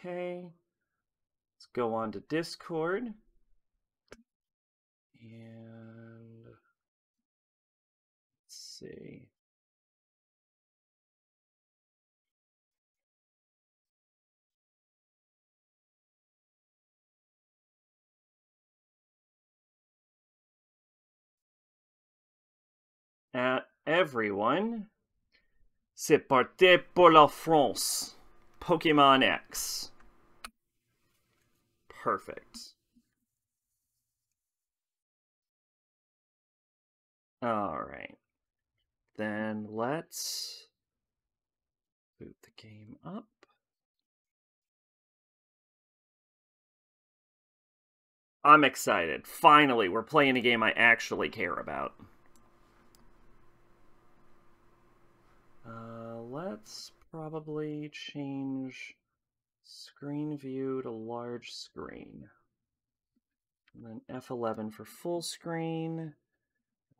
Okay. Let's go on to Discord. And let's see. Everyone, c'est parti pour la France. Pokémon X. Perfect. Alright. Then let's boot the game up. I'm excited. Finally, we're playing a game I actually care about. Let's probably change screen view to large screen. And then F11 for full screen.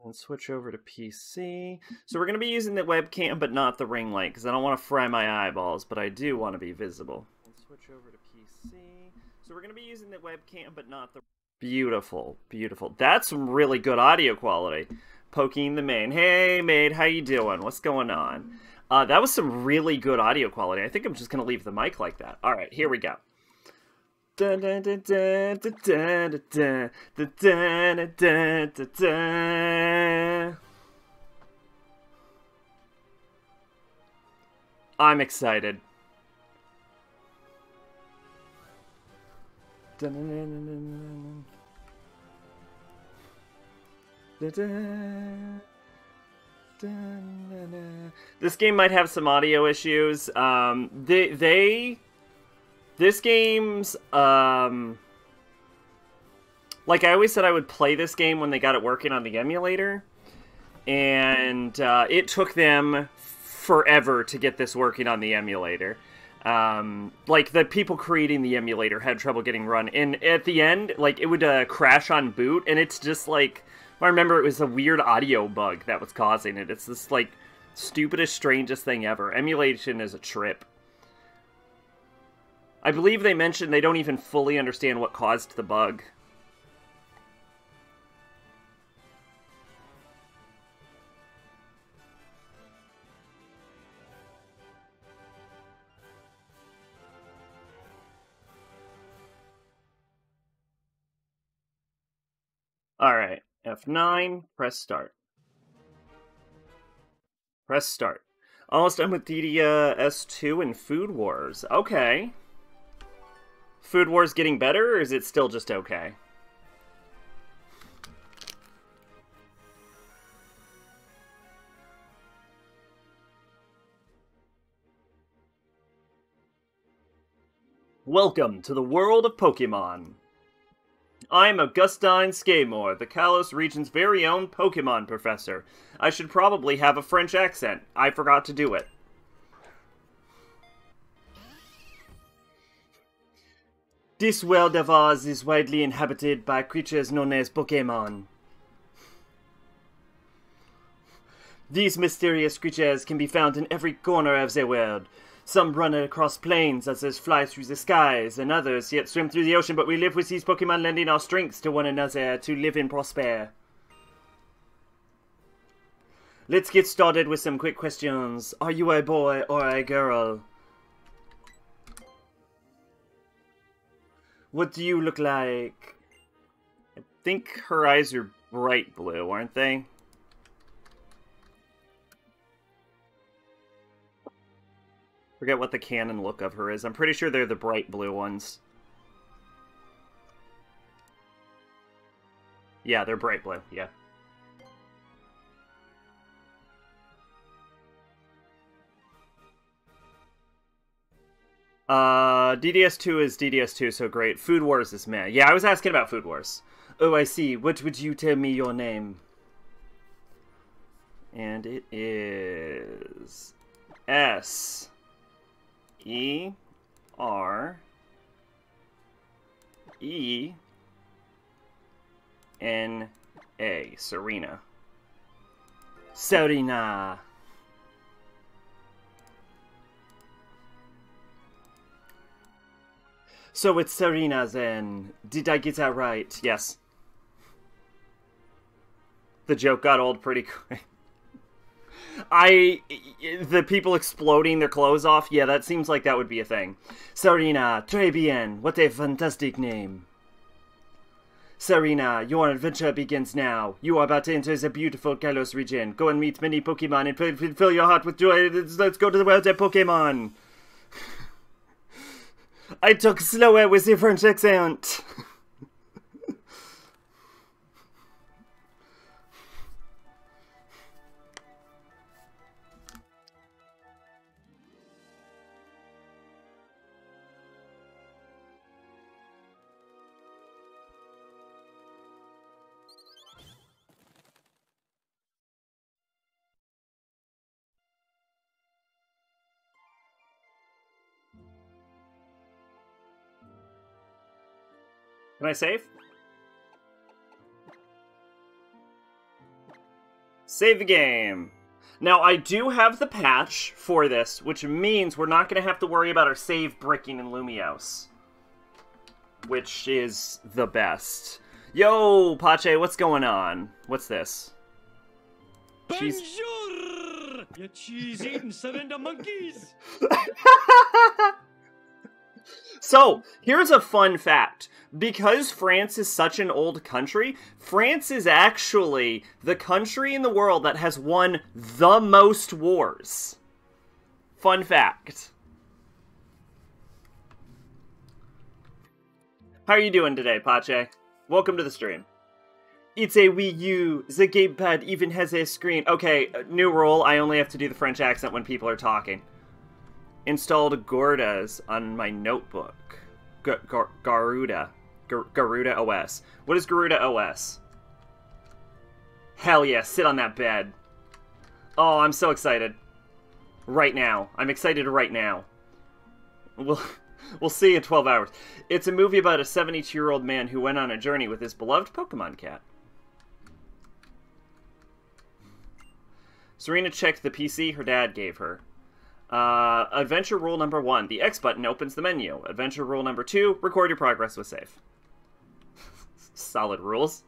And switch over to PC. So we're going to be using the webcam, but not the ring light, because I don't want to fry my eyeballs, but I do want to be visible. And switch over to PC. So we're going to be using the webcam, but not the... Beautiful, beautiful. That's some really good audio quality. Poking the main. Hey, mate, how you doing? What's going on? That was some really good audio quality. I think I'm just going to leave the mic like that. All right, here we go. I'm excited. This game might have some audio issues. This game's, like I always said I would play this game when they got it working on the emulator, and it took them forever to get this working on the emulator. Like, the people creating the emulator had trouble getting run, and at the end, like, it would crash on boot, and it's just like, I remember it was a weird audio bug that was causing it. It's this, like, stupidest, strangest thing ever. Emulation is a trip. I believe they mentioned they don't even fully understand what caused the bug. Alright, F9, press start. Press start. Almost done with DDS2 and Food Wars. Okay. Food Wars getting better, or is it still just okay? Welcome to the world of Pokémon. I'm Augustine Scaymore, the Kalos region's very own Pokémon professor. I should probably have a French accent. I forgot to do it. This world of ours is widely inhabited by creatures known as Pokémon. These mysterious creatures can be found in every corner of the world. Some run across plains, others fly through the skies, and others yet swim through the ocean, but we live with these Pokémon lending our strengths to one another to live and prosper. Let's get started with some quick questions. Are you a boy or a girl? What do you look like? I think her eyes are bright blue, aren't they? Forget what the canon look of her is. I'm pretty sure they're the bright blue ones. Yeah, they're bright blue, yeah. DDS2 is DDS2, so great. Food Wars is meh. Yeah, I was asking about Food Wars. Oh, I see. What would you tell me your name? And it is... S-E-R-E-N-A. Serena. Serena. So it's Serena then. Did I get that right? Yes. The joke got old pretty quick. The people exploding their clothes off, yeah, that seems like that would be a thing. Serena, très bien. What a fantastic name. Serena, your adventure begins now. You are about to enter the beautiful Kalos region. Go and meet many Pokemon and fill your heart with joy. Let's go to the world of Pokemon. I talk slower with the French accent. Can I save? Save the game. Now, I do have the patch for this, which means we're not going to have to worry about our save bricking in Lumiose. Which is the best. Yo, Pache, what's going on? What's this? Bonjour! You cheese-eating surrender monkeys! So, here's a fun fact. Because France is such an old country, France is actually the country in the world that has won the most wars. Fun fact. How are you doing today, Pache? Welcome to the stream. It's a Wii U. The gamepad even has a screen. Okay, new rule. I only have to do the French accent when people are talking. Installed gyarados on my notebook. Garuda OS. What is Garuda OS? Hell yeah, sit on that bed. Oh, I'm so excited. Right now. I'm excited right now. We'll see in 12 hours. It's a movie about a 72-year-old man who went on a journey with his beloved Pokemon cat. Serena checked the PC her dad gave her. Adventure rule number 1. The X button opens the menu. Adventure rule number 2. Record your progress with save. Solid rules.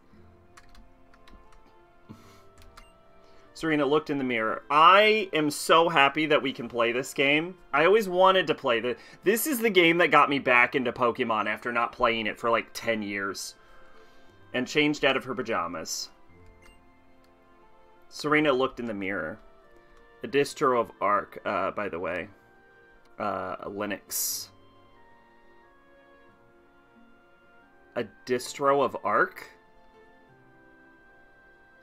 Serena looked in the mirror. I am so happy that we can play this game. I always wanted to play this. This is the game that got me back into Pokemon after not playing it for like 10 years. And changed out of her pajamas. Serena looked in the mirror. A distro of Arc, by the way. Linux. A distro of Arc?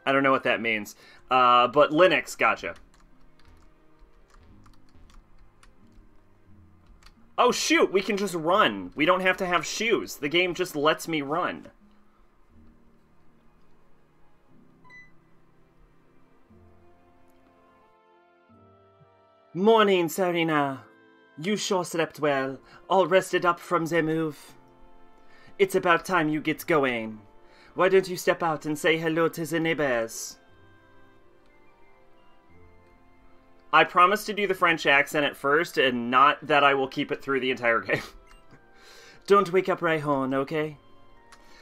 I don't know what that means. But Linux, gotcha. Oh shoot, we can just run. We don't have to have shoes. The game just lets me run. Morning, Serena. You sure slept well, all rested up from the move. It's about time you get going. Why don't you step out and say hello to the neighbors? I promise to do the French accent at first, and not that I will keep it through the entire game. Don't wake up Raihon, okay?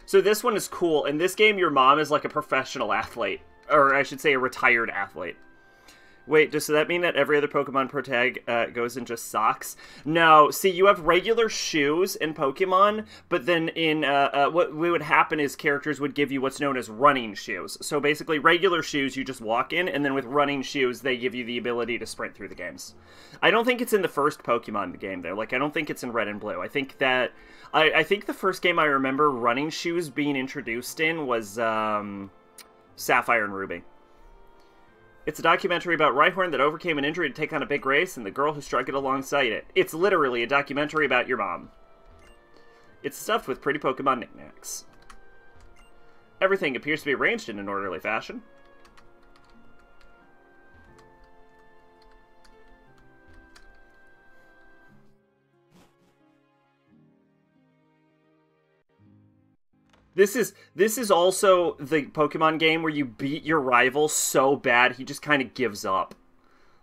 So this one is cool. In this game, your mom is like a professional athlete. Or I should say a retired athlete. Wait, does that mean that every other Pokemon Pro tag goes in just socks? No, see, you have regular shoes in Pokemon, but then in what would happen is characters would give you what's known as running shoes. So basically, regular shoes you just walk in, and then with running shoes, they give you the ability to sprint through the games. I don't think it's in the first Pokemon game, though. Like, I don't think it's in Red and Blue. I think that... I think the first game I remember running shoes being introduced in was Sapphire and Ruby. It's a documentary about Rhyhorn that overcame an injury to take on a big race and the girl who struck it alongside it. It's literally a documentary about your mom. It's stuffed with pretty Pokemon knickknacks. Everything appears to be arranged in an orderly fashion. This is also the Pokemon game where you beat your rival so bad he just kind of gives up.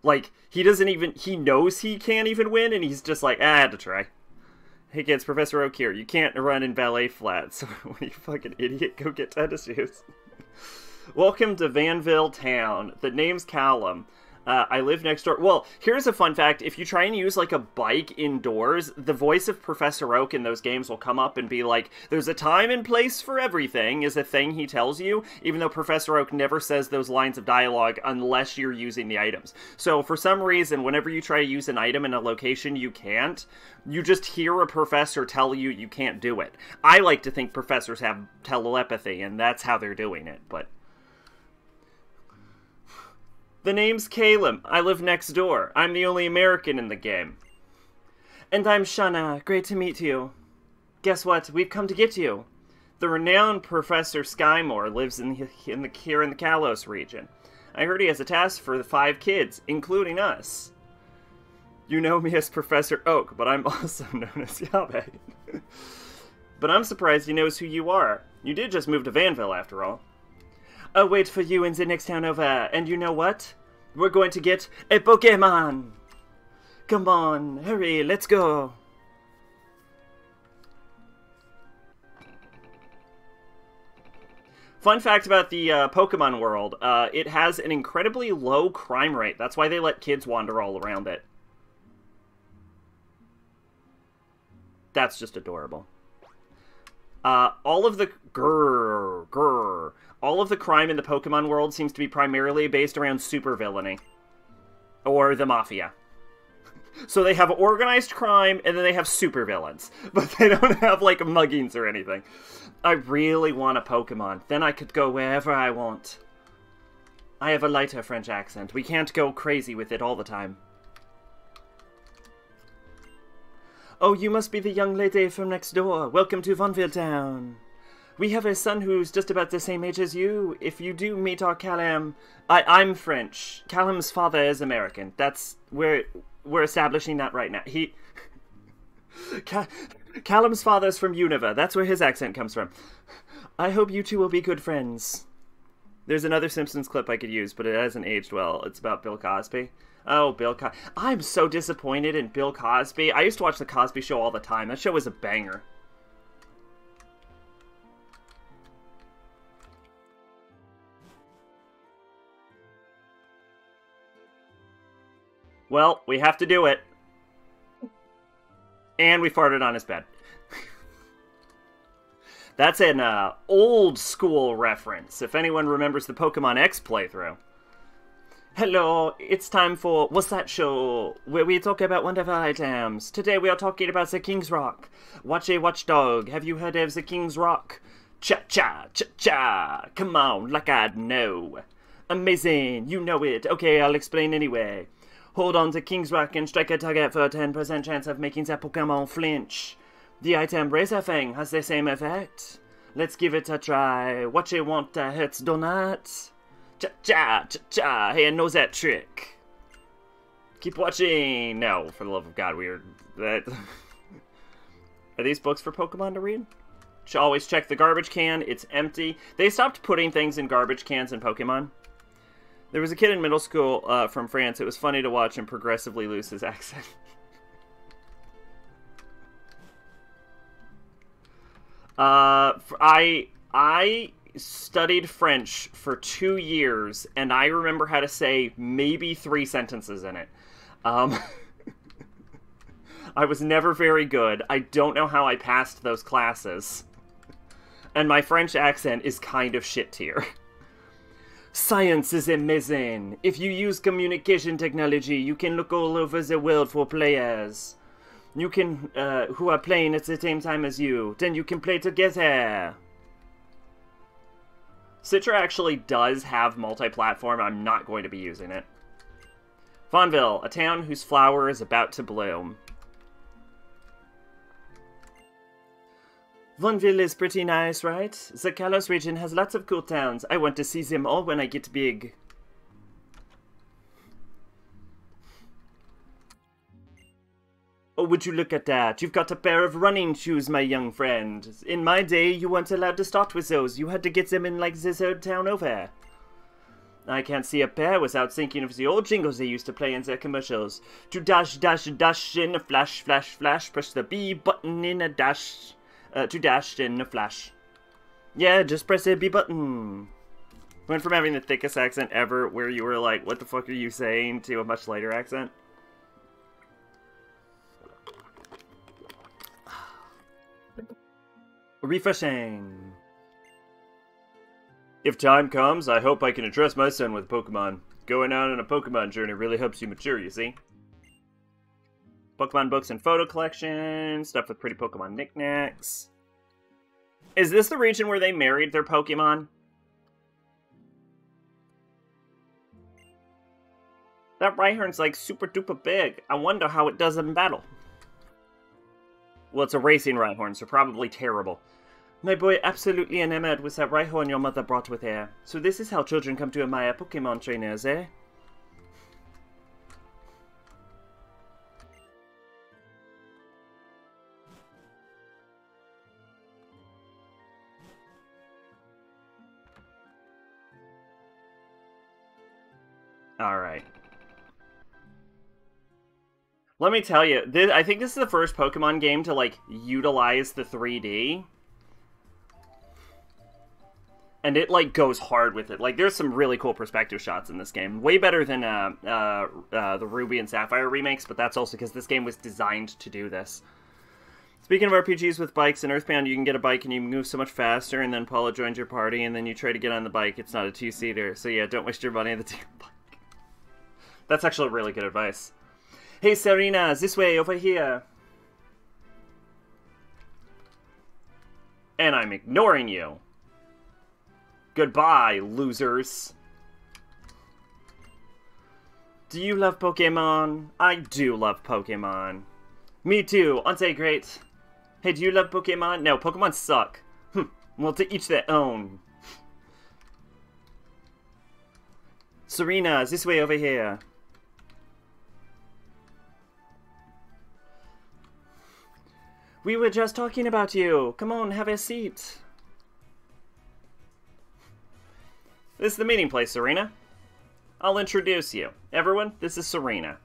Like, he knows he can't even win, and he's just like, I had to try. Hey kids, Professor Oak here. You can't run in ballet flats. So when you fucking idiot, go get tennis shoes. Welcome to Vanville Town. The name's Callum. I live next door. Well, here's a fun fact. If you try and use, like, a bike indoors, the voice of Professor Oak in those games will come up and be like, there's a time and place for everything, is a thing he tells you, even though Professor Oak never says those lines of dialogue unless you're using the items. So, for some reason, whenever you try to use an item in a location you can't, you just hear a professor tell you you can't do it. I like to think professors have telepathy, and that's how they're doing it, but... The name's Caleb. I live next door. I'm the only American in the game. And I'm Shana. Great to meet you. Guess what? We've come to get you. The renowned Professor Skymore lives here in the Kalos region. I heard he has a task for the 5 kids, including us. You know me as Professor Oak, but I'm also known as Yabe. But I'm surprised he knows who you are. You did just move to Vanville, after all. I'll wait for you in the next town over, and you know what? We're going to get a Pokémon! Come on, hurry, let's go! Fun fact about the Pokemon world, it has an incredibly low crime rate. That's why they let kids wander all around it. That's just adorable. All of the all of the crime in the Pokemon world seems to be primarily based around supervillainy. Or the Mafia. So they have organized crime, and then they have supervillains. But they don't have, like, muggings or anything. I really want a Pokemon. Then I could go wherever I want. I have a lighter French accent. We can't go crazy with it all the time. Oh, you must be the young lady from next door. Welcome to Vanville Town. We have a son who's just about the same age as you. If you do meet our Callum... I'm French. Callum's father is American. That's... We're establishing that right now. Callum's father's from Unova. That's where his accent comes from. I hope you two will be good friends. There's another Simpsons clip I could use, but it hasn't aged well. It's about Bill Cosby. Oh, Bill Cosby. I'm so disappointed in Bill Cosby. I used to watch The Cosby Show all the time. That show was a banger. Well, we have to do it. And we farted on his bed. That's an old school reference, if anyone remembers the Pokemon X playthrough. Hello, it's time for What's That Show, where we talk about wonderful items. Today we are talking about the King's Rock. Watch a watchdog. Have you heard of the King's Rock? Cha-cha, cha-cha. Come on, like I'd know. Amazing, you know it. Okay, I'll explain anyway. Hold on to King's Rock and strike a target for a 10% chance of making the Pokemon flinch. The item Razor Fang has the same effect. Let's give it a try. What you want to hurts donuts? Cha-cha, cha-cha. Hey, I know that trick. Keep watching. No, for the love of God, weird. Are these books for Pokemon to read? Should always check the garbage can. It's empty. They stopped putting things in garbage cans in Pokemon. There was a kid in middle school from France. It was funny to watch him progressively lose his accent. I studied French for 2 years, and I remember how to say maybe 3 sentences in it. I was never very good. I don't know how I passed those classes. And my French accent is kind of shit tier. Science is amazing. If you use communication technology, you can look all over the world for players. You can, who are playing at the same time as you. Then you can play together. Citra actually does have multi-platform. I'm not going to be using it. Vanville, a town whose flower is about to bloom. Vanville is pretty nice, right? The Kalos region has lots of cool towns. I want to see them all when I get big. Oh, would you look at that? You've got a pair of running shoes, my young friend. In my day, you weren't allowed to start with those. You had to get them in, like, this old town over. I can't see a bear without thinking of the old jingles they used to play in their commercials. To dash, dash, dash in a flash, flash, flash. Press the B button in a dash. To dash in a flash. Yeah, just press the B button. Went from having the thickest accent ever, where you were like, what the fuck are you saying, to a much lighter accent. Refreshing. If time comes, I hope I can address my son with Pokemon. Going out on a Pokemon journey really helps you mature, you see. Pokemon books and photo collection, stuff with pretty Pokemon knickknacks. Is this the region where they married their Pokemon? That Rhyhorn's like super duper big. I wonder how it does in battle. Well, it's a racing Rhyhorn, so probably terrible. My boy absolutely enamored with that Rhyhorn your mother brought with her. So this is how children come to admire Pokemon trainers, eh? Alright. Let me tell you, I think this is the first Pokemon game to, like, utilize the 3D. And it, like, goes hard with it. Like, there's some really cool perspective shots in this game. Way better than the Ruby and Sapphire remakes, but that's also because this game was designed to do this. Speaking of RPGs with bikes, in Earthbound you can get a bike and you move so much faster, and then Paula joins your party, and then you try to get on the bike. It's not a two-seater, so yeah, don't waste your money on the bike. That's actually really good advice. Hey, Serena, this way, over here. And I'm ignoring you. Goodbye, losers. Do you love Pokemon? I do love Pokemon. Me too, aren't they great? Hey, do you love Pokemon? No, Pokemon suck. Well, to each their own. Serena, this way, over here. We were just talking about you. Come on, have a seat. This is the meeting place, Serena. I'll introduce you. Everyone, this is Serena.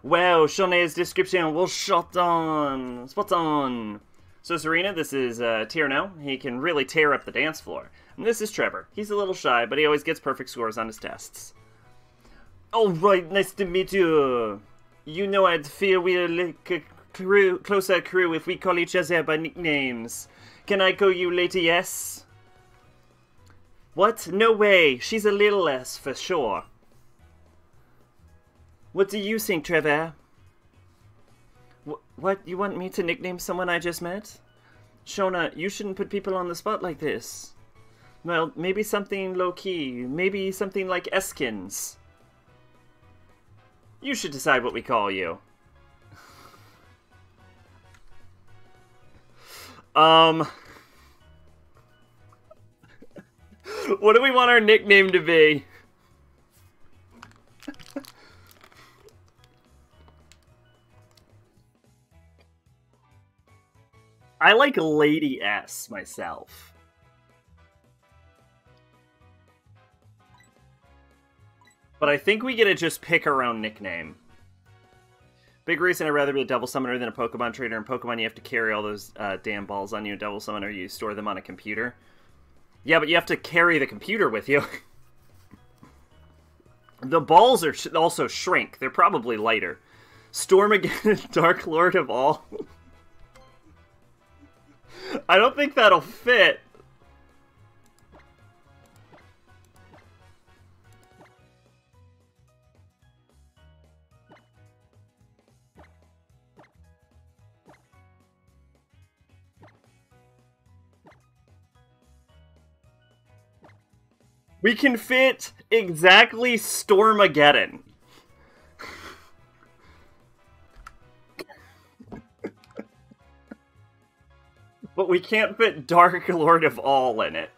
Wow, Shauna's description was shot on. Spot on. So Serena, this is Tierno. He can really tear up the dance floor. And this is Trevor. He's a little shy, but he always gets perfect scores on his tests. Alright, nice to meet you. You know I'd feel we're like a closer crew if we call each other by nicknames. Can I call you Lady S? What? No way. She's a little S for sure. What do you think, Trevor? What? You want me to nickname someone I just met? Shauna, you shouldn't put people on the spot like this. Well, maybe something low-key. Maybe something like Eskins. You should decide what we call you. What do we want our nickname to be? I like Lady S myself. But I think we get to just pick our own nickname. Big reason I'd rather be a Devil Summoner than a Pokemon Trainer. In Pokemon, you have to carry all those damn balls on you. Devil Summoner, you store them on a computer. Yeah, but you have to carry the computer with you. The balls are also shrink. They're probably lighter. Stormageddon, Dark Lord of All. I don't think that'll fit. We can fit exactly Stormageddon. But we can't fit Dark Lord of All in it.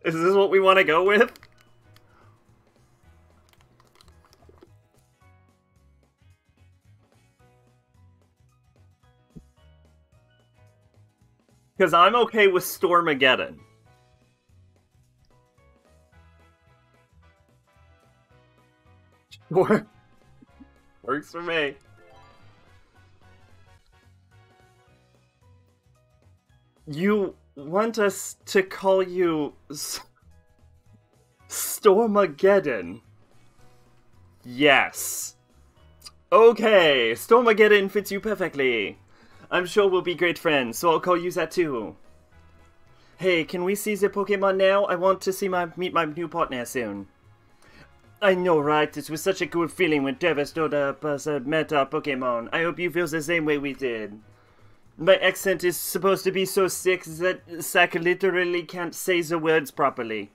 Is this what we want to go with? Because I'm okay with Stormageddon. Works for me. You want us to call you Stormageddon? Yes. Okay, Stormageddon fits you perfectly. I'm sure we'll be great friends, so I'll call you that too. Hey, can we see the Pokemon now? I want to meet my new partner soon. I know, right? It was such a good feeling when Devastator met our Pokemon. I hope you feel the same way we did. My accent is supposed to be so sick that Zack literally can't say the words properly.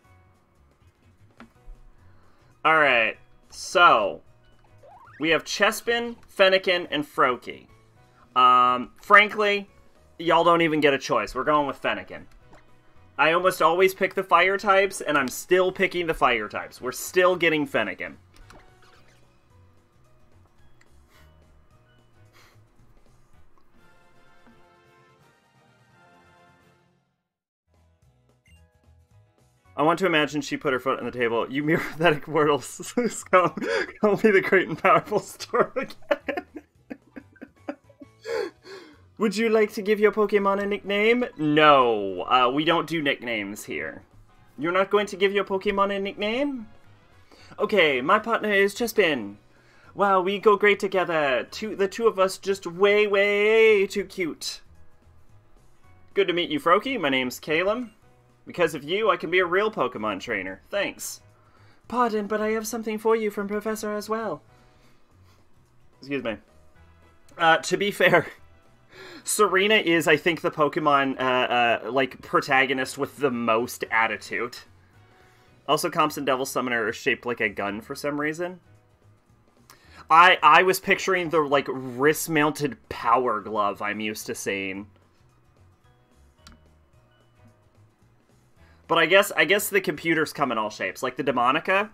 Alright, so we have Chespin, Fennekin, and Froakie. Frankly, y'all don't even get a choice. We're going with Fennekin. I almost always pick the fire types, and I'm still picking the fire types. We're still getting Fennekin. I want to imagine she put her foot on the table. You mere pathetic Wordles. Call me the great and powerful Stormageddon. Would you like to give your Pokemon a nickname? No, we don't do nicknames here. You're not going to give your Pokemon a nickname? Okay, my partner is Chespin. Wow, we go great together. The two of us just way, way too cute. Good to meet you, Froakie. My name's Caleb. Because of you, I can be a real Pokemon trainer. Thanks. Pardon, but I have something for you from Professor as well. Excuse me. To be fair, Serena is, I think, the Pokemon, like, protagonist with the most attitude. Also, Comps and Devil Summoner are shaped like a gun for some reason. I was picturing the, like, wrist-mounted power glove I'm used to seeing. But I guess the computers come in all shapes. Like the Demonica.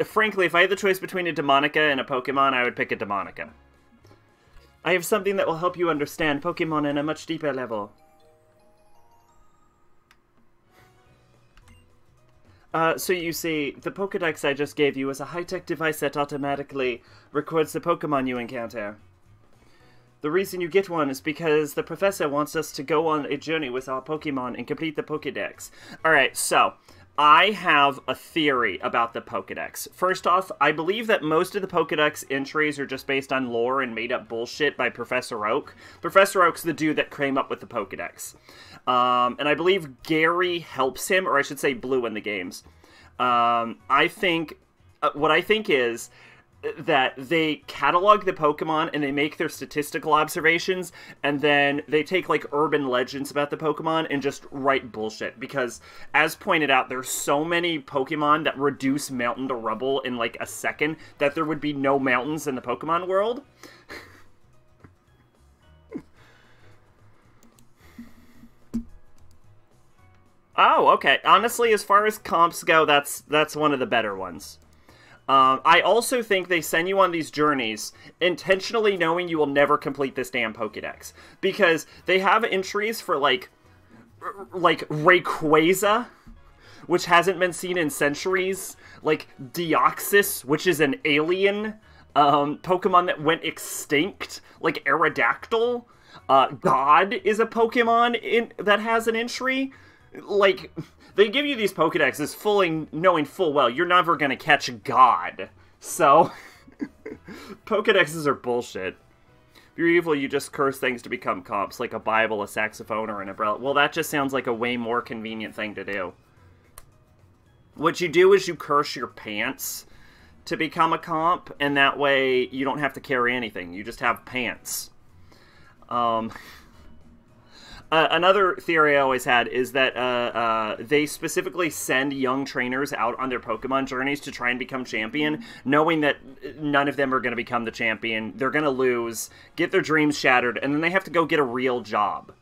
Frankly, if I had the choice between a Demonica and a Pokemon, I would pick a Demonica. I have something that will help you understand Pokemon in a much deeper level. So you see, the Pokedex I just gave you is a high-tech device that automatically records the Pokemon you encounter. The reason you get one is because the professor wants us to go on a journey with our Pokemon and complete the Pokedex. Alright, so, I have a theory about the Pokedex. First off, I believe that most of the Pokedex entries are just based on lore and made-up bullshit by Professor Oak. Professor Oak's the dude that came up with the Pokedex. And I believe Gary helps him, or I should say Blue in the games. I think... what I think is that they catalog the Pokemon and they make their statistical observations, and then they take, like, urban legends about the Pokemon and just write bullshit. Because, as pointed out, there's so many Pokemon that reduce mountain to rubble in, like, a second that there would be no mountains in the Pokemon world. Oh, okay. Honestly, as far as comps go, that's one of the better ones. I also think they send you on these journeys intentionally knowing you will never complete this damn Pokedex. Because they have entries for, like Rayquaza, which hasn't been seen in centuries. Like, Deoxys, which is an alien Pokemon that went extinct. Like, Aerodactyl. God is a Pokemon that has an entry. Like, they give you these Pokedexes knowing full well you're never gonna catch God. So, Pokedexes are bullshit. If you're evil, you just curse things to become comps, like a Bible, a saxophone, or an umbrella. Well, that just sounds like a way more convenient thing to do. What you do is you curse your pants to become a comp, and that way you don't have to carry anything. You just have pants. Another theory I always had is that they specifically send young trainers out on their Pokemon journeys to try and become champion, knowing that none of them are going to become the champion. They're going to lose, get their dreams shattered, and then they have to go get a real job.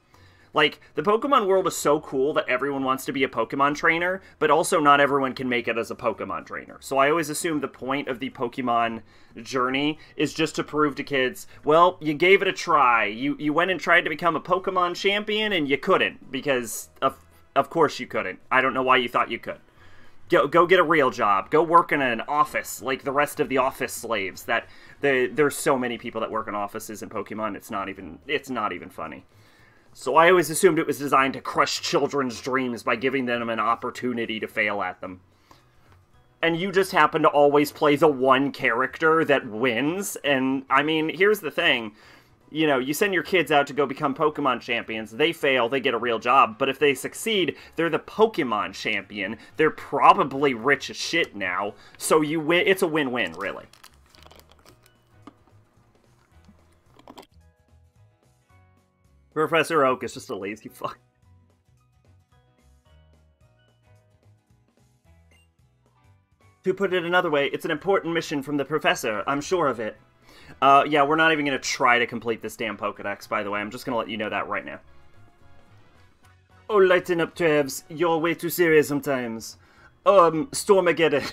Like, the Pokemon world is so cool that everyone wants to be a Pokemon trainer, but also not everyone can make it as a Pokemon trainer. So I always assume the point of the Pokemon journey is just to prove to kids, well, you gave it a try. You went and tried to become a Pokemon champion, and you couldn't, because of course you couldn't. I don't know why you thought you could. Go get a real job. Go work in an office like the rest of the office slaves. There's so many people that work in offices in Pokemon. It's not even funny. So I always assumed it was designed to crush children's dreams by giving them an opportunity to fail at them. And you just happen to always play the one character that wins. And, I mean, here's the thing. You know, you send your kids out to go become Pokemon champions. They fail, they get a real job. But if they succeed, they're the Pokemon champion. They're probably rich as shit now. So you win. It's a win-win, really. Professor Oak is just a lazy fuck. To put it another way, it's an important mission from the professor. I'm sure of it. Yeah, we're not even going to try to complete this damn Pokedex, by the way. I'm just going to let you know that right now. Oh, lighten up, Travs. You're way too serious sometimes. Stormageddon.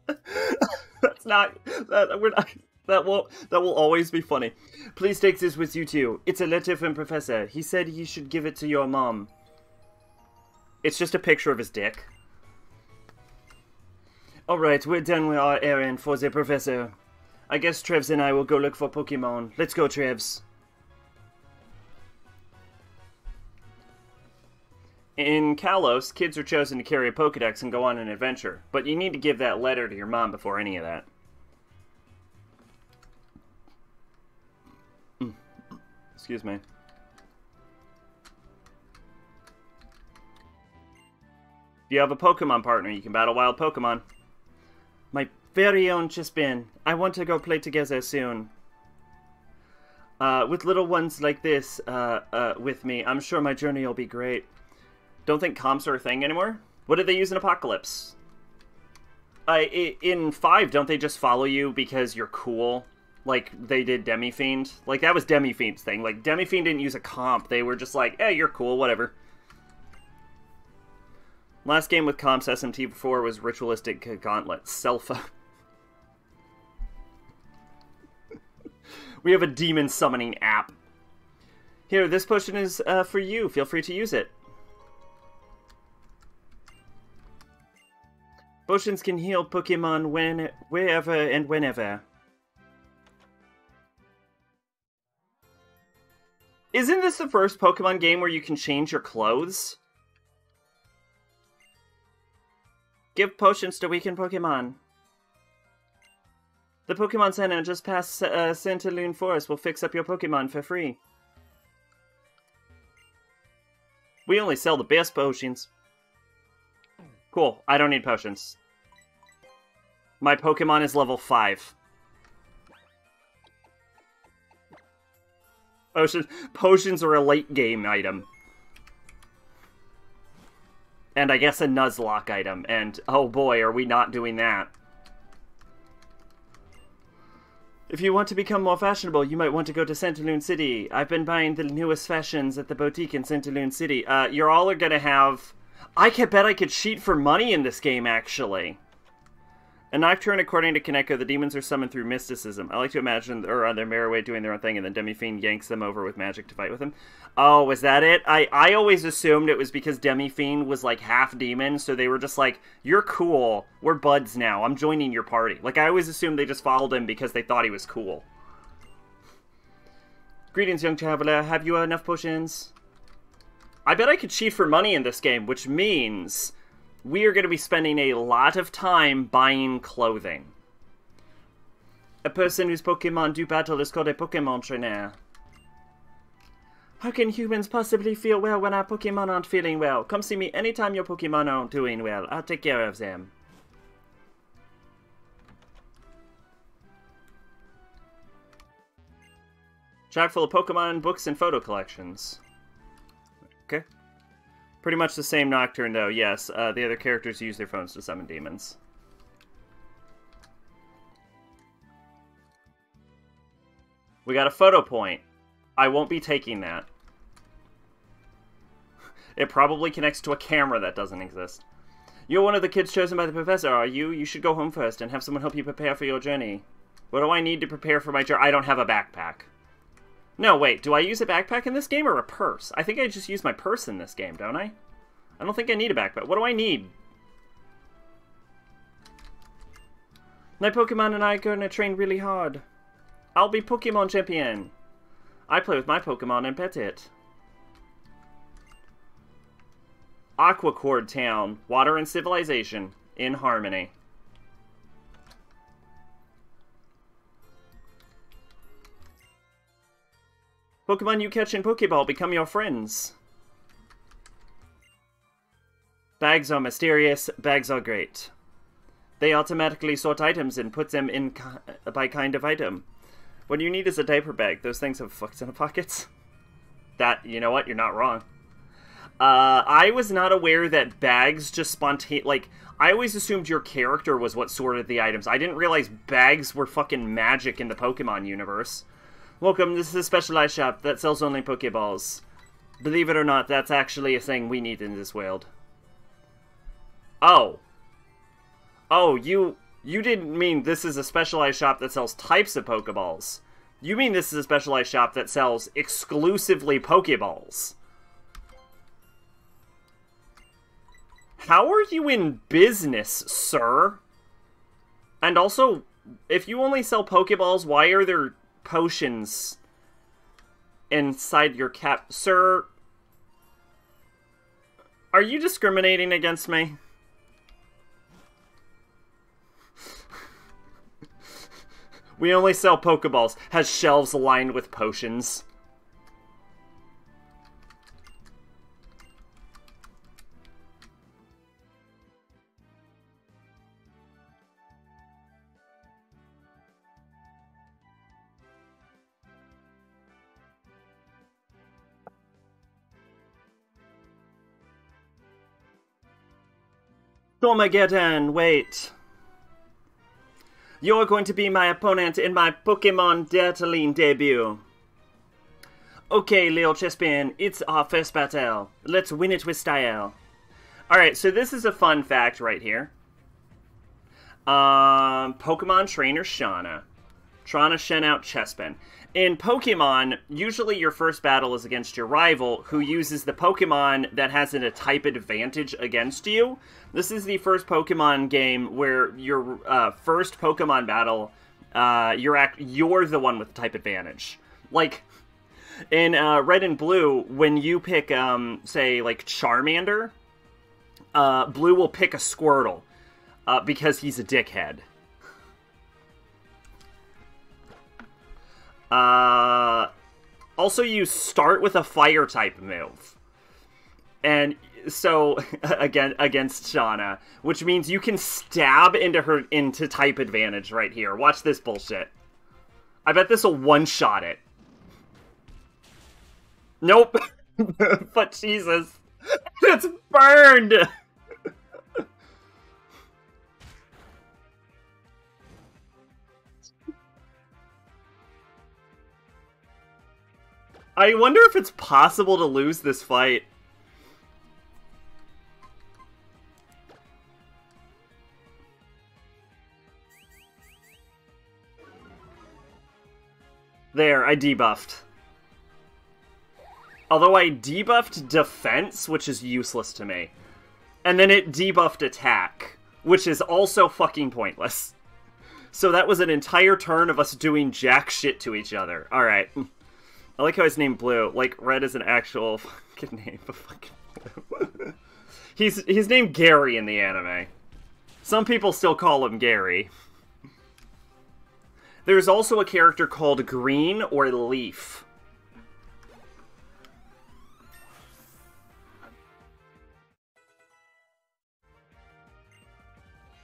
That's not... We're not... That will always be funny. Please take this with you too. It's a letter from Professor. He said you should give it to your mom. It's just a picture of his dick. Alright, we're done with our errand for the Professor. I guess Trevs and I will go look for Pokemon. Let's go, Trevs. In Kalos, kids are chosen to carry a Pokedex and go on an adventure. But you need to give that letter to your mom before any of that. Excuse me. If you have a Pokemon partner, you can battle wild Pokemon. My very own Chispin. I want to go play together soon. With little ones like this with me, I'm sure my journey will be great. Don't think comps are a thing anymore? What did they use in Apocalypse? In 5, don't they just follow you because you're cool? Like they did Demi-Fiend? Like, that was Demi-Fiend's thing. Like, Demi-Fiend didn't use a comp. They were just like, hey, you're cool, whatever. Last game with comps SMT4 was Ritualistic Gauntlet. Selpha. We have a demon summoning app. Here, this potion is for you. Feel free to use it. Potions can heal Pokemon wherever and whenever. Isn't this the first Pokemon game where you can change your clothes? Give potions to weaken Pokemon. The Pokemon Center just past Centaloon Forest will fix up your Pokemon for free. We only sell the best potions. Cool, I don't need potions. My Pokemon is level 5. Potions are a late game item. And I guess a Nuzlocke item. And oh boy, are we not doing that. If you want to become more fashionable, you might want to go to Centaloon City. I've been buying the newest fashions at the boutique in Centaloon City. You all are gonna have... I bet I could cheat for money in this game, actually. A Nocturne, according to Kaneko, the demons are summoned through mysticism. I like to imagine they're on their merry way doing their own thing, and then Demi-Fiend yanks them over with magic to fight with him. Oh, was that it? I always assumed it was because Demi-Fiend was, like, half demon, so they were just like, you're cool. We're buds now. I'm joining your party. Like, I always assumed they just followed him because they thought he was cool. Greetings, young traveler. Have you enough potions? I bet I could cheat for money in this game, which means... we are going to be spending a lot of time buying clothing. A person whose Pokemon do battle is called a Pokemon trainer. How can humans possibly feel well when our Pokemon aren't feeling well? Come see me anytime your Pokemon aren't doing well. I'll take care of them. Chock full of Pokemon, books, and photo collections. Okay. Pretty much the same Nocturne, though, yes. The other characters use their phones to summon demons. We got a photo point. I won't be taking that. It probably connects to a camera that doesn't exist. You're one of the kids chosen by the professor, are you? You should go home first and have someone help you prepare for your journey. What do I need to prepare for my journey? I don't have a backpack. No, wait, do I use a backpack in this game or a purse? I think I just use my purse in this game, don't I? I don't think I need a backpack. What do I need? My Pokemon and I are gonna train really hard. I'll be Pokemon champion. I play with my Pokemon and pet it. Aquacord Town. Water and civilization. In harmony. Pokemon you catch in Pokeball become your friends. Bags are mysterious. Bags are great. They automatically sort items and put them in by kind of item. What you need is a diaper bag. Those things have fucks in the pockets. That, you know what? You're not wrong. I was not aware that bags just like, I always assumed your character was what sorted the items. I didn't realize bags were fucking magic in the Pokemon universe. Welcome, this is a specialized shop that sells only Pokeballs. Believe it or not, that's actually a thing we need in this world. Oh. Oh, you didn't mean this is a specialized shop that sells types of Pokeballs. You mean this is a specialized shop that sells exclusively Pokeballs. How are you in business, sir? And also, if you only sell Pokeballs, why are there potions inside your cap? Sir, are you discriminating against me? We only sell Pokeballs. Has shelves lined with potions. Stormageddon, wait. You're going to be my opponent in my Pokemon Dertaline debut. Okay, Lil Chespin, it's our first battle. Let's win it with style. Alright, so this is a fun fact right here. Pokemon Trainer Shauna. Trying to shen out Chespin. In Pokemon, usually your first battle is against your rival, who uses the Pokemon that has a type advantage against you. This is the first Pokemon game where your first Pokemon battle, you're the one with the type advantage. Like, in Red and Blue, when you pick, say, like, Charmander, Blue will pick a Squirtle, because he's a dickhead. Also, you start with a Fire-type move. And so, again, against Shauna, which means you can stab into type advantage right here. Watch this bullshit. I bet this will one-shot it. Nope. But Jesus. It's burned! I wonder if it's possible to lose this fight. There, I debuffed. Although I debuffed defense, which is useless to me. And then it debuffed attack, which is also fucking pointless. So that was an entire turn of us doing jack shit to each other. Alright. I like how he's named Blue. Like, Red is an actual fucking name, but fucking Blue. He's named Gary in the anime. Some people still call him Gary. There's also a character called Green or Leaf.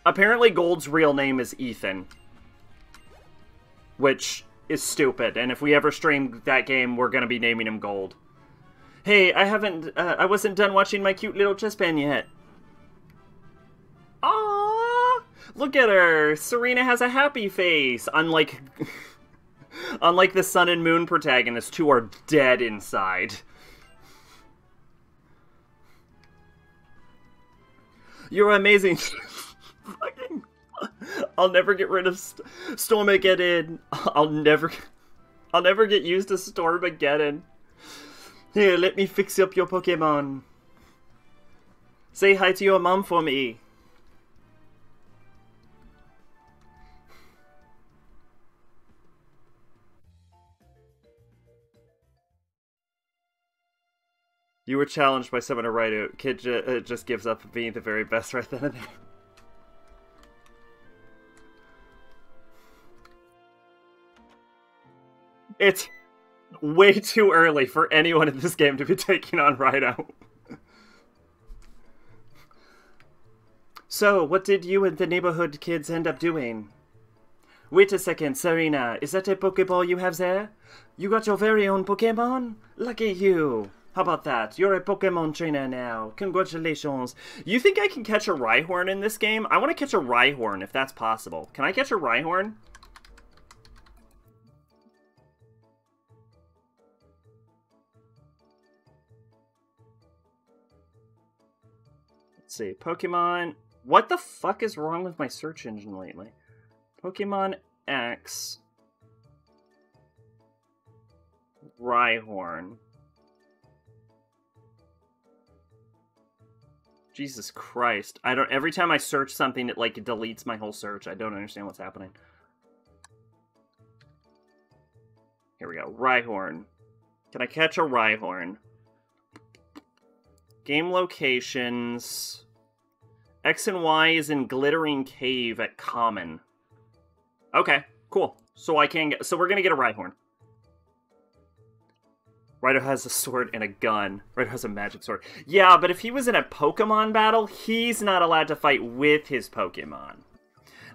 Apparently Gold's real name is Ethan. Which is stupid, and if we ever stream that game, we're gonna be naming him Gold. Hey, I wasn't done watching my cute little Chespin yet. Aww! Look at her! Serena has a happy face! Unlike the Sun and Moon protagonists who are dead inside. You're amazing. Fucking... I'll never get rid of Stormageddon. I'll never get used to Stormageddon. Here, let me fix up your Pokemon. Say hi to your mom for me. You were challenged by someone to write it. Kid just gives up being the very best right then and there. It's way too early for anyone in this game to be taking on Rhino. So, what did you and the neighborhood kids end up doing? Wait a second, Serena. Is that a Pokeball you have there? You got your very own Pokemon? Lucky you. How about that? You're a Pokemon trainer now. Congratulations. You think I can catch a Rhyhorn in this game? I want to catch a Rhyhorn if that's possible. Can I catch a Rhyhorn? Let's see. Pokemon. What the fuck is wrong with my search engine lately? Pokemon X. Rhyhorn. Jesus Christ. I don't. Every time I search something, it, like, deletes my whole search. I don't understand what's happening. Here we go. Rhyhorn. Can I catch a Rhyhorn? Game locations. X and Y is in Glittering Cave at Common. Okay, cool. So I can get, so we're gonna get a Rhyhorn. Rhino has a sword and a gun. Rhino has a magic sword. Yeah, but if he was in a Pokemon battle, he's not allowed to fight with his Pokemon.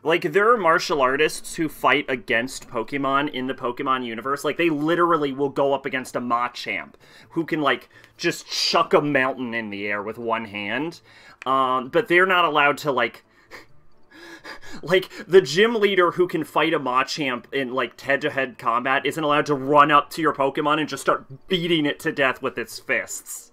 Like, there are martial artists who fight against Pokemon in the Pokemon universe. Like, they literally will go up against a Machamp who can, like, just chuck a mountain in the air with one hand. But they're not allowed to, like... Like, the gym leader who can fight a Machamp in, like, head-to-head combat isn't allowed to run up to your Pokemon and just start beating it to death with its fists.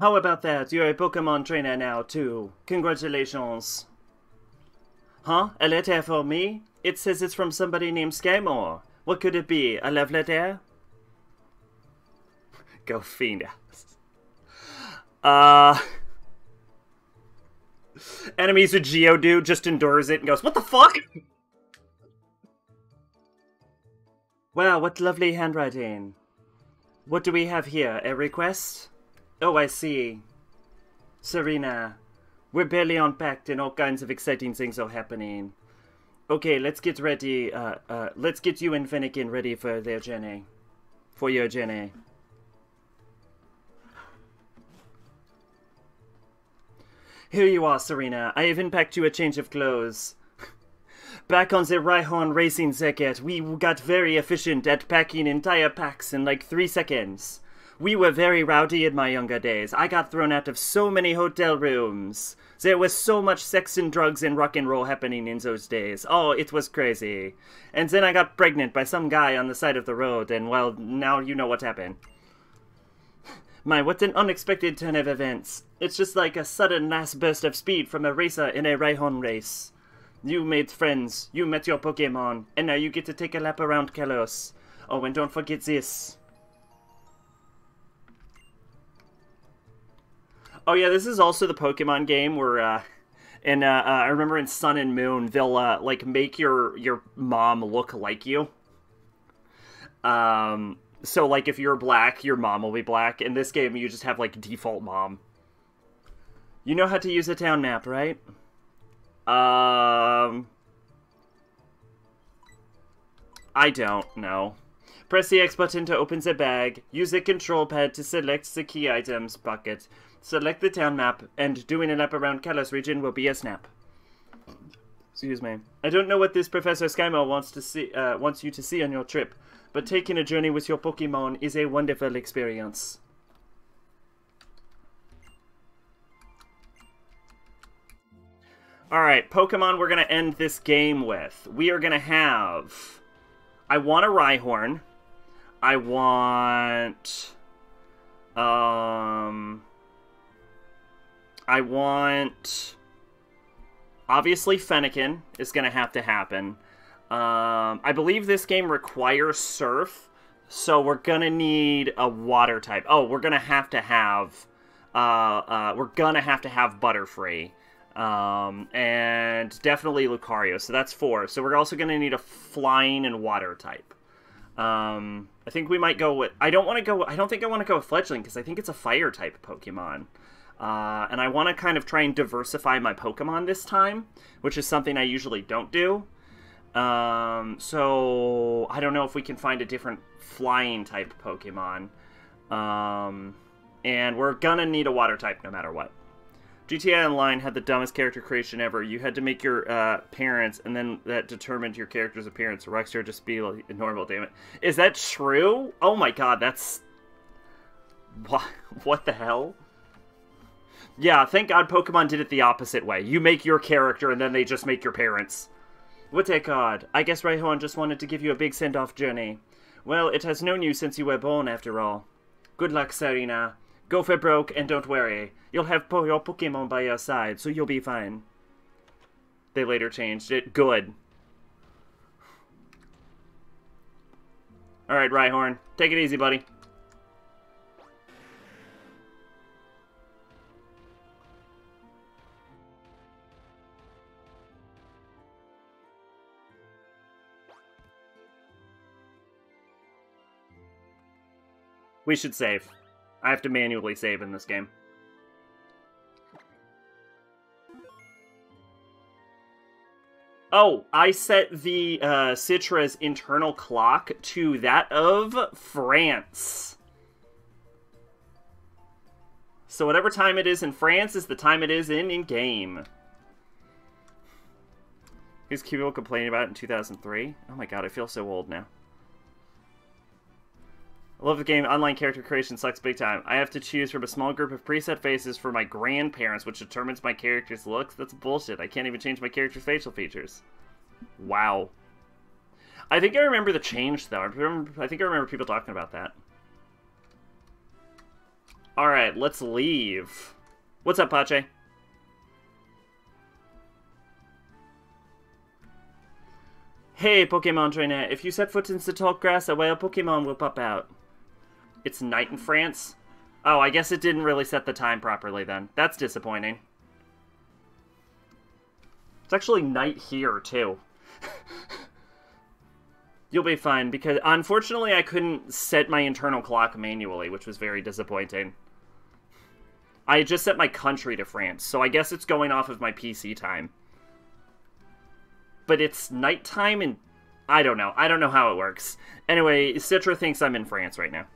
How about that? You're a Pokemon trainer now, too. Congratulations. Huh? A letter for me? It says it's from somebody named Skymore. What could it be? A love letter? Go fiend. Enemies with Geodude just endures it and goes, what the fuck? Wow, what lovely handwriting. What do we have here? A request? Oh, I see. Serena, we're barely unpacked and all kinds of exciting things are happening. Okay, let's get ready. Let's get you and Fennekin ready for their journey. For your journey. Here you are, Serena. I even packed you a change of clothes. Back on the Rhyhorn racing circuit, we got very efficient at packing entire packs in like 3 seconds. We were very rowdy in my younger days. I got thrown out of so many hotel rooms. There was so much sex and drugs and rock and roll happening in those days. Oh, it was crazy. And then I got pregnant by some guy on the side of the road, and well, now you know what happened. My, what an unexpected turn of events. It's just like a sudden last burst of speed from a racer in a Rhyhorn race. You made friends, you met your Pokemon, and now you get to take a lap around Kalos. Oh, and don't forget this. Oh yeah, this is also the Pokemon game where, I remember in Sun and Moon, they'll, like, make your mom look like you. So, like, if you're black, your mom will be black. In this game, you just have, like, default mom. You know how to use a town map, right? I don't know. Press the X button to open the bag. Use the control pad to select the key items bucket. Select the town map, and doing a lap around Kalos region will be a snap. Excuse me. I don't know what this Professor Skymore wants you to see on your trip, but taking a journey with your Pokemon is a wonderful experience. Alright, Pokemon we're going to end this game with. We are going to have... I want a Rhyhorn. I want... I want... Obviously, Fennekin is going to have to happen. I believe this game requires Surf, so we're going to need a water type. Oh, we're going to have Butterfree. And definitely Lucario, so that's 4. So we're also going to need a flying and water type. I think we might go with... I don't think I want to go with Fledgling, because I think it's a fire type Pokemon. And I want to kind of try and diversify my Pokemon this time, which is something I usually don't do. So I don't know if we can find a different flying type Pokemon. And we're gonna need a water type no matter what. GTA Online had the dumbest character creation ever. You had to make your parents, and then that determined your character's appearance. Rockstar just be like, normal, damn it. Is that true? Oh my god, that's... What the hell? Yeah, thank God Pokemon did it the opposite way. You make your character, and then they just make your parents. What a god. I guess Raihorn just wanted to give you a big send-off journey. Well, it has known you since you were born, after all. Good luck, Serena. Go for broke, and don't worry. You'll have your Pokemon by your side, so you'll be fine. They later changed it. Good. Alright, Raihorn. Take it easy, buddy. We should save. I have to manually save in this game. Oh, I set the Citra's internal clock to that of France. So whatever time it is in France is the time it is in-game. Is people complaining about it in 2003? Oh my god, I feel so old now. I love the game. Online character creation sucks big time. I have to choose from a small group of preset faces for my grandparents, which determines my character's looks. That's bullshit. I can't even change my character's facial features. Wow. I think I remember the change, though. I think I remember people talking about that. Alright, let's leave. What's up, Pache? Hey, Pokemon trainer. If you set foot into tall grass, a wild Pokemon will pop out. It's night in France? Oh, I guess it didn't really set the time properly then. That's disappointing. It's actually night here, too. You'll be fine, because unfortunately I couldn't set my internal clock manually, which was very disappointing. I just set my country to France, so I guess it's going off of my PC time. But it's nighttime and... I don't know. I don't know how it works. Anyway, Citra thinks I'm in France right now.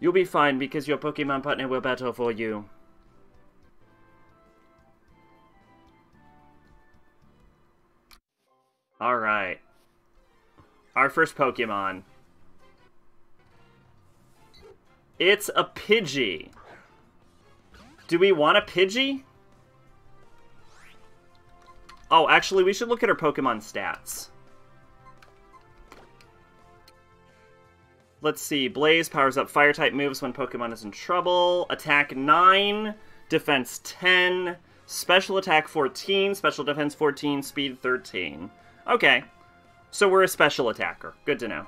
You'll be fine because your Pokemon partner will battle for you. Alright. Our first Pokemon. It's a Pidgey. Do we want a Pidgey? Oh, actually, we should look at our Pokemon stats. Let's see. Blaze powers up Fire-type moves when Pokemon is in trouble. Attack 9, Defense 10, Special Attack 14, Special Defense 14, Speed 13. Okay. So we're a special attacker. Good to know.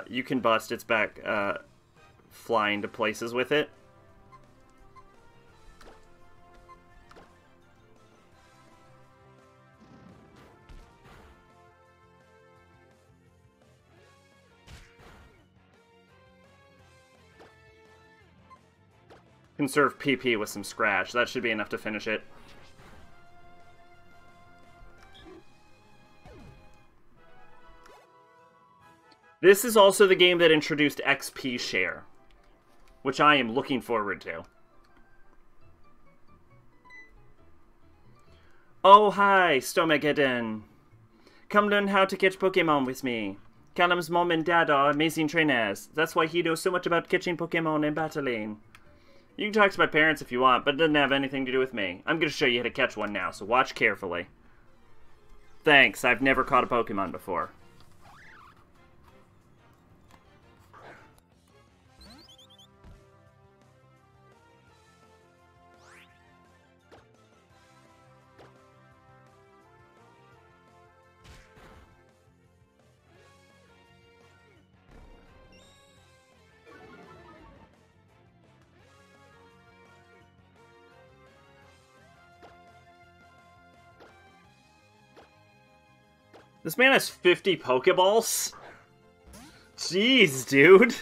You can bust its back, flying to places with it. Conserve PP with some Scratch. That should be enough to finish it. This is also the game that introduced XP share, which I am looking forward to. Oh, hi, Stomageddon. Come learn how to catch Pokemon with me. Callum's mom and dad are amazing trainers. That's why he knows so much about catching Pokemon and battling. You can talk to my parents if you want, but it doesn't have anything to do with me. I'm going to show you how to catch one now, so watch carefully. Thanks, I've never caught a Pokemon before. This man has 50 Pokeballs? Jeez, dude.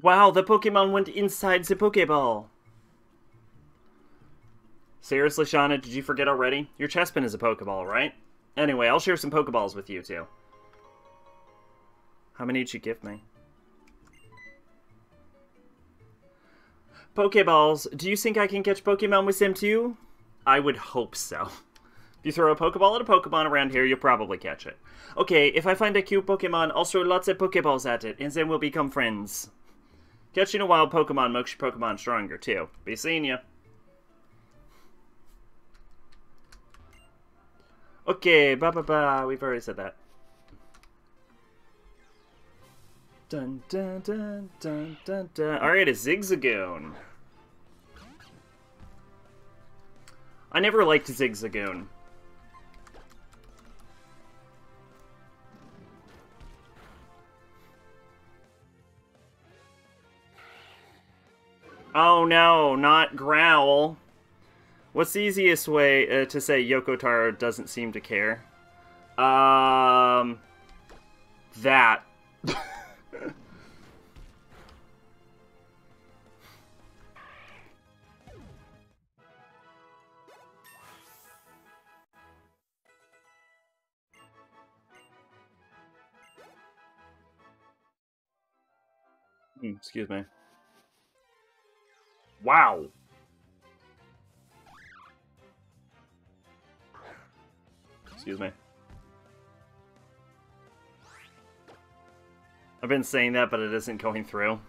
Wow, the Pokemon went inside the Pokeball. Seriously, Shauna, did you forget already? Your Chespin is a Pokeball, right? Anyway, I'll share some Pokeballs with you, too. How many did you give me? Pokeballs. Do you think I can catch Pokemon with them, too? I would hope so. If you throw a Pokeball at a Pokemon around here, you'll probably catch it. Okay, if I find a cute Pokemon, I'll throw lots of Pokeballs at it, and then we'll become friends. Catching a wild Pokemon makes your Pokemon stronger, too. Be seeing ya. Okay, ba-ba-ba, we've already said that. Dun dun dun dun dun dun. Alright, a Zigzagoon. I never liked Zigzagoon. Oh no, not Growl. What's the easiest way to say Yoko Taro doesn't seem to care? That. Excuse me. Wow. Excuse me. I've been saying that, but it isn't going through.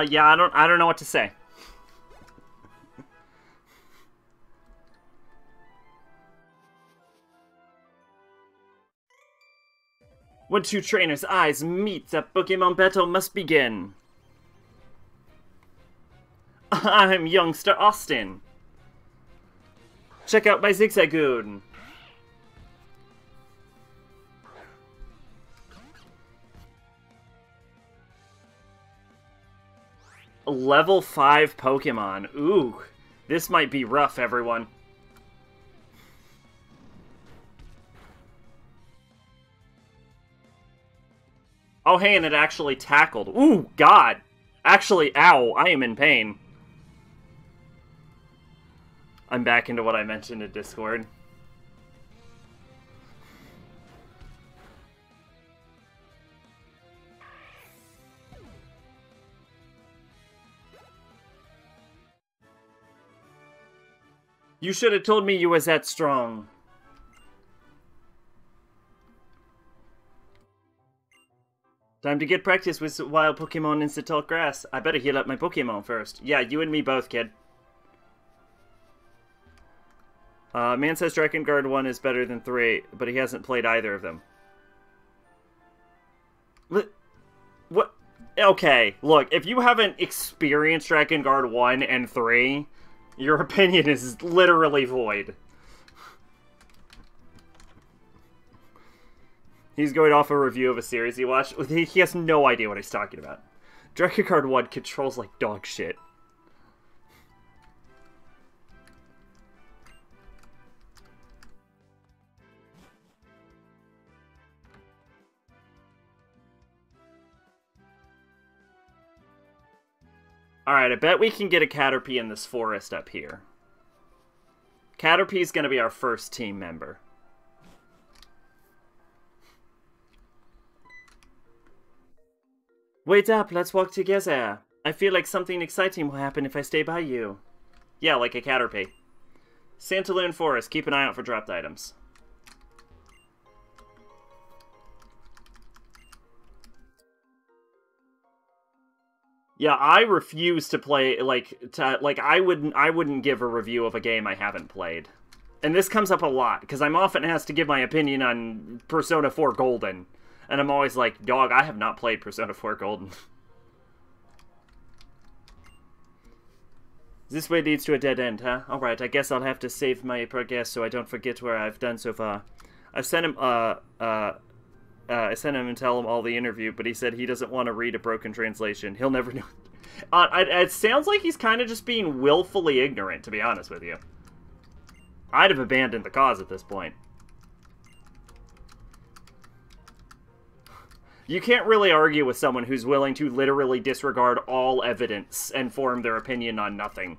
Yeah, I don't know what to say. When two trainers' eyes meet, the Pokemon battle must begin. I'm youngster Austin. Check out my Zigzagoon. Level 5 Pokemon. Ooh, this might be rough, everyone. Oh, hey, and it actually tackled. Ooh, God. Actually, ow, I am in pain. I'm back into what I mentioned in Discord. You should have told me you was that strong. Time to get practice with wild Pokemon in the tall grass. I better heal up my Pokemon first. Yeah, you and me both, kid. Man says Drakengard 1 is better than 3, but he hasn't played either of them. What? Okay, look, if you haven't experienced Drakengard 1 and 3, your opinion is literally void. He's going off a review of a series he watched. He has no idea what he's talking about. Drakengard 1 controls like dog shit. Alright, I bet we can get a Caterpie in this forest up here. Caterpie's gonna be our first team member. Wait up, let's walk together. I feel like something exciting will happen if I stay by you. Yeah, like a Caterpie. Santaloon Forest, keep an eye out for dropped items. Yeah, I refuse to play, I wouldn't give a review of a game I haven't played. And this comes up a lot, because I'm often asked to give my opinion on Persona 4 Golden. And I'm always like, dog, I have not played Persona 4 Golden. This way leads to a dead end, huh? Alright, I guess I'll have to save my progress so I don't forget where I've done so far. I've sent him, I sent him and tell him all the interview, but he said he doesn't want to read a broken translation. He'll never know. It sounds like he's kind of just being willfully ignorant, to be honest with you. I'd have abandoned the cause at this point. You can't really argue with someone who's willing to literally disregard all evidence and form their opinion on nothing.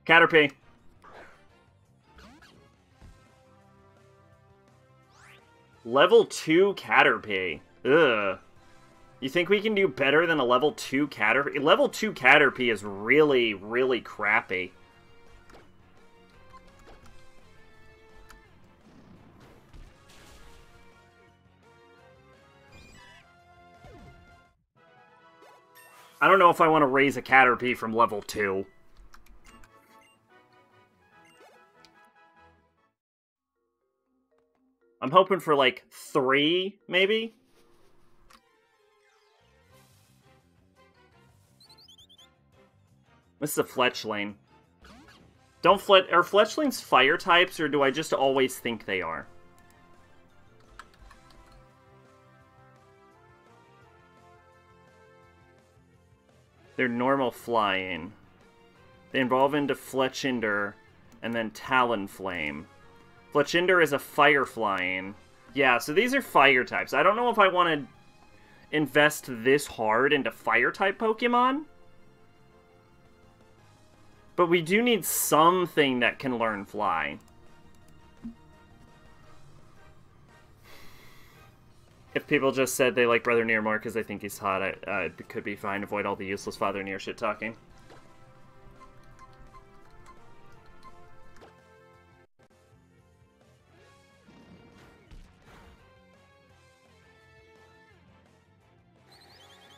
Caterpie. Level 2 Caterpie. Ugh. You think we can do better than a level 2 Caterpie? Level 2 Caterpie is really, really crappy. I don't know if I want to raise a Caterpie from level 2. I'm hoping for, like, 3, maybe? This is a Fletchling. Are Fletchlings fire types, or do I just always think they are? They're normal flying. They evolve into Fletchinder, and then Talonflame. Fletchinder is a fire flying. Yeah, so these are fire types. I don't know if I want to invest this hard into fire type Pokemon. But we do need something that can learn fly. If people just said they like Brother Nier more because they think he's hot, it could be fine. Avoid all the useless Father Nier shit talking.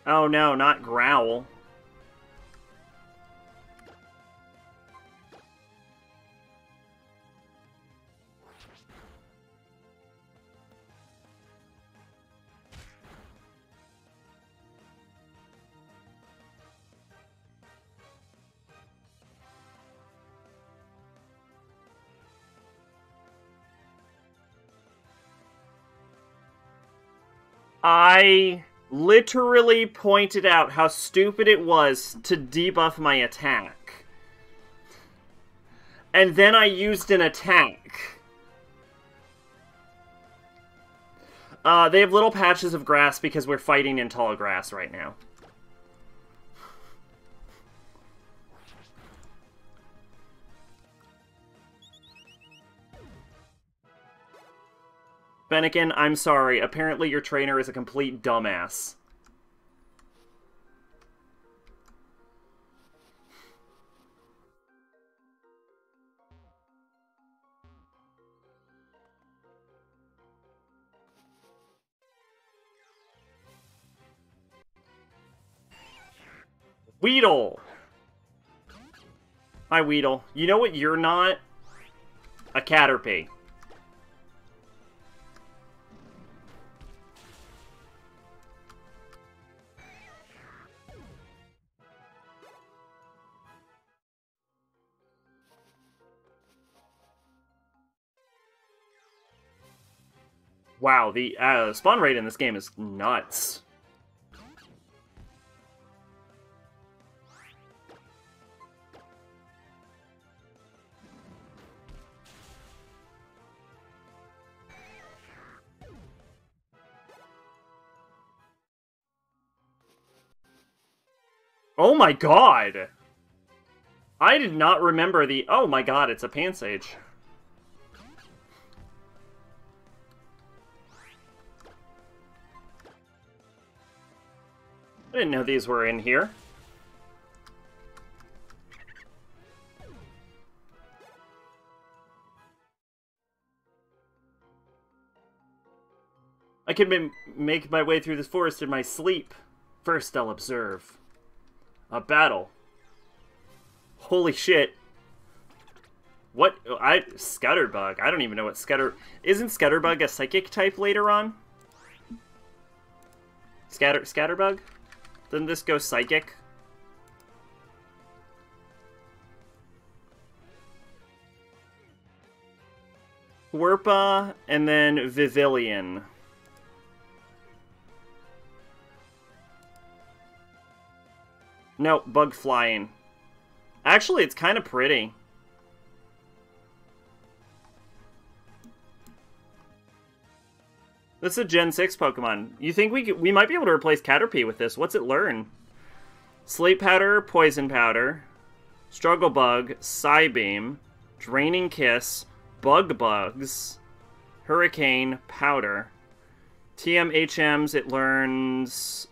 Oh no, not Growl. I literally pointed out how stupid it was to debuff my attack. And then I used an attack. They have little patches of grass because we're fighting in tall grass right now. Fennekin, I'm sorry. Apparently your trainer is a complete dumbass. Weedle! Hi, Weedle. You know what you're not? A Caterpie. Wow, the spawn rate in this game is nuts. Oh my god! I did not remember the... Oh my god, it's a Pansage. I didn't know these were in here. I can make my way through this forest in my sleep. First, I'll observe. A battle. Holy shit. What? Scutterbug. I don't even know what Isn't Scutterbug a psychic type later on? Scatterbug? Doesn't this go psychic? Werpa, and then Vivillon. No, bug flying. Actually, it's kind of pretty. This is a Gen 6 Pokemon. You think we might be able to replace Caterpie with this? What's it learn? Sleep Powder, Poison Powder, Struggle Bug, Psybeam, Draining Kiss, Bug Bugs, Hurricane, Powder. TMHMs, it learns...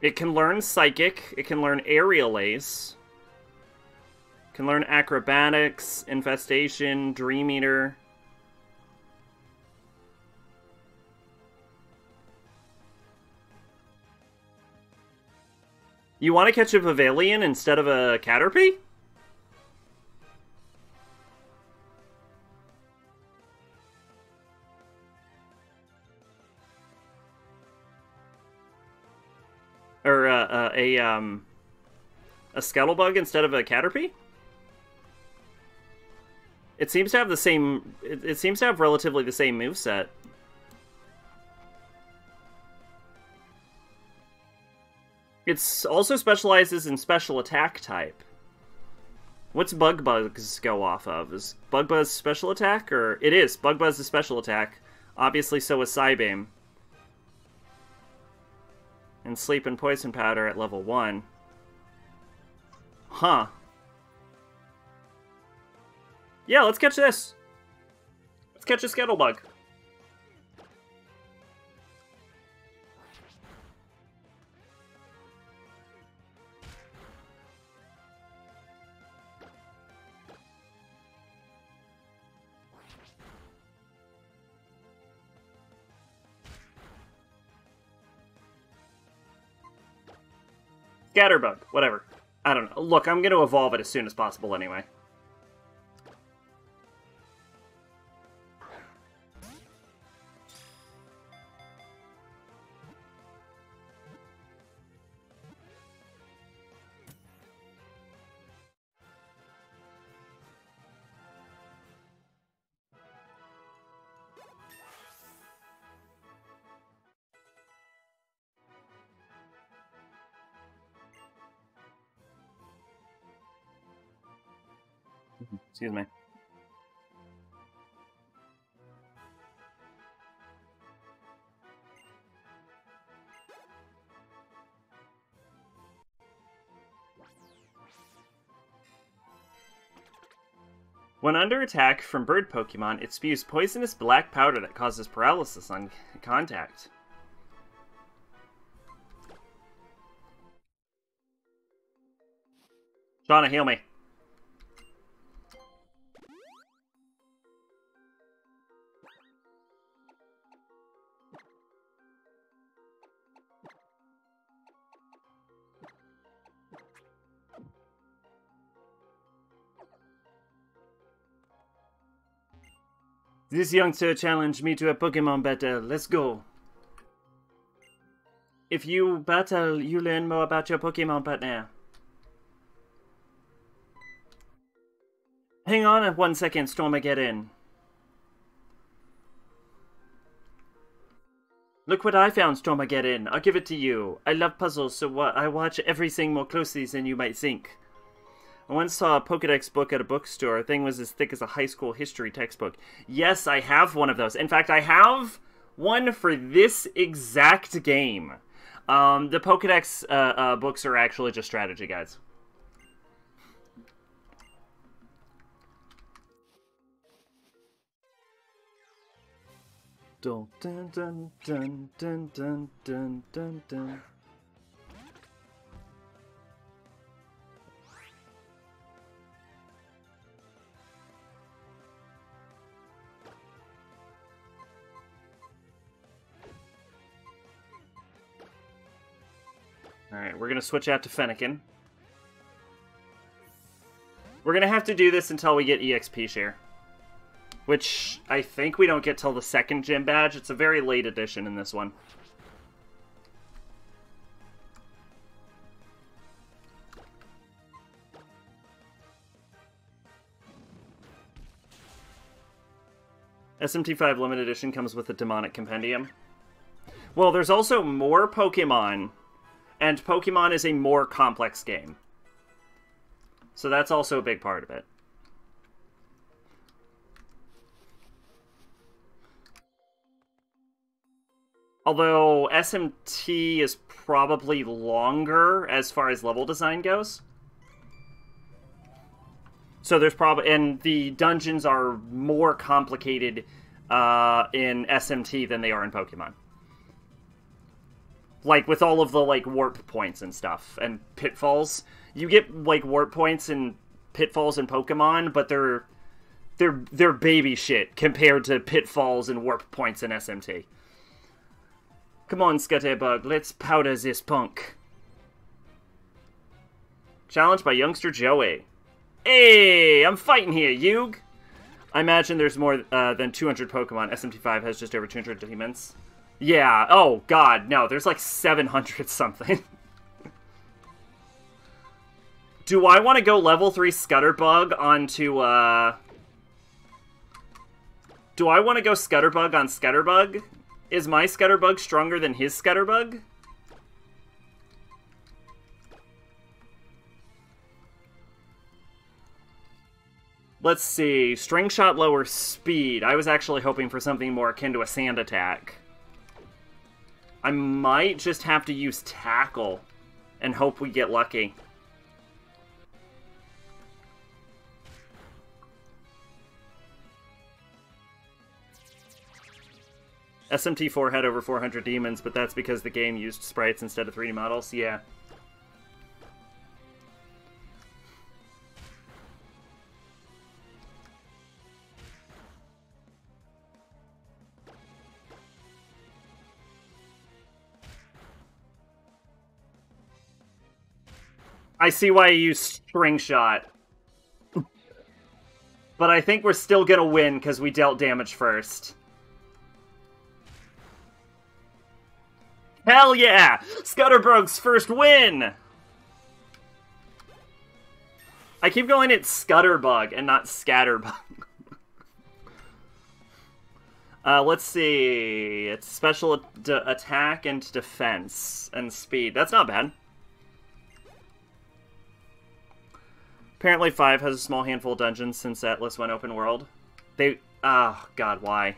It can learn Psychic. It can learn Aerial Ace. It can learn Acrobatics, Infestation, Dream Eater. You want to catch a Pavilion instead of a Caterpie? Or a Scuttlebug instead of a Caterpie? It seems to have the same... It seems to have relatively the same moveset. It also specializes in special attack type. What's Bug Buzz go off of? Is Bug Buzz special attack? Or it is. Bug Buzz is special attack. Obviously, so is Psybeam. And Sleep and Poison Powder at level 1. Huh. Yeah, let's catch this. Let's catch a Scuttlebug. Scatterbug, whatever. I don't know. Look, I'm going to evolve it as soon as possible anyway. Excuse me. When under attack from bird Pokemon, it spews poisonous black powder that causes paralysis on contact. Shauna, heal me. This youngster challenged me to a Pokemon battle. Let's go. If you battle, you learn more about your Pokemon partner. Hang on 1 second, Stormageddon. Look what I found, Stormageddon. I'll give it to you. I love puzzles, so I watch everything more closely than you might think. I once saw a Pokedex book at a bookstore. The thing was as thick as a high school history textbook. Yes, I have one of those. In fact, I have one for this exact game. The Pokedex books are actually just strategy guides. Dun dun dun dun dun dun dun dun dun. Alright, we're gonna switch out to Fennekin. We're gonna have to do this until we get EXP share. Which, I think we don't get till the second gym badge. It's a very late edition in this one. SMT5 limited edition comes with a demonic compendium. Well, there's also more Pokemon, and Pokemon is a more complex game. So that's also a big part of it. Although SMT is probably longer as far as level design goes. So there's probably, and the dungeons are more complicated in SMT than they are in Pokemon. Like with all of the like warp points and stuff and pitfalls, you get like warp points and pitfalls in Pokemon, but they're baby shit compared to pitfalls and warp points in SMT. Come on, Scuttybug, let's powder this punk. Challenged by youngster Joey. Hey, I'm fighting here, Yug! I imagine there's more than 200 Pokemon. SMT5 has just over 200 demons. Yeah, oh god, no, there's like 700 something. Do I want to go level 3 Scutterbug onto, Do I want to go Scutterbug on Scutterbug? Is my Scutterbug stronger than his Scutterbug? Let's see. String Shot lowers speed. I was actually hoping for something more akin to a Sand Attack. I might just have to use Tackle and hope we get lucky. SMT4 had over 400 demons, but that's because the game used sprites instead of 3D models. Yeah. I see why you used String Shot. But I think we're still gonna win because we dealt damage first. Hell yeah! Scutterbug's first win! I keep going at Scutterbug and not Scatterbug. Let's see. It's special attack and defense and speed. That's not bad. Apparently 5 has a small handful of dungeons since Atlas went open world. They... oh, God, why?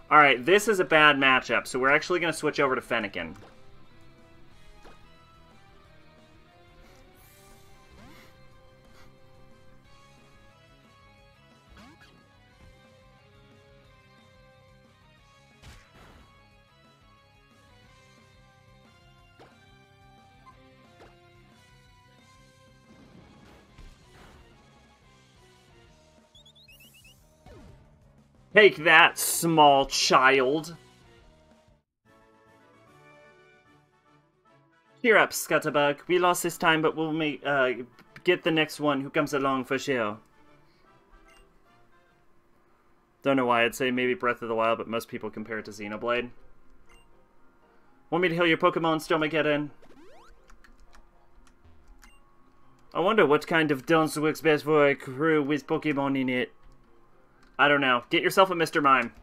Alright, this is a bad matchup, so we're actually going to switch over to Fennekin. Take that, small child. Cheer up, Scuttybug. We lost this time, but we'll get the next one who comes along for sure. Don't know why I'd say maybe Breath of the Wild, but most people compare it to Xenoblade. Want me to heal your Pokemon, Stomageddon? I wonder what kind of dance works best for a crew with Pokemon in it. I don't know. Get yourself a Mr. Mime.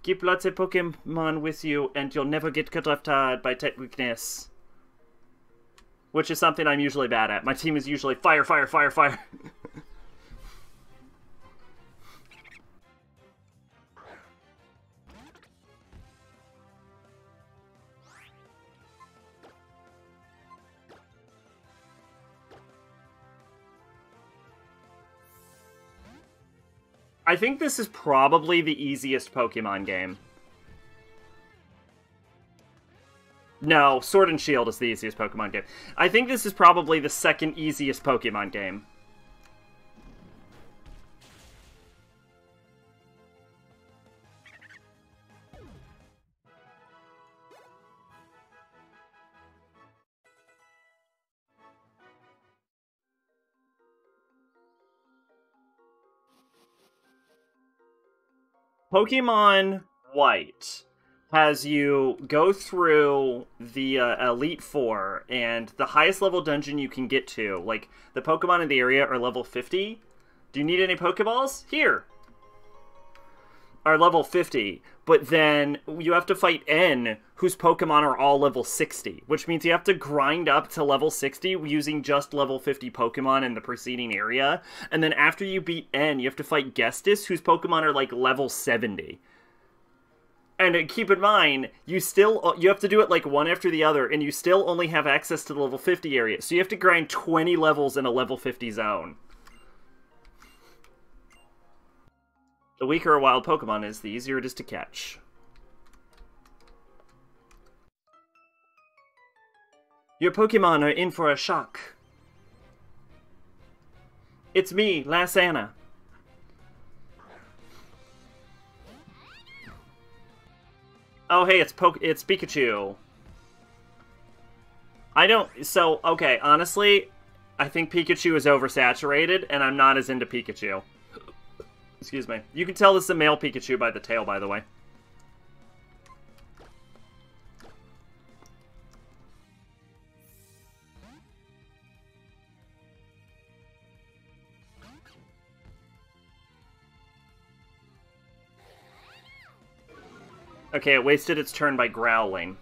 Keep lots of Pokemon with you, and you'll never get cut off tired by type weakness. Which is something I'm usually bad at. My team is usually fire, fire, fire, fire. I think this is probably the easiest Pokemon game. No, Sword and Shield is the easiest Pokemon game. I think this is probably the second easiest Pokemon game. Pokemon White has you go through the Elite Four, and the highest level dungeon you can get to, like, the Pokemon in the area are level 50. Do you need any Pokeballs? Here! Are level 50, but then you have to fight N, whose Pokemon are all level 60, which means you have to grind up to level 60 using just level 50 Pokemon in the preceding area, and then after you beat N, you have to fight Gestis, whose Pokemon are like level 70. And keep in mind, you have to do it like one after the other, and you still only have access to the level 50 area, so you have to grind 20 levels in a level 50 zone. The weaker a wild Pokemon is, the easier it is to catch. Your Pokemon are in for a shock. It's me, Lasana. Oh, hey, it's Pikachu. Okay, honestly, I think Pikachu is oversaturated, and I'm not as into Pikachu. Excuse me. You can tell this is a male Pikachu by the tail, by the way. Okay, it wasted its turn by growling.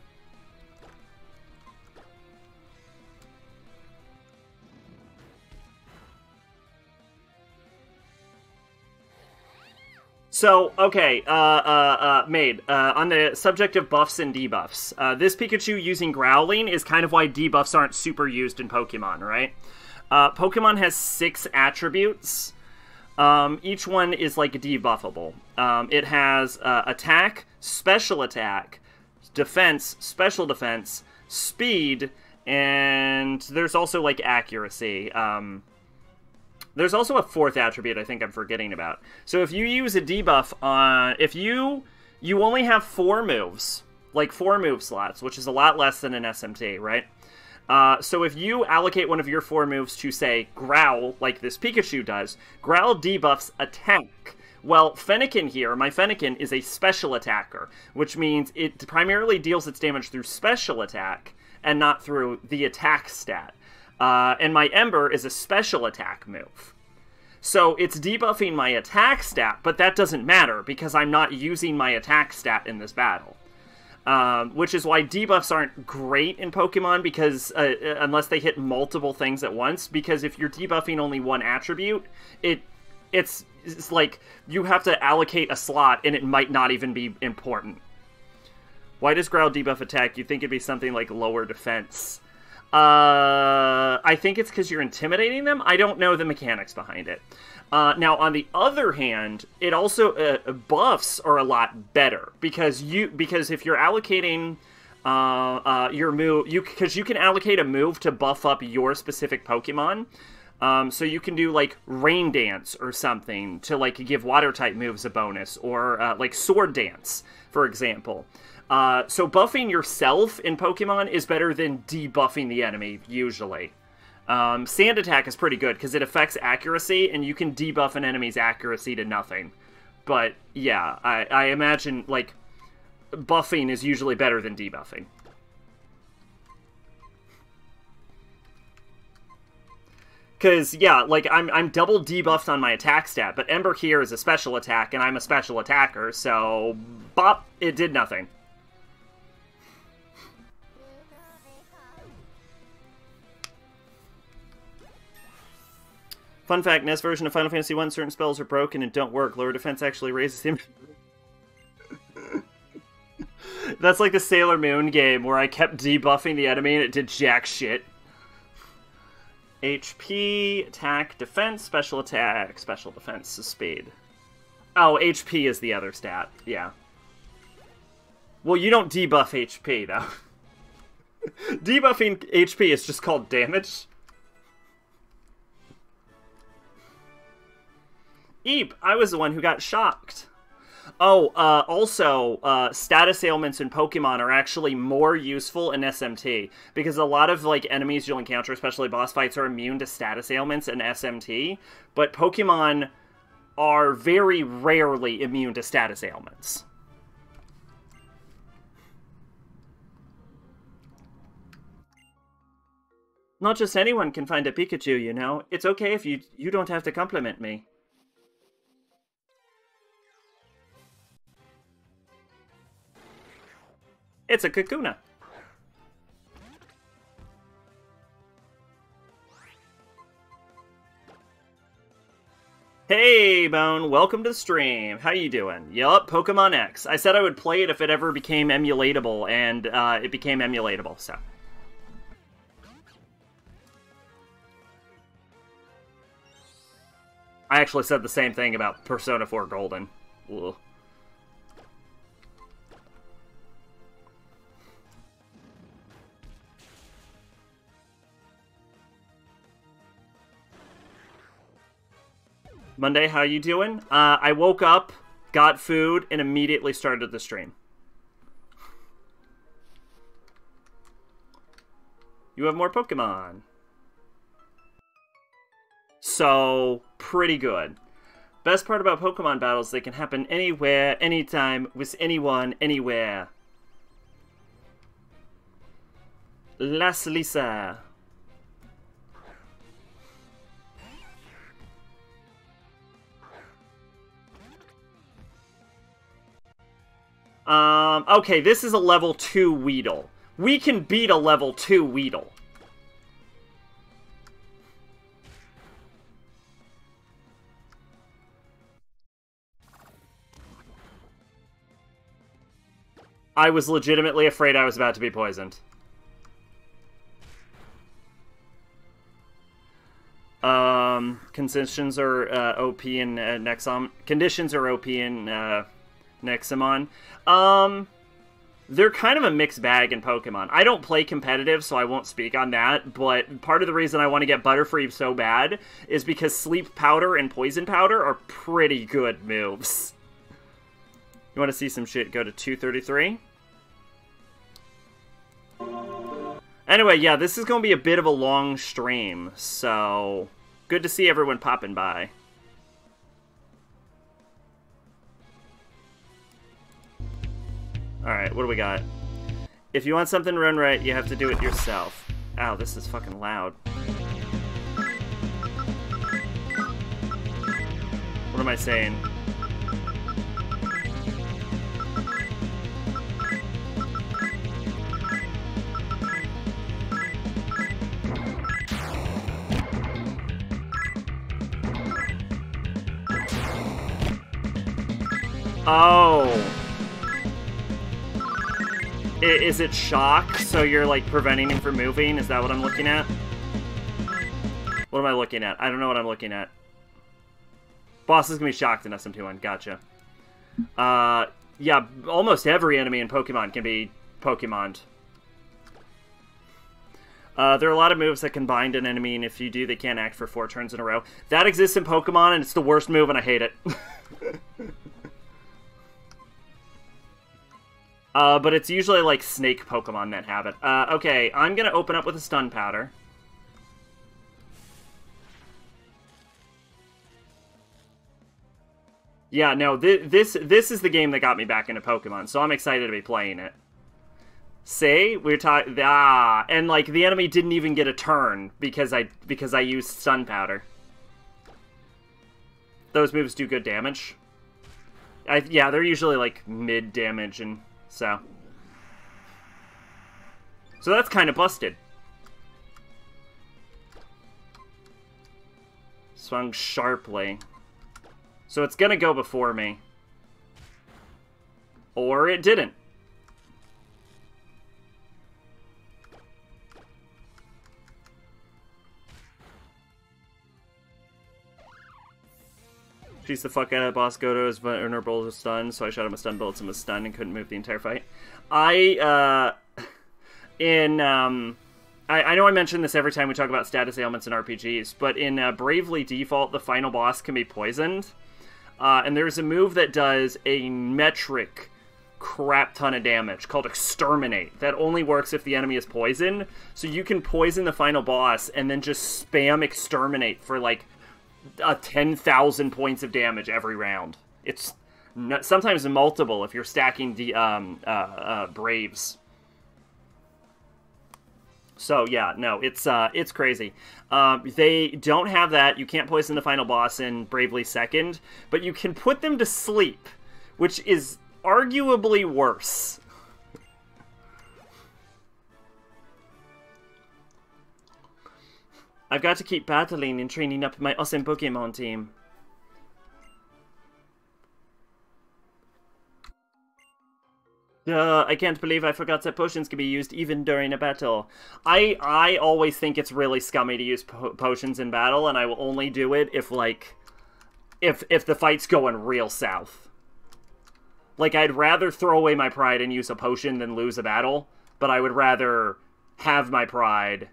So, okay, on the subject of buffs and debuffs, this Pikachu using growling is kind of why debuffs aren't super used in Pokemon, right? Pokemon has 6 attributes. Each one is, like, debuffable. It has attack, special attack, defense, special defense, speed, and there's also, like, accuracy. There's also a 4th attribute I think I'm forgetting about. So if you use a debuff on... you only have 4 moves. Like, 4 move slots, which is a lot less than an SMT, right? So if you allocate one of your 4 moves to, say, Growl, like this Pikachu does, Growl debuffs attack. Well, Fennekin here, my Fennekin, is a special attacker, which means it primarily deals its damage through special attack, and not through the attack stat. And my Ember is a special attack move. So it's debuffing my attack stat, but that doesn't matter, because I'm not using my attack stat in this battle. Which is why debuffs aren't great in Pokemon, because unless they hit multiple things at once, because if you're debuffing only one attribute, it's like you have to allocate a slot, and it might not even be important. Why does Growl debuff attack? You'd think it'd be something like lower defense. I think it's because you're intimidating them. I don't know the mechanics behind it. Now, on the other hand, it also buffs are a lot better because if you're allocating your move, because you can allocate a move to buff up your specific Pokemon. So you can do like Rain Dance or something to like give Water type moves a bonus, or like Sword Dance, for example. So buffing yourself in Pokemon is better than debuffing the enemy, usually. Sand Attack is pretty good, because it affects accuracy, and you can debuff an enemy's accuracy to nothing. But, yeah, I imagine, like, buffing is usually better than debuffing. Because, yeah, like, I'm double debuffed on my attack stat, but Ember here is a special attack, and I'm a special attacker, so, bop, it did nothing. Fun fact, NES version of Final Fantasy I, certain spells are broken and don't work. Lower defense actually raises him. That's like the Sailor Moon game, where I kept debuffing the enemy and it did jack shit. HP, attack, defense, special attack, special defense, speed. Oh, HP is the other stat. Yeah. Well, you don't debuff HP, though. Debuffing HP is just called damage. Eep, I was the one who got shocked. Oh, also, status ailments in Pokemon are actually more useful in SMT, because a lot of, like, enemies you'll encounter, especially boss fights, are immune to status ailments in SMT, but Pokemon are very rarely immune to status ailments. Not just anyone can find a Pikachu, you know. It's okay if you don't have to compliment me. It's a Kakuna. Hey, Bone. Welcome to the stream. How you doing? Yup, Pokemon X. I said I would play it if it ever became emulatable, and it became emulatable, so... I actually said the same thing about Persona 4 Golden. Ugh. Monday, how you doing? I woke up, got food, and immediately started the stream. You have more Pokemon. So, pretty good. Best part about Pokemon battles, they can happen anywhere, anytime, with anyone, anywhere. Las Lisa. Okay, this is a level 2 Weedle. We can beat a level 2 Weedle. I was legitimately afraid I was about to be poisoned. Conditions are OP in Nexomon. Conditions are OP in Nexomon. They're kind of a mixed bag in Pokemon. I don't play competitive, so I won't speak on that, but part of the reason I want to get Butterfree so bad is because Sleep Powder and Poison Powder are pretty good moves. You want to see some shit? Go to 233. Anyway, yeah, this is going to be a bit of a long stream, so good to see everyone popping by. Alright, what do we got? If you want something to run right, you have to do it yourself. Ow, this is fucking loud. What am I saying? Oh. Is it shock, so you're, like, preventing him from moving? Is that what I'm looking at? What am I looking at? I don't know what I'm looking at. Boss is gonna be shocked in SM21. Gotcha. Yeah, almost every enemy in Pokemon can be Pokemoned. There are a lot of moves that can bind an enemy, and if you do, they can't act for 4 turns in a row. That exists in Pokemon, and it's the worst move, and I hate it. But it's usually, like, snake Pokemon that have it. Okay, I'm gonna open up with a Stun Powder. Yeah, no, this is the game that got me back into Pokemon, so I'm excited to be playing it. See? We're talking... Ah! And, like, the enemy didn't even get a turn because I used Stun Powder. Those moves do good damage. Yeah, they're usually, like, mid-damage and... So that's kind of busted. Swung sharply. So it's gonna go before me. Or it didn't. She's the fuck out of boss. Goto is vulnerable to stun, so I shot him with stun bullets and was stunned and couldn't move the entire fight. I know I mention this every time we talk about status ailments in RPGs, but in Bravely Default, the final boss can be poisoned. And there's a move that does a metric crap ton of damage called Exterminate. That only works if the enemy is poisoned. So you can poison the final boss and then just spam Exterminate for like 10,000 points of damage every round. It's sometimes multiple if you're stacking the Braves. So yeah, no, it's crazy. They don't have that. You can't poison the final boss in Bravely Second, but you can put them to sleep, which is arguably worse. I've got to keep battling and training up my awesome Pokemon team. I can't believe I forgot that potions can be used even during a battle. I always think it's really scummy to use potions in battle, and I will only do it if, like, if the fight's going real south. Like, I'd rather throw away my pride and use a potion than lose a battle, but I would rather have my pride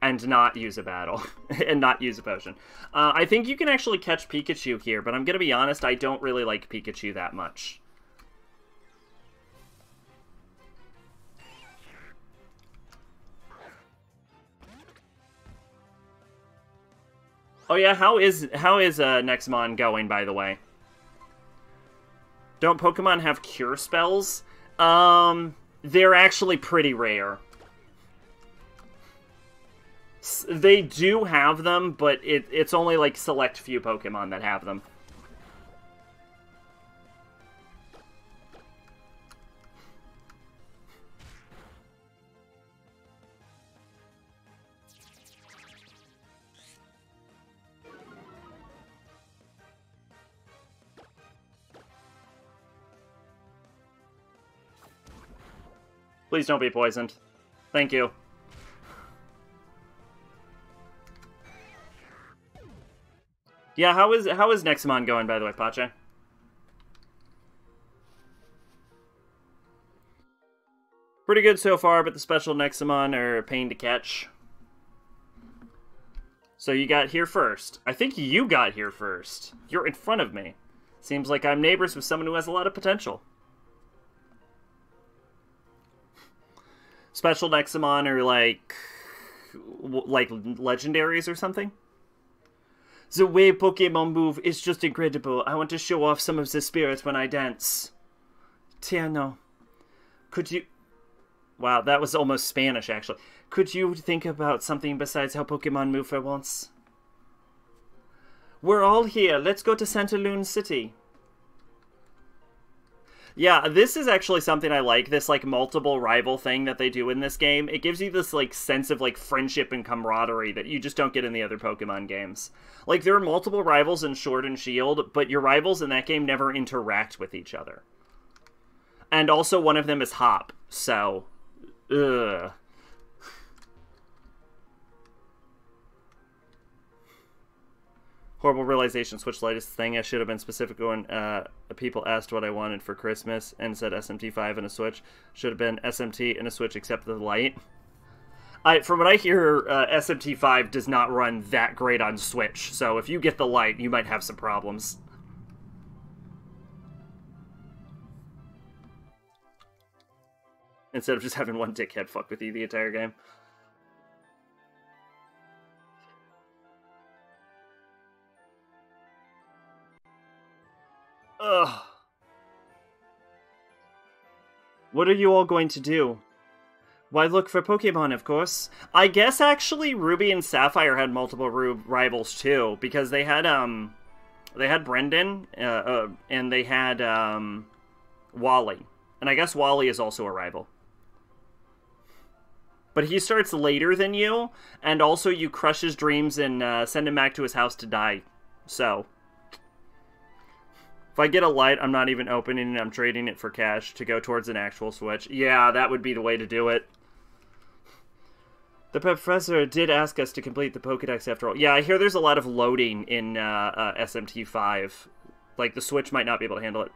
and not use a battle, and not use a potion. I think you can actually catch Pikachu here, but I'm gonna be honest, I don't really like Pikachu that much. Oh yeah, how is Nexamon going, by the way? Don't Pokemon have cure spells? They're actually pretty rare. They do have them, but it's only like select few Pokemon that have them. Please don't be poisoned. Thank you. Yeah, how is Nexamon going, by the way, Pache? Pretty good so far, but the special Nexamon are a pain to catch. So you got here first. I think you got here first. You're in front of me. Seems like I'm neighbors with someone who has a lot of potential. Special Nexamon are like legendaries or something? The way Pokemon move is just incredible. I want to show off some of the spirits when I dance. Tierno. Could you... Wow, that was almost Spanish, actually. Could you think about something besides how Pokemon move for once? We're all here. Let's go to Santa Lune City. Yeah, this is actually something I like, this, like, multiple rival thing that they do in this game. It gives you this, like, sense of, like, friendship and camaraderie that you just don't get in the other Pokemon games. Like, there are multiple rivals in Sword and Shield, but your rivals in that game never interact with each other. And also one of them is Hop, so... Ugh. Horrible realization, Switch Lite is the thing. I should have been specific when people asked what I wanted for Christmas and said SMT5 and a Switch. Should have been SMT and a Switch except the Lite. From what I hear, SMT5 does not run that great on Switch, so if you get the Lite, you might have some problems. Instead of just having one dickhead fuck with you the entire game. Ugh. What are you all going to do? Why, look for Pokemon, of course. I guess, actually, Ruby and Sapphire had multiple rivals, too, because they had Brendan, and they had, Wally. And I guess Wally is also a rival. But he starts later than you, and also you crush his dreams and send him back to his house to die. So... If I get a Light, I'm not even opening it, I'm trading it for cash to go towards an actual Switch. Yeah, that would be the way to do it. The professor did ask us to complete the Pokedex after all. Yeah, I hear there's a lot of loading in SMT5. Like, the Switch might not be able to handle it.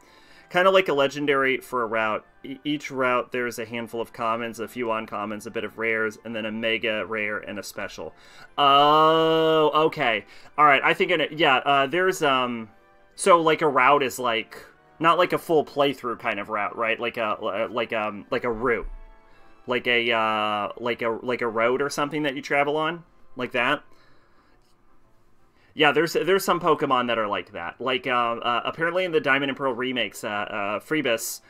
Kind of like a legendary for a route. Each route, there's a handful of commons, a few uncommons, a bit of rares, and then a mega rare and a special. Oh, okay. All right, I think, there's, so, like, a route is, like, not like a full playthrough kind of route, right? Like a route. Like a road or something that you travel on, like that. Yeah, there's some Pokemon that are like that. Like, apparently in the Diamond and Pearl remakes, Phoebus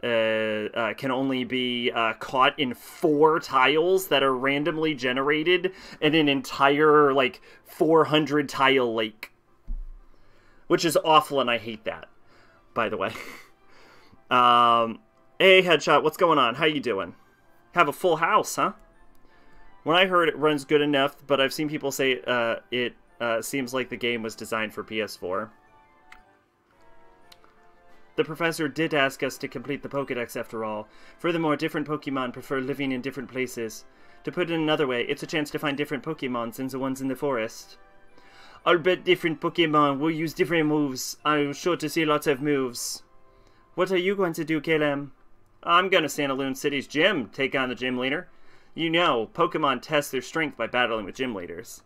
can only be caught in 4 tiles that are randomly generated in an entire, like, 400 tile lake. Which is awful, and I hate that, by the way. Hey, Headshot, what's going on? How you doing? Have a full house, huh? When I heard it runs good enough, but I've seen people say it seems like the game was designed for PS4. The professor did ask us to complete the Pokédex after all. Furthermore, different Pokémon prefer living in different places. To put it another way, it's a chance to find different Pokémon than the ones in the forest. I'll bet different Pokémon will use different moves. I'm sure to see lots of moves. What are you going to do, Caleb? I'm going to Sandaloon City's gym, take on the gym leader. You know, Pokemon test their strength by battling with gym leaders.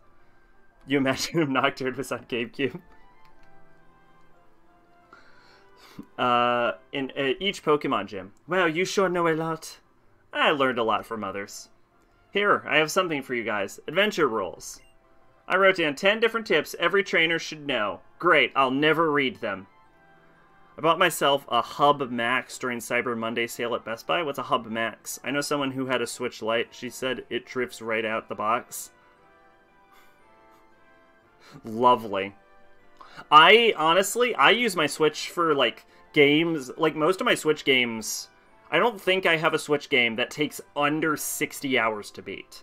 You imagine if Nocturne was on GameCube? In each Pokemon gym. Wow, you sure know a lot. I learned a lot from others. Here, I have something for you guys. Adventure rules. I wrote down 10 different tips every trainer should know. Great, I'll never read them. I bought myself a Hub Max during Cyber Monday sale at Best Buy. What's a Hub Max? I know someone who had a Switch Lite. She said it drifts right out the box. Lovely. I use my Switch for, like, games. Like, most of my Switch games, I don't think I have a Switch game that takes under 60 hours to beat.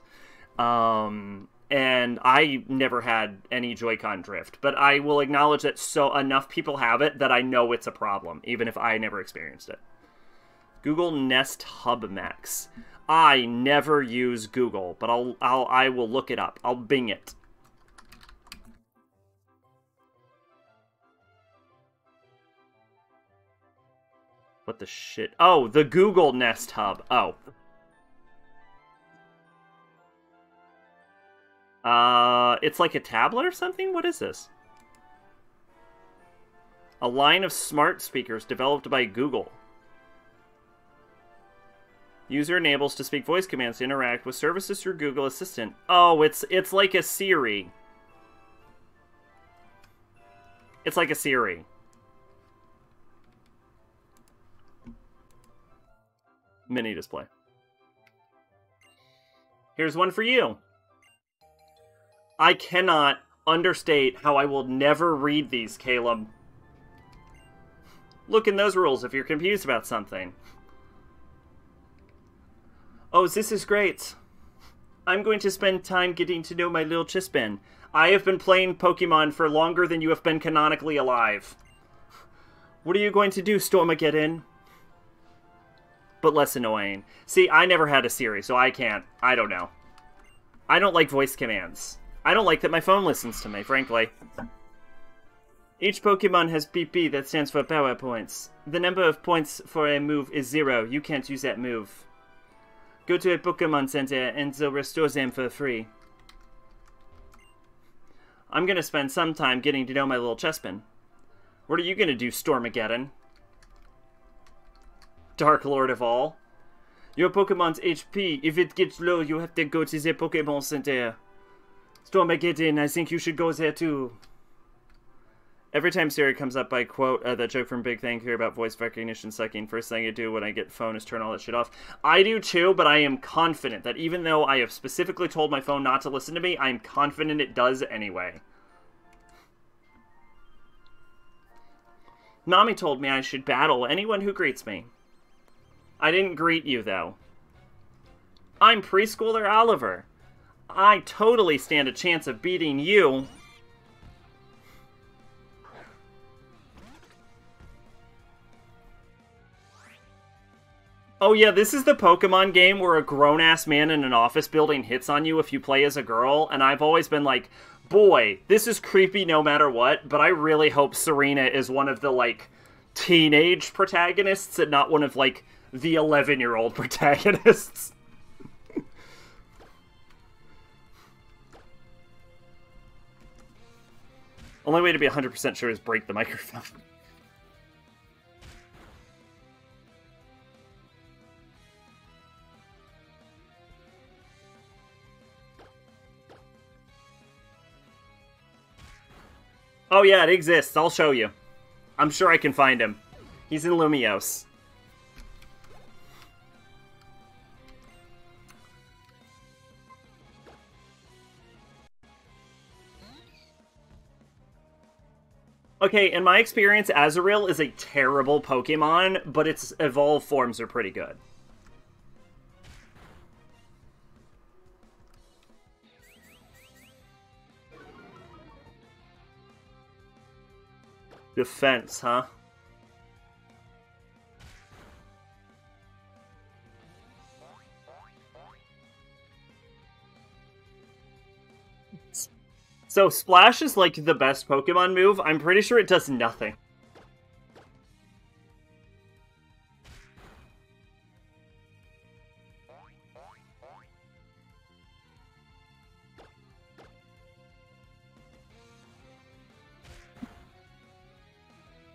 And I never had any Joy-Con drift. But I will acknowledge that enough people have it that I know it's a problem, even if I never experienced it. Google Nest Hub Max. I never use Google, but I will look it up. I'll Bing it. What the shit? Oh, the Google Nest Hub. Oh. It's like a tablet or something? What is this? A line of smart speakers developed by Google. User enables to speak voice commands to interact with services through Google Assistant. Oh, it's like a Siri. It's like a Siri. Mini display. Here's one for you. I cannot understate how I will never read these, Caleb. Look in those rules if you're confused about something. Oh, this is great. I'm going to spend time getting to know my little Chispin. I have been playing Pokemon for longer than you have been canonically alive. What are you going to do, Stormageddon? But less annoying. See, I never had a Siri, so I can't. I don't know. I don't like voice commands. I don't like that my phone listens to me, frankly. Each Pokemon has BP that stands for power points. The number of points for a move is 0. You can't use that move. Go to a Pokemon Center and they'll restore them for free. I'm gonna spend some time getting to know my little Chespin. What are you gonna do, Stormageddon? Dark Lord of all. Your Pokemon's HP, if it gets low, you have to go to the Pokemon Center. Stormageddon, I think you should go there too. Every time Siri comes up, I quote that joke from Big Bang Theory about voice recognition sucking. First thing I do when I get phone is turn all that shit off. I do too, but I am confident that even though I have specifically told my phone not to listen to me, I'm confident it does anyway. Mommy told me I should battle anyone who greets me. I didn't greet you, though. I'm preschooler Oliver. I totally stand a chance of beating you. Oh yeah, this is the Pokemon game where a grown-ass man in an office building hits on you if you play as a girl, and I've always been like, Boy, this is creepy no matter what, but I really hope Serena is one of the, like, teenage protagonists and not one of, like, the 11-year-old protagonists. Only way to be 100% sure is break the microphone. Oh yeah, it exists. I'll show you. I'm sure I can find him. He's in Lumiose. Okay, in my experience, Azurill is a terrible Pokemon, but its evolved forms are pretty good. Defense, huh? So, Splash is like the best Pokemon move. I'm pretty sure it does nothing.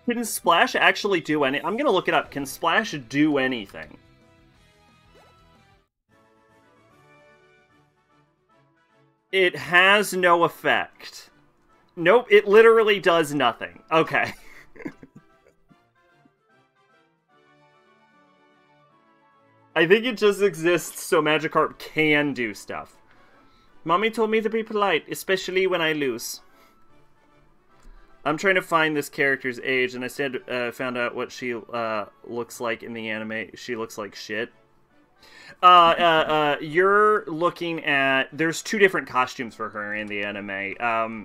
Can Splash actually do any? I'm gonna look it up. Can Splash do anything? It has no effect. Nope, it literally does nothing. Okay. I think it just exists so Magikarp can do stuff. Mommy told me to be polite, especially when I lose. I'm trying to find this character's age, and I found out what she looks like in the anime. She looks like shit. You're looking at... There's two different costumes for her in the anime.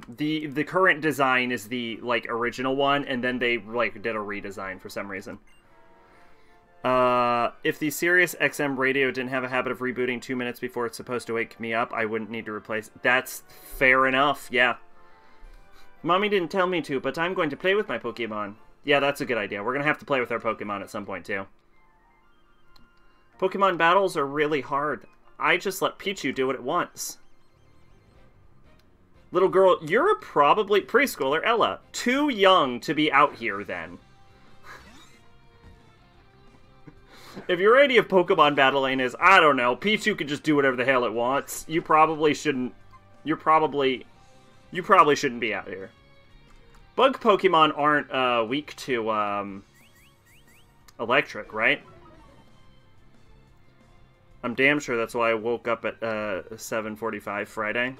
The current design is the, like, original one, and then they, like, did a redesign for some reason. If the Sirius XM radio didn't have a habit of rebooting 2 minutes before it's supposed to wake me up, I wouldn't need to replace... That's fair enough, yeah. Mommy didn't tell me to, but I'm going to play with my Pokemon. Yeah, that's a good idea. We're going to have to play with our Pokemon at some point, too. Pokemon battles are really hard. I just let Pichu do what it wants. Little girl, you're probably preschooler, Ella. Too young to be out here, then. If your idea of Pokemon battling is, I don't know, Pichu can just do whatever the hell it wants, you probably shouldn't... You probably shouldn't be out here. Bug Pokemon aren't weak to electric, right? I'm damn sure that's why I woke up at 7:45 Friday.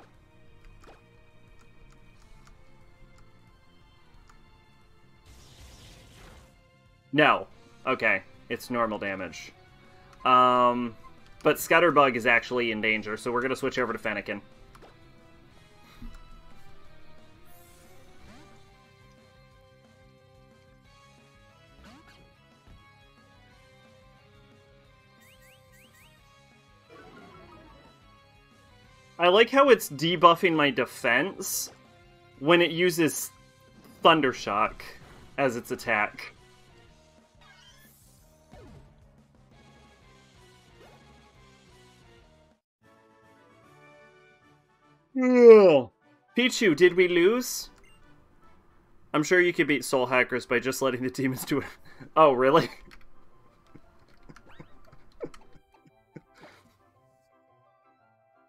No. Okay. It's normal damage. But Scutterbug is actually in danger, so we're going to switch over to Fennekin. I like how it's debuffing my defense when it uses Thundershock as its attack. Ugh. Pichu, did we lose? I'm sure you could beat Soul Hackers by just letting the demons do it. Oh, really?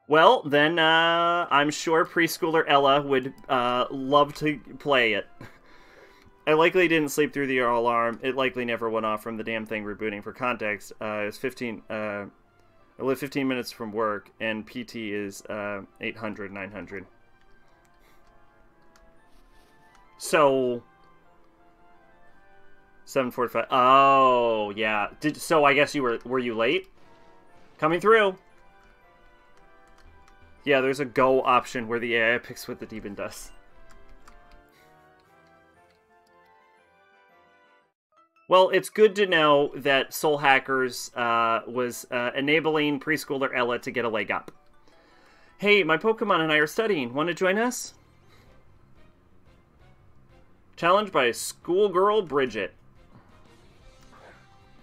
Well, then, I'm sure preschooler Ella would love to play it. I likely didn't sleep through the alarm. It likely never went off from the damn thing rebooting. For context, it's 15... I live 15 minutes from work, and PT is 800, 900. So... 7:45. Oh, yeah. So I guess you were you late? Coming through. Yeah, there's a go option where the AI picks what the demon does. Well, it's good to know that Soul Hackers was enabling preschooler Ella to get a leg up. Hey, my Pokemon and I are studying. Want to join us? Challenged by schoolgirl Bridget.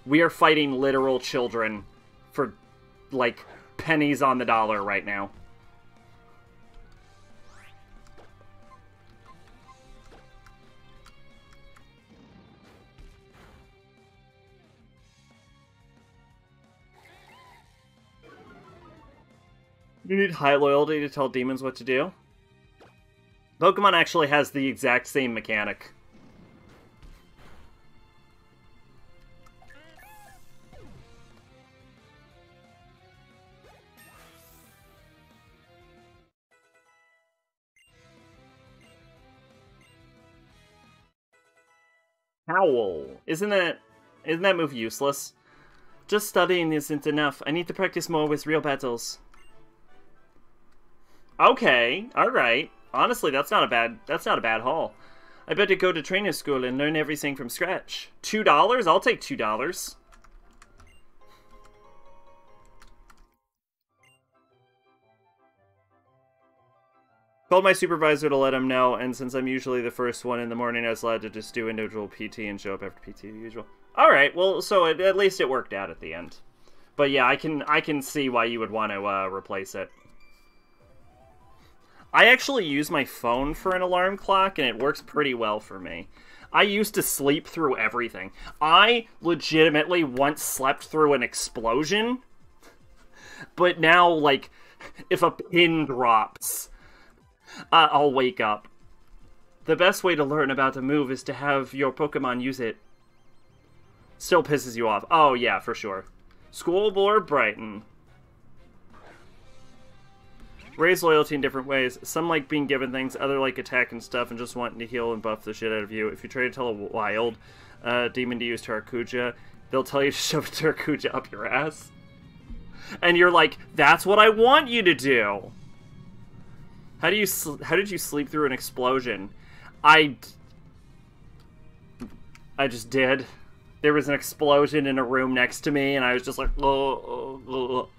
We are fighting literal children for, like, pennies on the dollar right now. You need high loyalty to tell demons what to do? Pokemon actually has the exact same mechanic. Howl. Isn't that move useless? Just studying isn't enough. I need to practice more with real battles. Okay, alright. Honestly, that's not a bad haul. I better go to trainer school and learn everything from scratch. $2? I'll take $2. Called my supervisor to let him know, and since I'm usually the first one in the morning, I was allowed to just do individual PT and show up after PT as usual. Alright, well, so at least it worked out at the end. But yeah, I can see why you would want to replace it. I actually use my phone for an alarm clock, and it works pretty well for me. I used to sleep through everything. I legitimately once slept through an explosion. But now, like, if a pin drops, I'll wake up. The best way to learn about a move is to have your Pokemon use it. Still pisses you off. Oh, yeah, for sure. School Board Brighton. Raise loyalty in different ways. Some like being given things, other like attacking stuff and just wanting to heal and buff the shit out of you. If you try to tell a wild demon to use Tarakuja, they'll tell you to shove Tarakuja up your ass. And you're like, that's what I want you to do! How did you sleep through an explosion? I just did. There was an explosion in a room next to me, and I was just like, oh.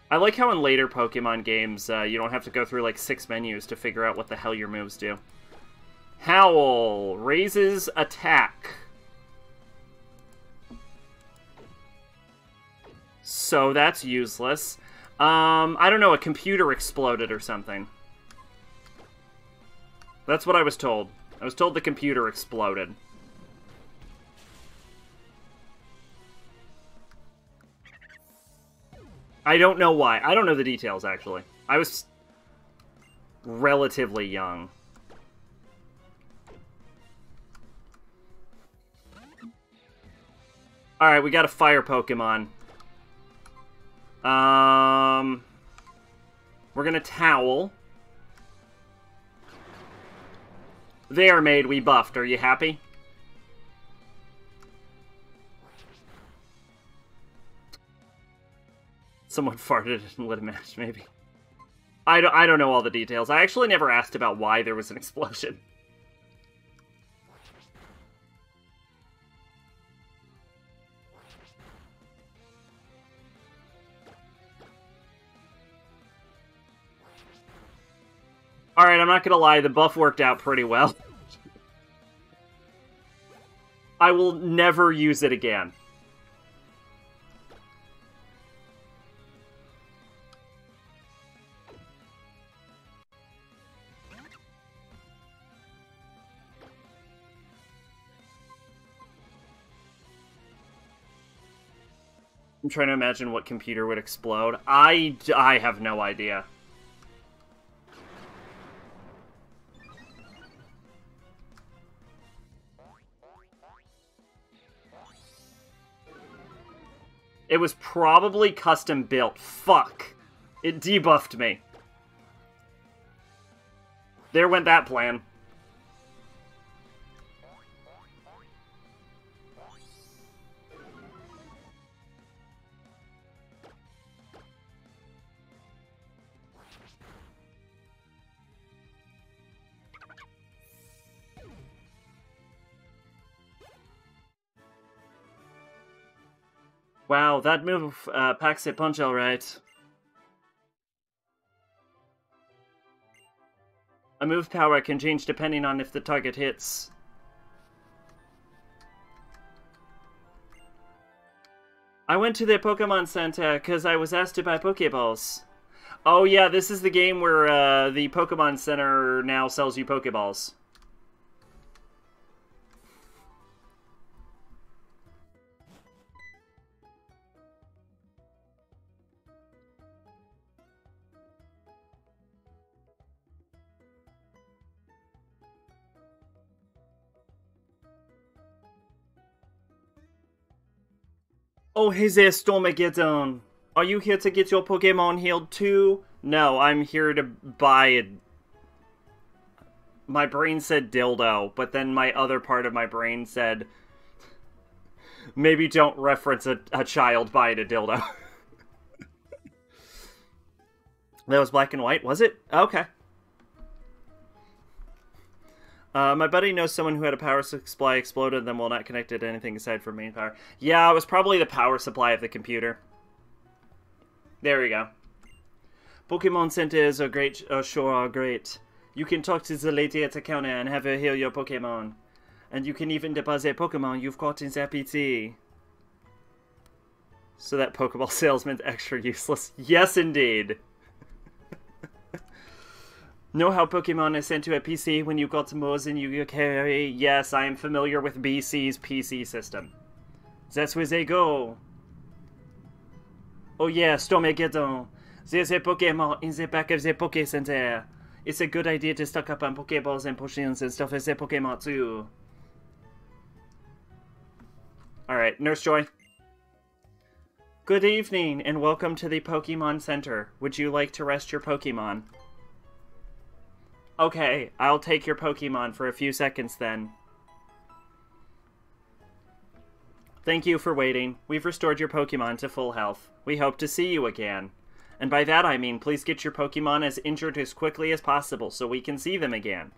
I like how in later Pokemon games, you don't have to go through like 6 menus to figure out what the hell your moves do. Howl raises attack. So that's useless. I don't know, a computer exploded or something. That's what I was told. I was told the computer exploded. I don't know why. I don't know the details, actually. I was relatively young. Alright, we got a fire Pokemon. We're gonna Towel. There, maid, we buffed. Are you happy? Someone farted and lit a match, maybe. I don't know all the details. I actually never asked about why there was an explosion. Alright, I'm not gonna lie, the buff worked out pretty well. I will never use it again. I'm trying to imagine what computer would explode. I have no idea. It was probably custom built. Fuck. It debuffed me. There went that plan. Wow, that move packs a punch alright. A move power can change depending on if the target hits. I went to the Pokemon Center because I was asked to buy Pokeballs. Oh yeah, this is the game where the Pokemon Center now sells you Pokeballs. Oh, hey there, Stormageddon. Are you here to get your Pokemon healed too? No, I'm here to buy a... My brain said dildo, but then my other part of my brain said... Maybe don't reference a child buying a dildo. That was black and white, was it? Okay. My buddy knows someone who had a power supply exploded and then will not connect it to anything aside from main power. Yeah, it was probably the power supply of the computer. There we go. Pokemon centers are great, sure are great. You can talk to the lady at the counter and have her heal your Pokemon. And you can even deposit Pokemon you've caught in the PT. So that Pokeball salesman's extra useless. Yes, indeed. Know how Pokemon is sent to a PC when you got more than you carry? Yes, I am familiar with BC's PC system. That's where they go. Oh yeah, Stormageddon. There's a Pokemon in the back of the Poke Center. It's a good idea to stock up on Pokeballs and potions and stuff as a Pokemon too. Alright, Nurse Joy. Good evening and welcome to the Pokemon Center. Would you like to rest your Pokemon? Okay, I'll take your Pokemon for a few seconds then. Thank you for waiting. We've restored your Pokemon to full health. We hope to see you again. And by that I mean please get your Pokemon as injured as quickly as possible so we can see them again.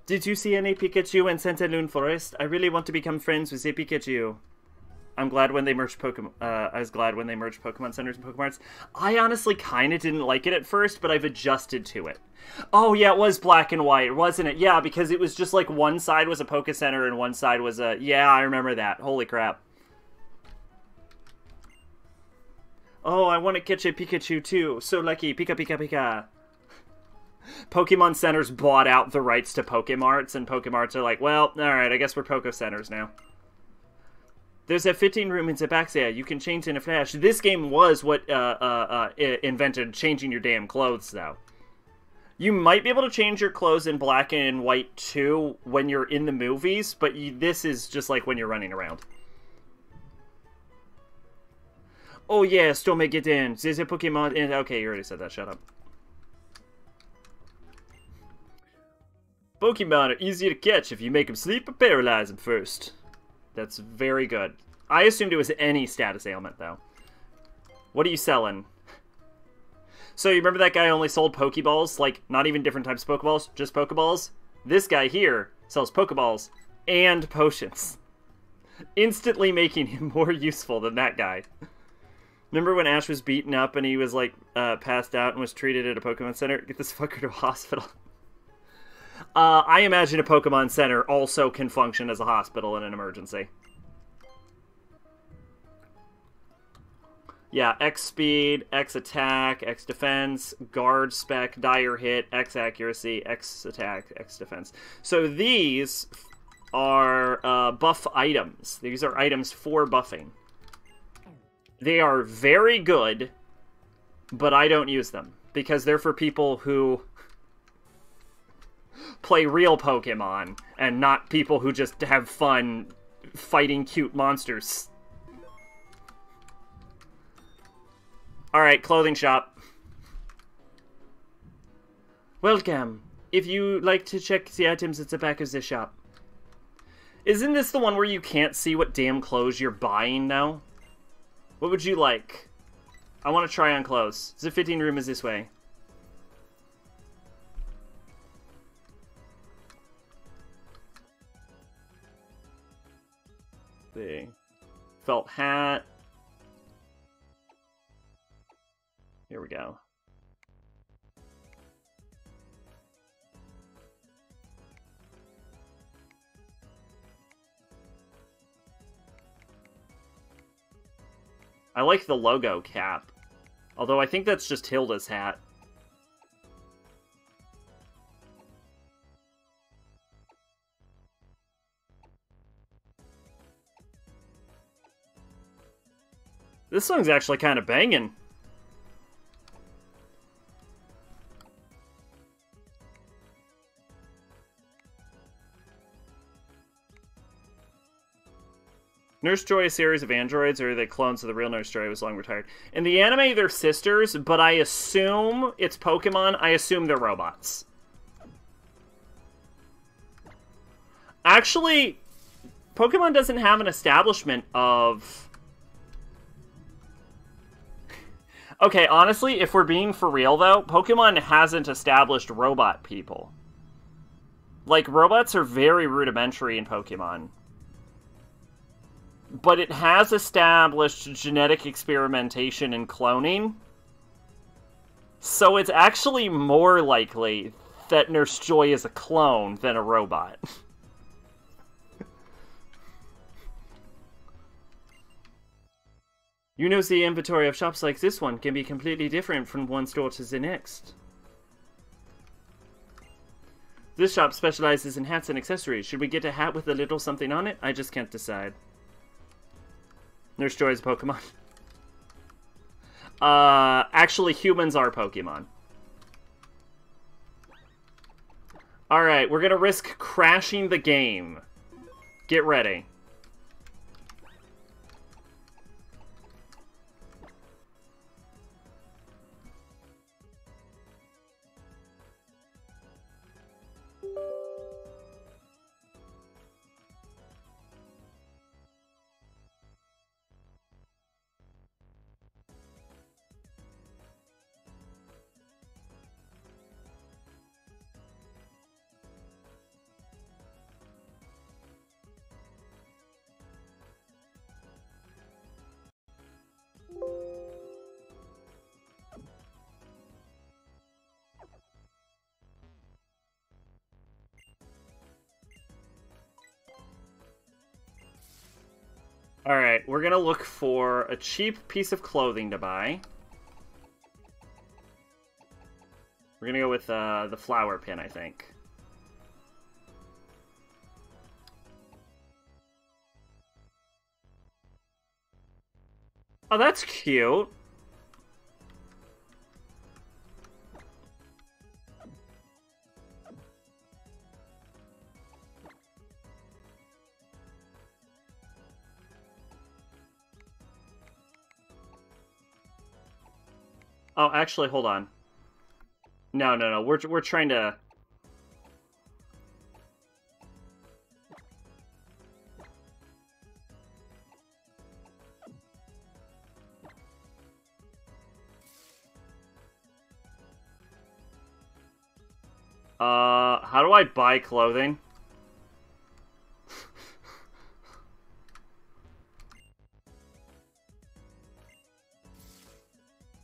Did you see any Pikachu in Centaloon Forest? I really want to become friends with a Pikachu. I'm glad when they merged Pokemon. I was glad when they merged Pokemon Centers and Pokemarts. I honestly kind of didn't like it at first, but I've adjusted to it. Oh yeah, it was black and white, wasn't it? Yeah, because it was just like one side was a Poke Center and one side was a... Yeah, I remember that. Holy crap. Oh, I want to catch a Pikachu too. So lucky. Pika Pika Pika. Pokemon Centers bought out the rights to Pokemarts, and Pokemarts are like, well, alright, I guess we're Poke Centers now. There's a fitting room in the back there. You can change in a flash. This game was what invented changing your damn clothes, though. You might be able to change your clothes in black and white, too, when you're in the movies, but this is just like when you're running around. Oh, yeah, Stormageddon. There's a Pokemon in... Okay, you already said that. Shut up. Pokemon are easy to catch if you make them sleep or paralyze them first. That's very good. I assumed it was any status ailment, though. What are you selling? So you remember that guy only sold Pokeballs? Like, not even different types of Pokeballs, just Pokeballs? This guy here sells Pokeballs and potions. Instantly making him more useful than that guy. Remember when Ash was beaten up and he was, like, passed out and was treated at a Pokemon Center? Get this fucker to a hospital. I imagine a Pokemon Center also can function as a hospital in an emergency. Yeah, X speed, X attack, X defense, guard spec, dire hit, X accuracy, X attack, X defense. So these are buff items. These are items for buffing. They are very good, but I don't use them because they're for people who play real Pokemon and not people who just have fun fighting cute monsters. Alright, clothing shop. Welcome. If you like to check the items at the back of the shop. Isn't this the one where you can't see what damn clothes you're buying now? What would you like? I want to try on clothes. The fitting room is this way. The felt hat. Here we go. I like the logo cap. Although I think that's just Hilda's hat. This song's actually kind of banging. Nurse Joy, a series of androids, or are they clones of the real Nurse Joy who was long retired? In the anime, they're sisters, but I assume it's Pokemon. I assume they're robots. Actually, Pokemon doesn't have an establishment of... Okay, honestly, if we're being for real, though, Pokemon hasn't established robot people. Like, robots are very rudimentary in Pokemon. But it has established genetic experimentation and cloning. So it's actually more likely that Nurse Joy is a clone than a robot. You know, the inventory of shops like this one can be completely different from one store to the next. This shop specializes in hats and accessories. Should we get a hat with a little something on it? I just can't decide. Nurse Joy is a Pokemon. Actually, humans are Pokemon. Alright, we're gonna risk crashing the game. Get ready. Alright, we're gonna look for a cheap piece of clothing to buy. We're gonna go with the flower pin, I think. Oh, that's cute. Oh, actually, hold on. No. We're trying to... How do I buy clothing?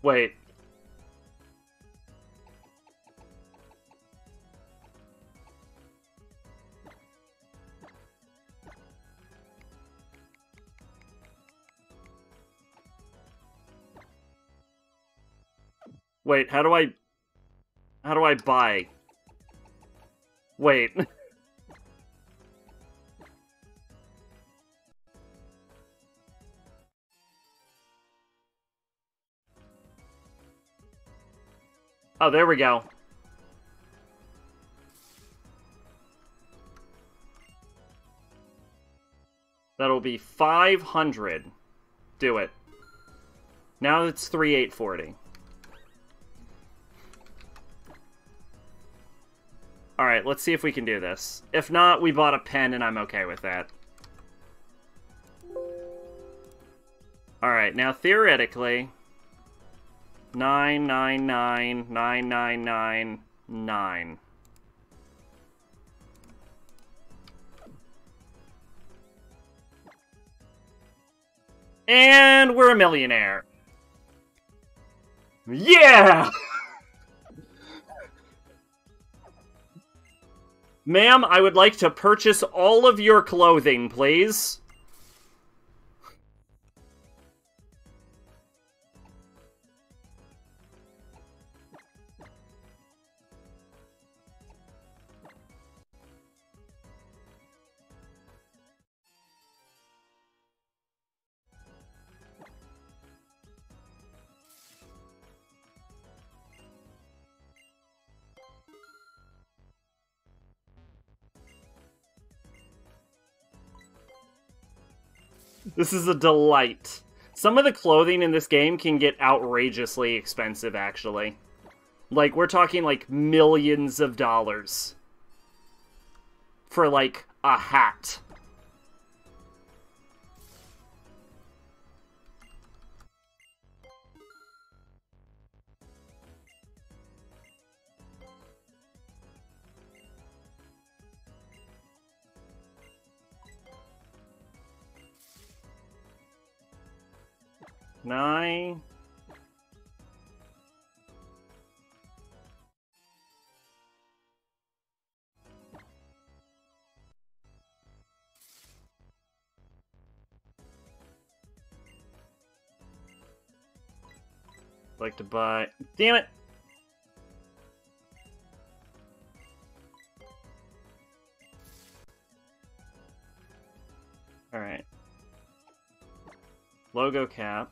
Wait. Wait, how do I buy? Wait. Oh, there we go. That'll be 500. Do it. Now it's 3,840. Alright, let's see if we can do this. If not, we bought a pen and I'm okay with that. Alright, now theoretically... 9999999. And we're a millionaire. Yeah! Ma'am, I would like to purchase all of your clothing, please. This is a delight. Some of the clothing in this game can get outrageously expensive, actually. Like, we're talking, like, millions of dollars. For, like, a hat. Nine. Like to buy. Damn it! Alright. Logo cap.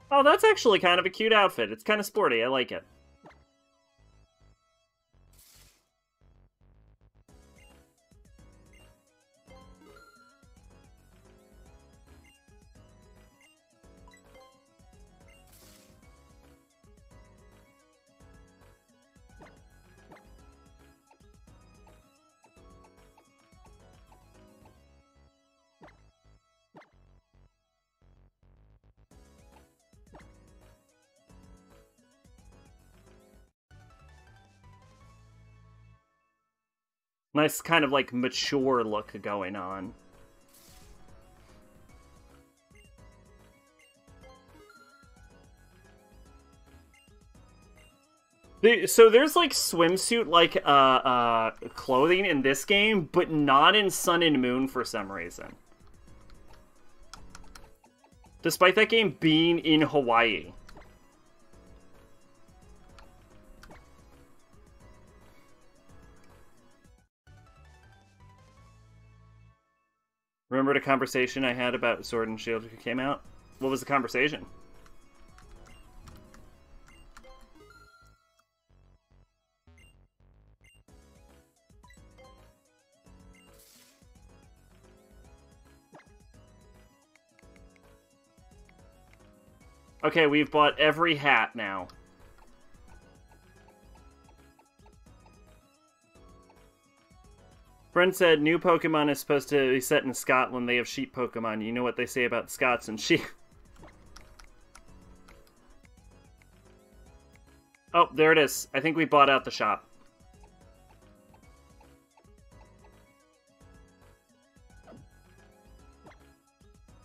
Oh, that's actually kind of a cute outfit. It's kind of sporty. I like it. Nice kind of, like, mature look going on. So there's, like, swimsuit, like, clothing in this game, but not in Sun and Moon for some reason. Despite that game being in Hawaii. Remember the conversation I had about Sword and Shield who came out? What was the conversation? Okay, we've bought every hat now. Friend said new Pokemon is supposed to be set in Scotland. They have sheep Pokemon. You know what they say about Scots and sheep. Oh, there it is. I think we bought out the shop.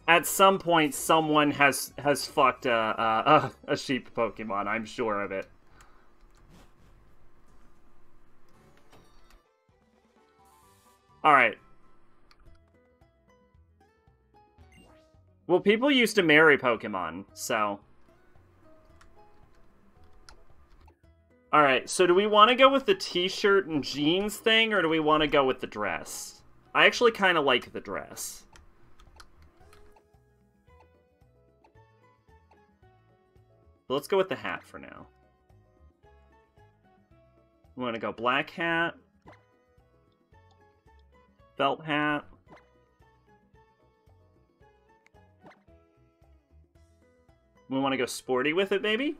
At some point, someone has fucked a sheep Pokemon. I'm sure of it. Alright. Well, people used to marry Pokemon, so... Alright, so do we want to go with the t-shirt and jeans thing, or do we want to go with the dress? I actually kind of like the dress. So let's go with the hat for now. We want to go black hat. Felt hat. We want to go sporty with it, maybe?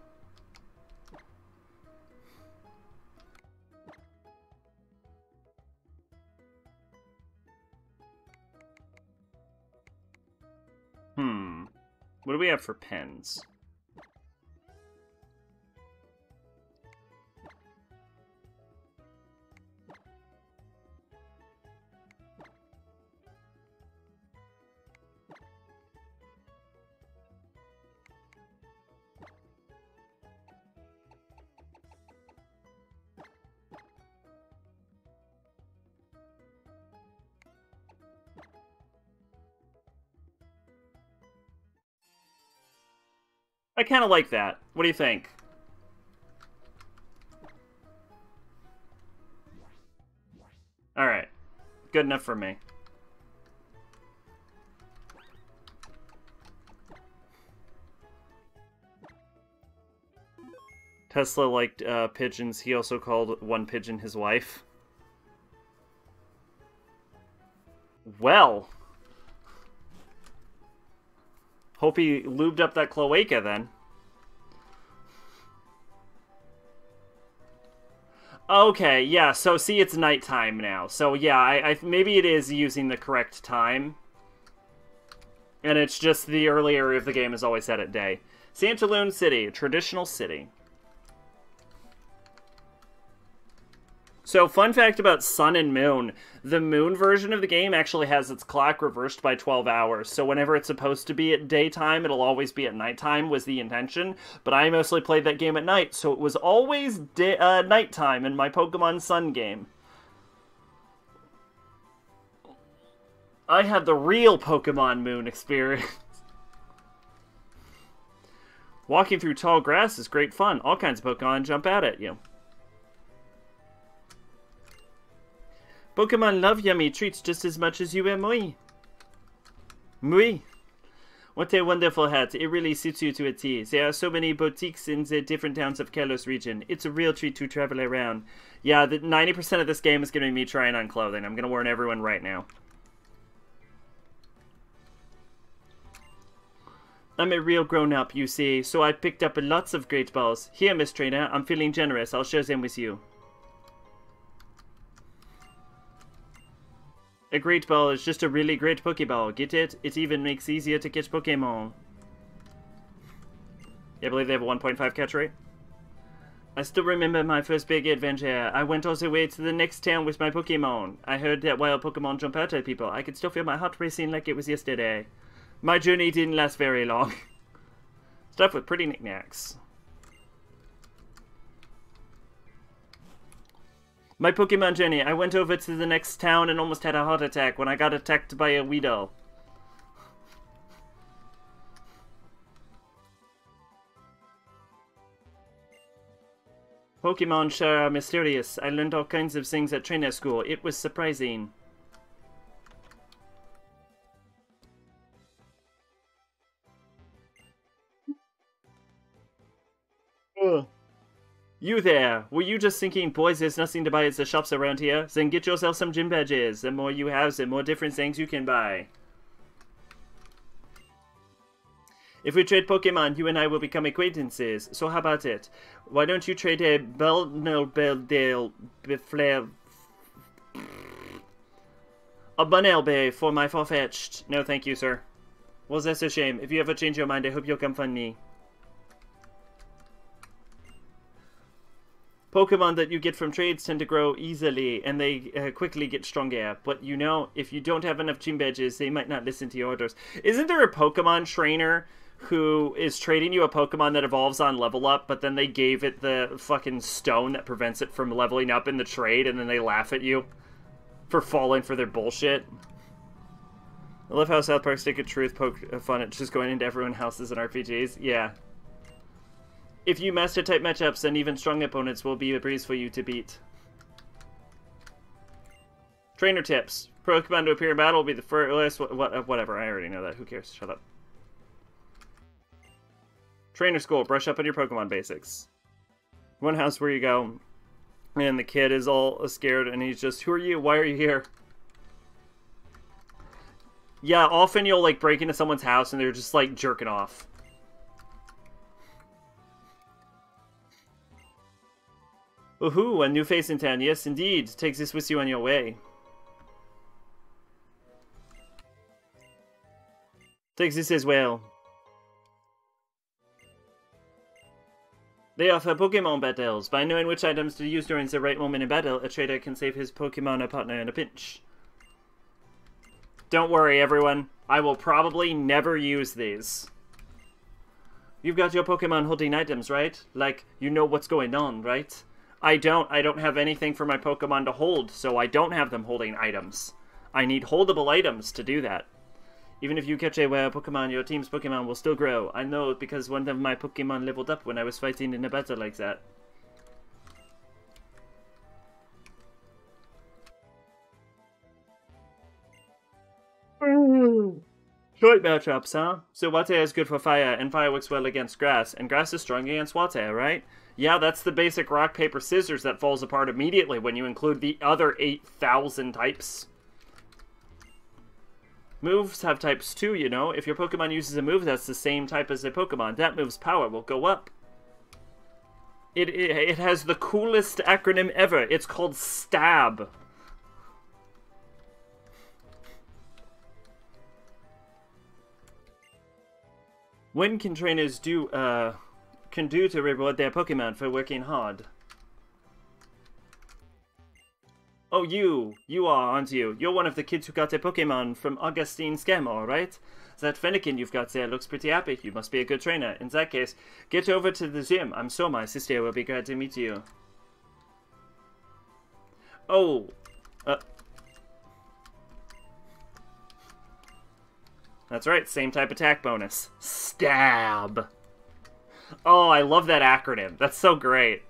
What do we have for pens? I kind of like that. What do you think? Alright. Good enough for me. Tesla liked pigeons. He also called one pigeon his wife. Well. Hope he lubed up that cloaca then. Okay, yeah, so see, it's nighttime now. So yeah, I maybe it is using the correct time. And it's just the early area of the game is always set at day. Santaloon City, a traditional city. So, fun fact about Sun and Moon. The Moon version of the game actually has its clock reversed by 12 hours. So whenever it's supposed to be at daytime, it'll always be at nighttime was the intention. But I mostly played that game at night, so it was always nighttime in my Pokemon Sun game. I had the real Pokemon Moon experience. Walking through tall grass is great fun. All kinds of Pokemon jump out at you. Pokemon love yummy treats just as much as you and moi. Moi. What a wonderful hat. It really suits you to a T. There are so many boutiques in the different towns of Kalos region. It's a real treat to travel around. Yeah, 90% of this game is going to be me trying on clothing. I'm going to warn everyone right now. I'm a real grown-up, you see, so I picked up lots of great balls. Here, Miss Trainer, I'm feeling generous. I'll share them with you. A great ball is just a really great Pokeball, get it? It even makes it easier to catch Pokemon. Yeah, I believe they have a 1.5 catch rate. I still remember my first big adventure. I went all the way to the next town with my Pokemon. I heard that wild Pokemon jump out at people. I could still feel my heart racing like it was yesterday. My journey didn't last very long. Stuff with pretty knickknacks. My Pokemon journey. I went over to the next town and almost had a heart attack when I got attacked by a Weedle. Pokemon sure are mysterious. I learned all kinds of things at trainer school. It was surprising. Ugh. You there, were you just thinking, boys, there's nothing to buy at the shops around here? Then get yourself some gym badges. The more you have, the more different things you can buy. If we trade Pokemon, you and I will become acquaintances. So how about it? Why don't you trade a Bunnelby for my Farfetch'd? No, thank you, sir. Well, that's a shame. If you ever change your mind, I hope you'll come find me. Pokemon that you get from trades tend to grow easily, and they quickly get stronger. But you know, if you don't have enough gym badges, they might not listen to your orders. Isn't there a Pokemon trainer who is trading you a Pokemon that evolves on level up, but then they gave it the fucking stone that prevents it from leveling up in the trade, and then they laugh at you for falling for their bullshit? I love how South Park Stick of Truth poke fun at just going into everyone's houses and RPGs. Yeah. If you master type matchups, then even strong opponents will be a breeze for you to beat. Trainer tips. Pokemon to appear in battle will be the first... Whatever, I already know that. Who cares? Shut up. Trainer school. Brush up on your Pokemon basics. One house where you go, and the kid is all scared, and he's just, who are you? Why are you here? Yeah, often you'll, like, break into someone's house, and they're just, like, jerking off. Woohoo, a new face in town. Yes, indeed. Take this with you on your way. Take this as well. They offer Pokemon battles. By knowing which items to use during the right moment in battle, a trader can save his Pokemon or partner in a pinch. Don't worry, everyone. I will probably never use these. You've got your Pokemon holding items, right? Like, you know what's going on, right? I don't have anything for my Pokemon to hold, so I don't have them holding items. I need holdable items to do that. Even if you catch a rare Pokemon, your team's Pokemon will still grow. I know because one of my Pokemon leveled up when I was fighting in a battle like that. Short matchups, huh? So Wate is good for fire, and fire works well against grass, and grass is strong against Wate, right? Yeah, that's the basic rock, paper, scissors that falls apart immediately when you include the other 8,000 types. Moves have types too, you know. If your Pokemon uses a move that's the same type as a Pokemon, that move's power will go up. It has the coolest acronym ever. It's called STAB. When can trainers do to reward their Pokemon for working hard? Oh, you are, aren't you? You're one of the kids who got a Pokemon from Augustine Scamore, right? That Fennekin you've got there looks pretty happy. You must be a good trainer. In that case, get over to the gym. I'm sure my sister will be glad to meet you. Oh, that's right, same type attack bonus. Stab. Oh, I love that acronym. That's so great.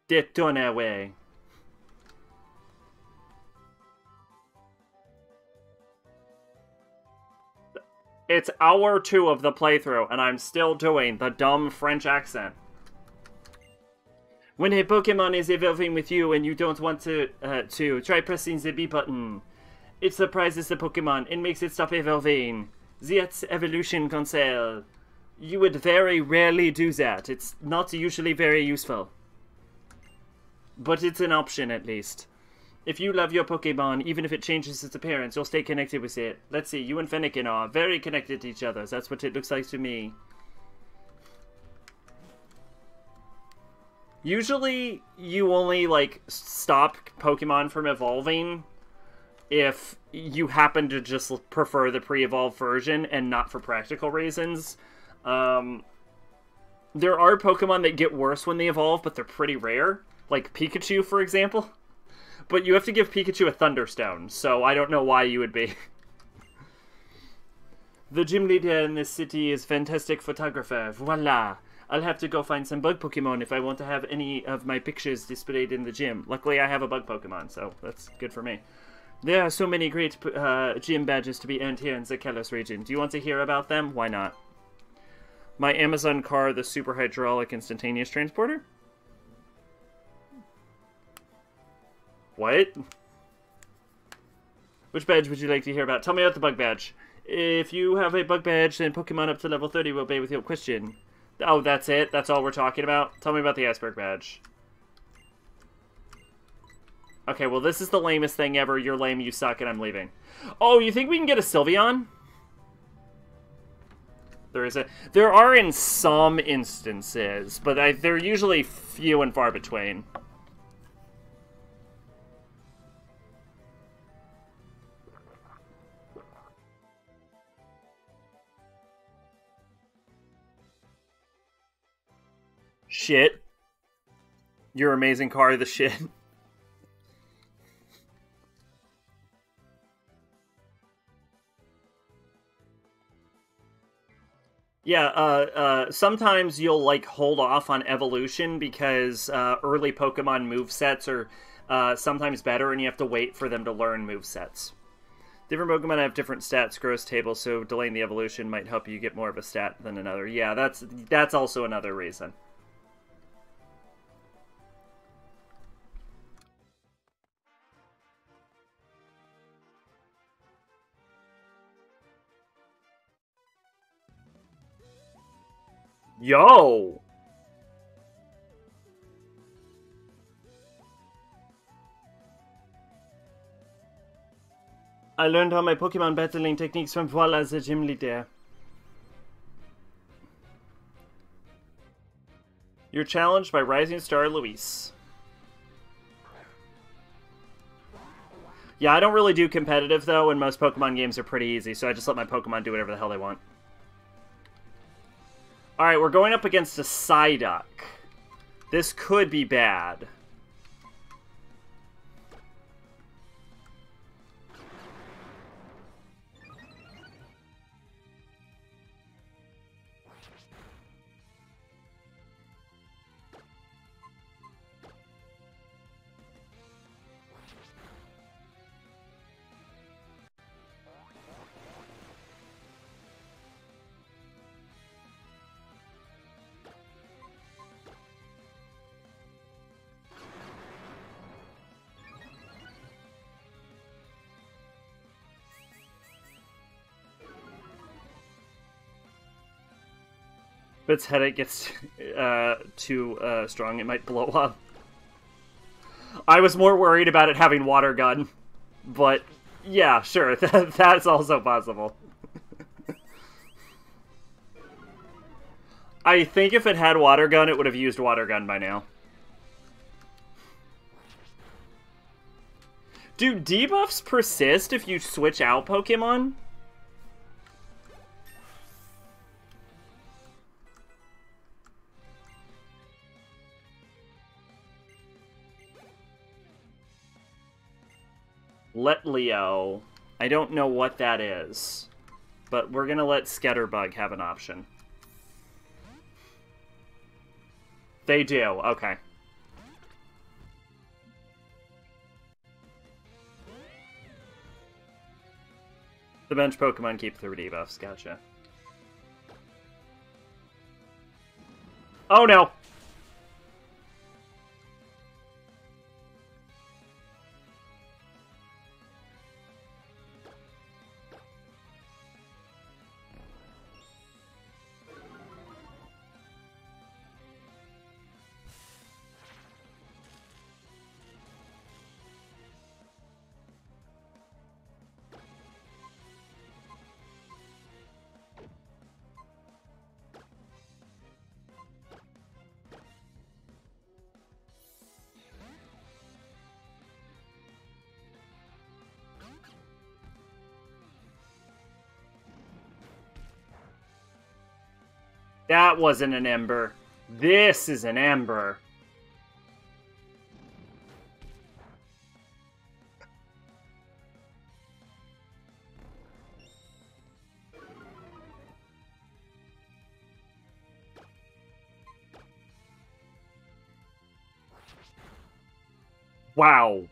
Detonaway. It's hour 2 of the playthrough, and I'm still doing the dumb French accent. When a Pokemon is evolving with you and you don't want to try pressing the B button. It surprises the Pokemon and makes it stop evolving. That's evolution cancel. You would very rarely do that. It's not usually very useful. But it's an option, at least. If you love your Pokemon, even if it changes its appearance, you'll stay connected with it. Let's see, you and Fennekin are very connected to each other. That's what it looks like to me. Usually, you only, like, stop Pokemon from evolving if you happen to just prefer the pre-evolved version and not for practical reasons. There are Pokemon that get worse when they evolve, but they're pretty rare. Like Pikachu, for example. But you have to give Pikachu a Thunderstone, so I don't know why you would be. The gym leader in this city is fantastic photographer. Voila! I'll have to go find some bug Pokemon if I want to have any of my pictures displayed in the gym. Luckily, I have a bug Pokemon, so that's good for me. There are so many great gym badges to be earned here in the Kalos region. Do you want to hear about them? Why not? My Amazon car, the Super Hydraulic Instantaneous Transporter? What? Which badge would you like to hear about? Tell me about the bug badge. If you have a bug badge, then Pokemon up to level 30 will obey with your question. Oh, that's it? That's all we're talking about? Tell me about the Iceberg badge. Okay, well, this is the lamest thing ever. You're lame, you suck, and I'm leaving. Oh, you think we can get a Sylveon? There are in some instances, but they're usually few and far between. Shit. Your amazing car, the shit. Yeah, sometimes you'll, like, hold off on evolution because early Pokemon movesets are sometimes better and you have to wait for them to learn movesets. Different Pokemon have different stats growth tables, so delaying the evolution might help you get more of a stat than another. Yeah, that's also another reason. Yo! I learned all my Pokemon battling techniques from Voila, the gym leader. You're challenged by Rising Star Luis. Yeah, I don't really do competitive, though, and most Pokemon games are pretty easy, so I just let my Pokemon do whatever the hell they want. Alright, we're going up against a Psyduck. This could be bad. If its headache gets too strong, it might blow up. I was more worried about it having water gun, but yeah, sure, that's also possible. I think if it had water gun, it would have used water gun by now. Do debuffs persist if you switch out Pokemon? Let Leo. I don't know what that is, but we're gonna let Scatterbug have an option. They do, okay. The bench Pokemon keep 3 debuffs, gotcha. Oh no! That wasn't an Ember. This is an Ember. Wow.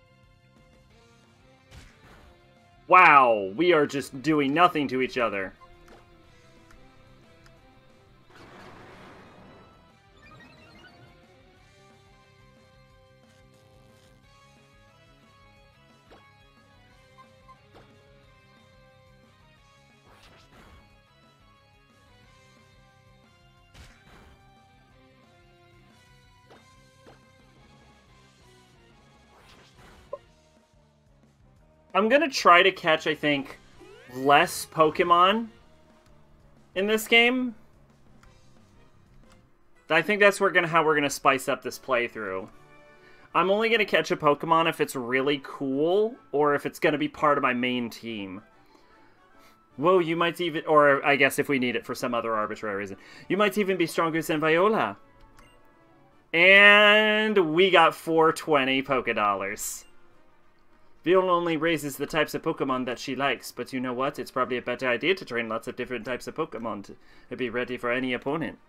Wow, we are just doing nothing to each other. I'm gonna try to catch, I think, less Pokemon in this game. I think that's how we're gonna spice up this playthrough. I'm only gonna catch a Pokemon if it's really cool, or if it's gonna be part of my main team. Whoa, you might even, or I guess if we need it for some other arbitrary reason, you might even be stronger than Viola. And we got 420 Pokédollars. Viola only raises the types of Pokemon that she likes, but you know what? It's probably a better idea to train lots of different types of Pokemon to be ready for any opponent.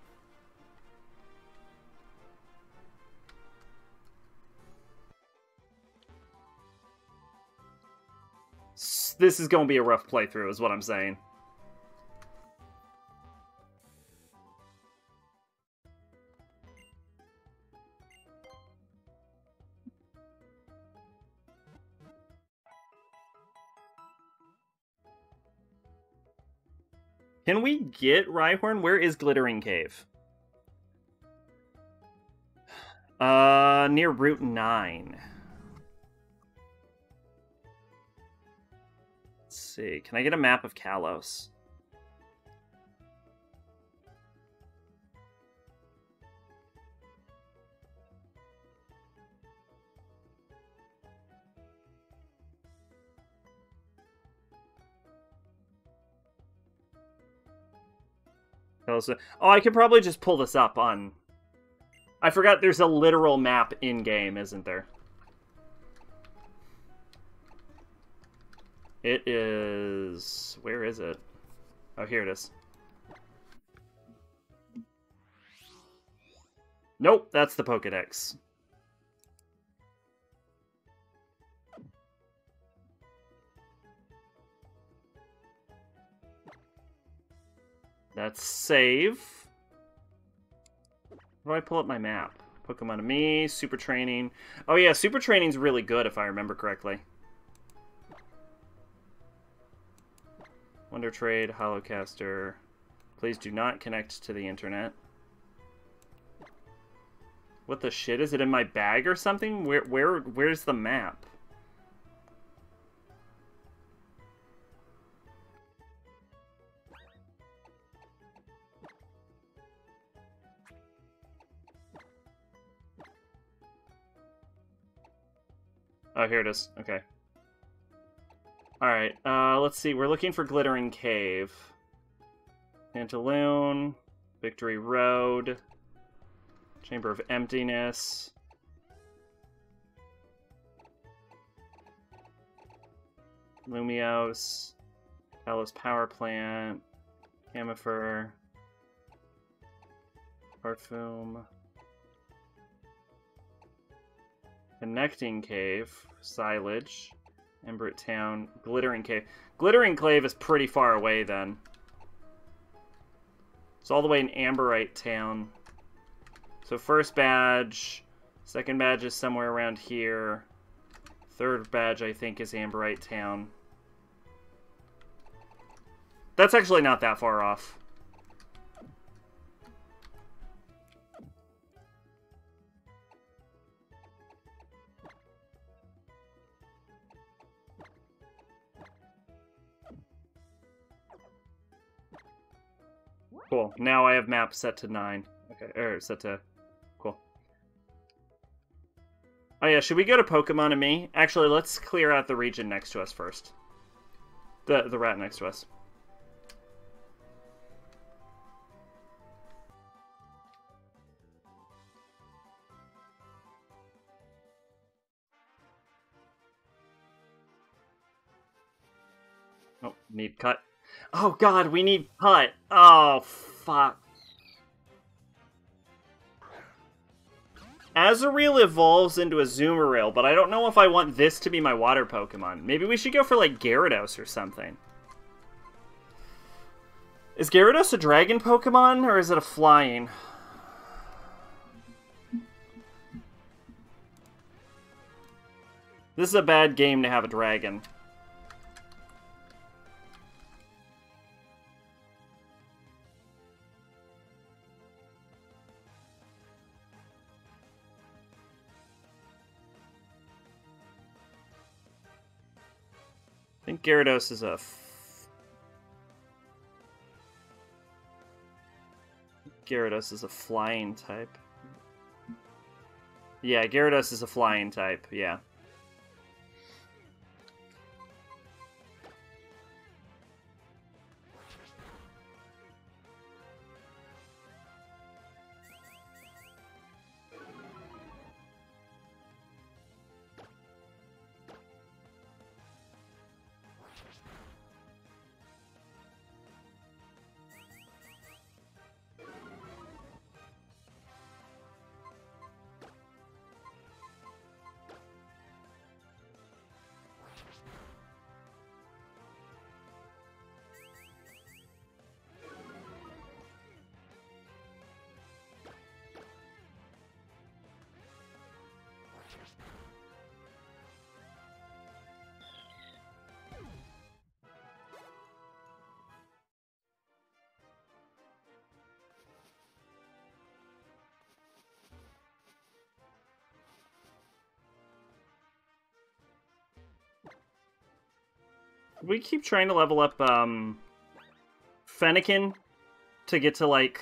This is going to be a rough playthrough, is what I'm saying. Can we get Rhyhorn? Where is Glittering Cave? Near Route 9. Let's see. Can I get a map of Kalos? Oh, I could probably just pull this up on... I forgot there's a literal map in-game, isn't there? It is... Where is it? Oh, here it is. Nope, that's the Pokédex. Let's save. Where do I pull up my map? Pokemon to me, Super Training. Oh yeah, Super Training's really good if I remember correctly. Wonder Trade, Holocaster. Please do not connect to the internet. What the shit? Is it in my bag or something? Where's the map? Oh, here it is. Okay. Alright, let's see. We're looking for Glittering Cave. Pantaloon. Victory Road. Chamber of Emptiness. Lumios. Kalos Power Plant. Camifer. Parfum. Connecting Cave. Silage. Embert Town. Glittering Cave. Glittering Cave is pretty far away then. It's all the way in Amberite Town. So first badge. Second badge is somewhere around here. Third badge, I think, is Amberite Town. That's actually not that far off. Cool. Now I have map set to 9. Okay, or set to... Cool. Oh yeah, should we go to Pokemon and me? Actually, let's clear out the region next to us first. The rat next to us. Oh, need cut. Oh god, we need cut. Oh, fuck. Azurill evolves into a Azumarill, but I don't know if I want this to be my water Pokemon. Maybe we should go for, like, Gyarados or something. Is Gyarados a dragon Pokemon, or is it a flying? This is a bad game to have a dragon. I think Gyarados is a... Gyarados is a flying type. Yeah, Gyarados is a flying type, yeah. We keep trying to level up, Fennekin to get to, like,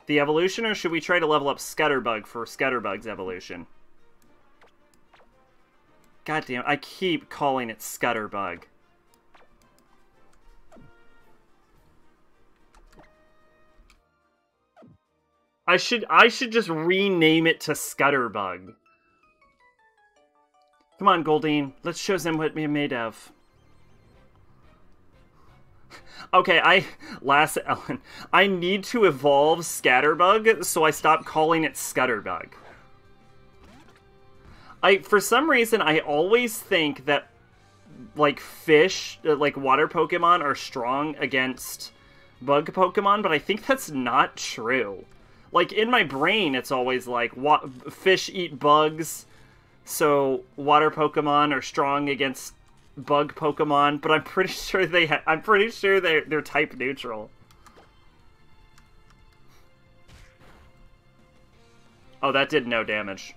the evolution, or should we try to level up Scutterbug for Scutterbug's evolution? God damn, I keep calling it Scutterbug. I should just rename it to Scutterbug. Come on, Goldeen, let's show them what we're made of. Okay, Last Ellen, I need to evolve Scatterbug, so I stop calling it Scutterbug. For some reason, I always think that, like, fish, like, water Pokemon are strong against bug Pokemon, but I think that's not true. Like, in my brain, it's always like, fish eat bugs, so water Pokemon are strong against bug Pokemon, but I'm pretty sure they're type neutral. Oh, that did no damage.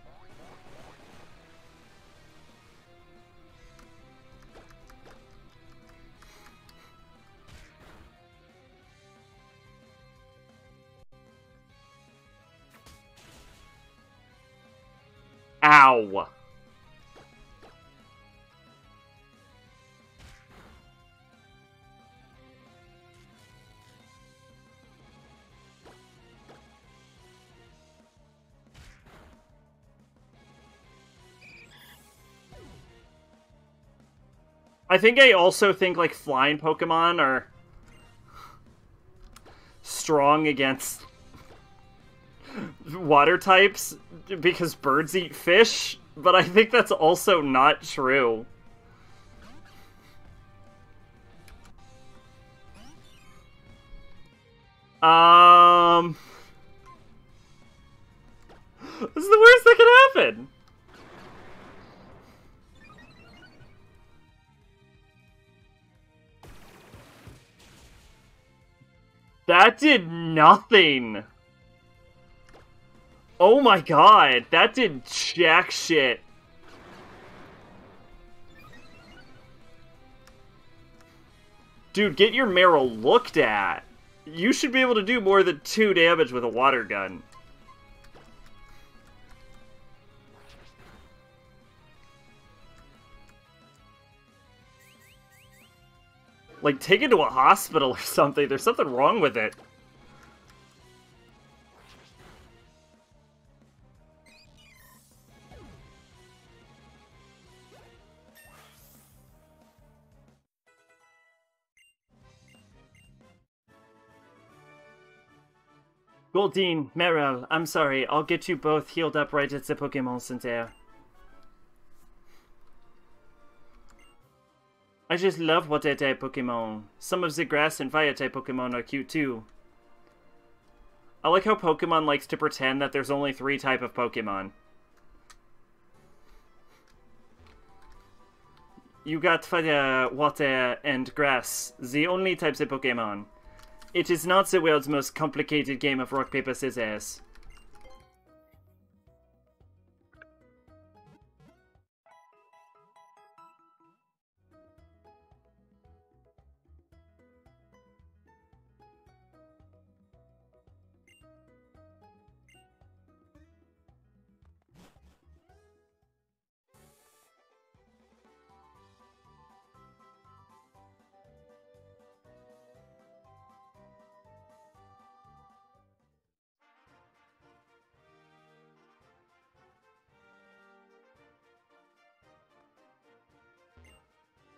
Ow! I also think, like, flying Pokemon are strong against water types because birds eat fish, but I think that's also not true. This is the worst that could happen. That did nothing. Oh my god, that did jack shit. Dude, get your Meryl looked at. You should be able to do more than 2 damage with a water gun. Like, take it to a hospital or something. There's something wrong with it. Goldine, Meryl, I'm sorry. I'll get you both healed up right at the Pokémon Center. I just love water-type Pokemon. Some of the grass and fire-type Pokemon are cute too. I like how Pokemon likes to pretend that there's only 3 types of Pokemon. You got fire, water, and grass, the only types of Pokemon. It is not the world's most complicated game of rock, paper, scissors.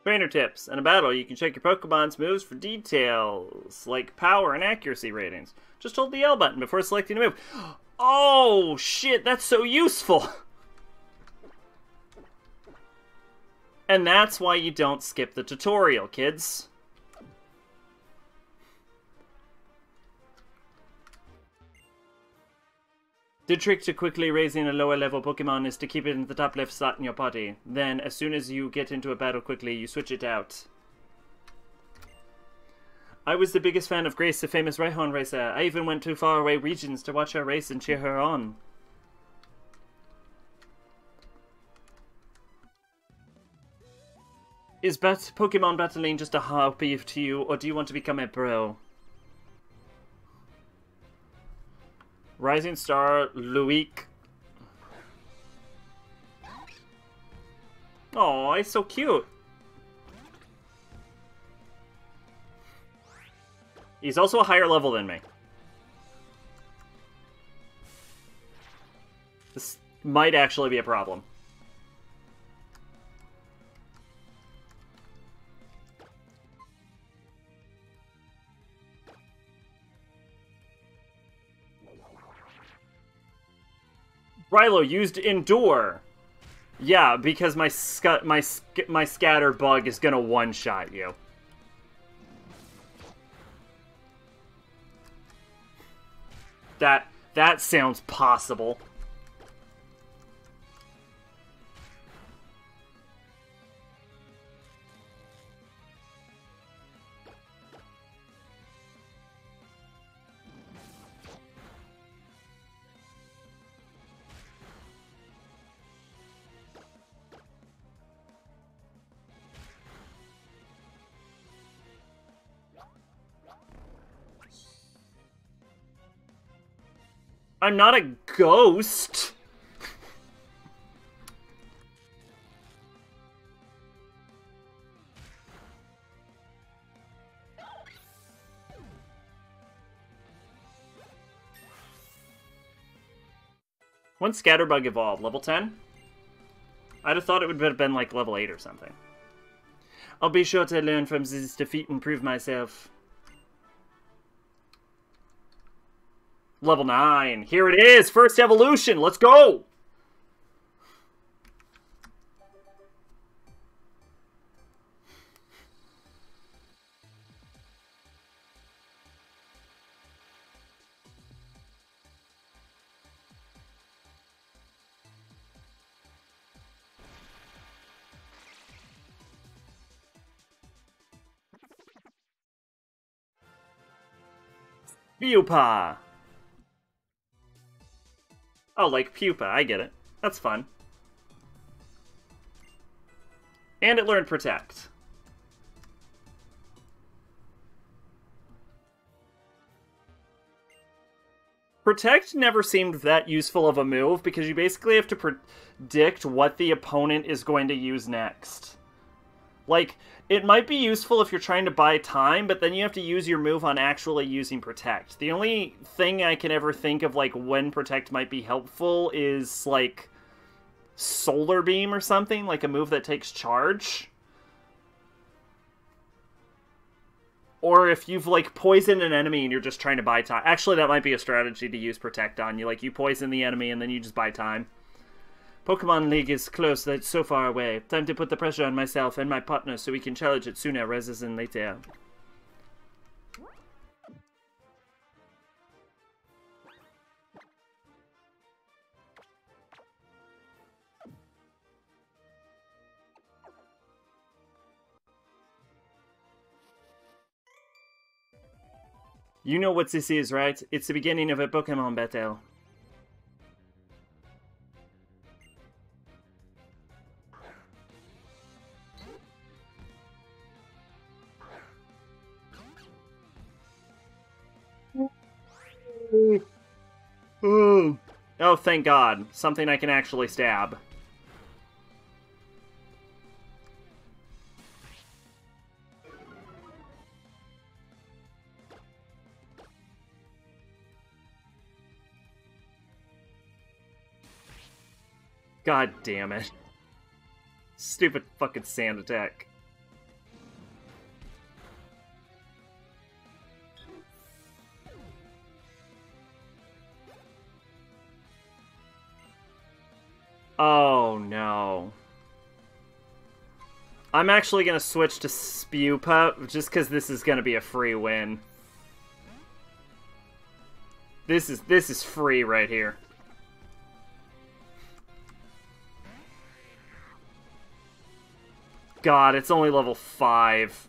Trainer tips. In a battle, you can check your Pokemon's moves for details, like power and accuracy ratings. Just hold the L button before selecting a move. Oh, shit, that's so useful! And that's why you don't skip the tutorial, kids. The trick to quickly raising a lower level Pokemon is to keep it in the top left slot in your body. Then, as soon as you get into a battle quickly, you switch it out. I was the biggest fan of Grace, the famous Rhyhorn racer. I even went to faraway regions to watch her race and cheer her on. Is Pokemon battling just a hobby to you, or do you want to become a pro? Rising Star, Luik. Oh, he's so cute. He's also a higher level than me. This might actually be a problem. Rilo used Endure. Yeah, because my scatter bug is gonna one-shot you. That sounds possible. I'm not a ghost. When Scatterbug evolved? Level 10? I'd have thought it would have been like level 8 or something. I'll be sure to learn from this defeat and prove myself. Level 9. Here it is! First evolution! Let's go! Pupa! Oh, like pupa, I get it. That's fun. And it learned Protect. Protect never seemed that useful of a move, because you basically have to predict what the opponent is going to use next. Like, it might be useful if you're trying to buy time, but then you have to use your move on actually using Protect. The only thing I can ever think of, like, when Protect might be helpful is, like, Solar Beam or something, like a move that takes charge. Or if you've, like, poisoned an enemy and you're just trying to buy time. Actually, that might be a strategy to use Protect on. You poison the enemy and then you just buy time. Pokemon League is close, but so far away. Time to put the pressure on myself and my partner so we can challenge it sooner rather than later. You know what this is, right? It's the beginning of a Pokemon battle. Oh, thank God. Something I can actually stab. God damn it. Stupid fucking sand attack. Oh, no. I'm actually going to switch to Spewpup, just because this is going to be a free win. This is free right here. God, it's only level 5.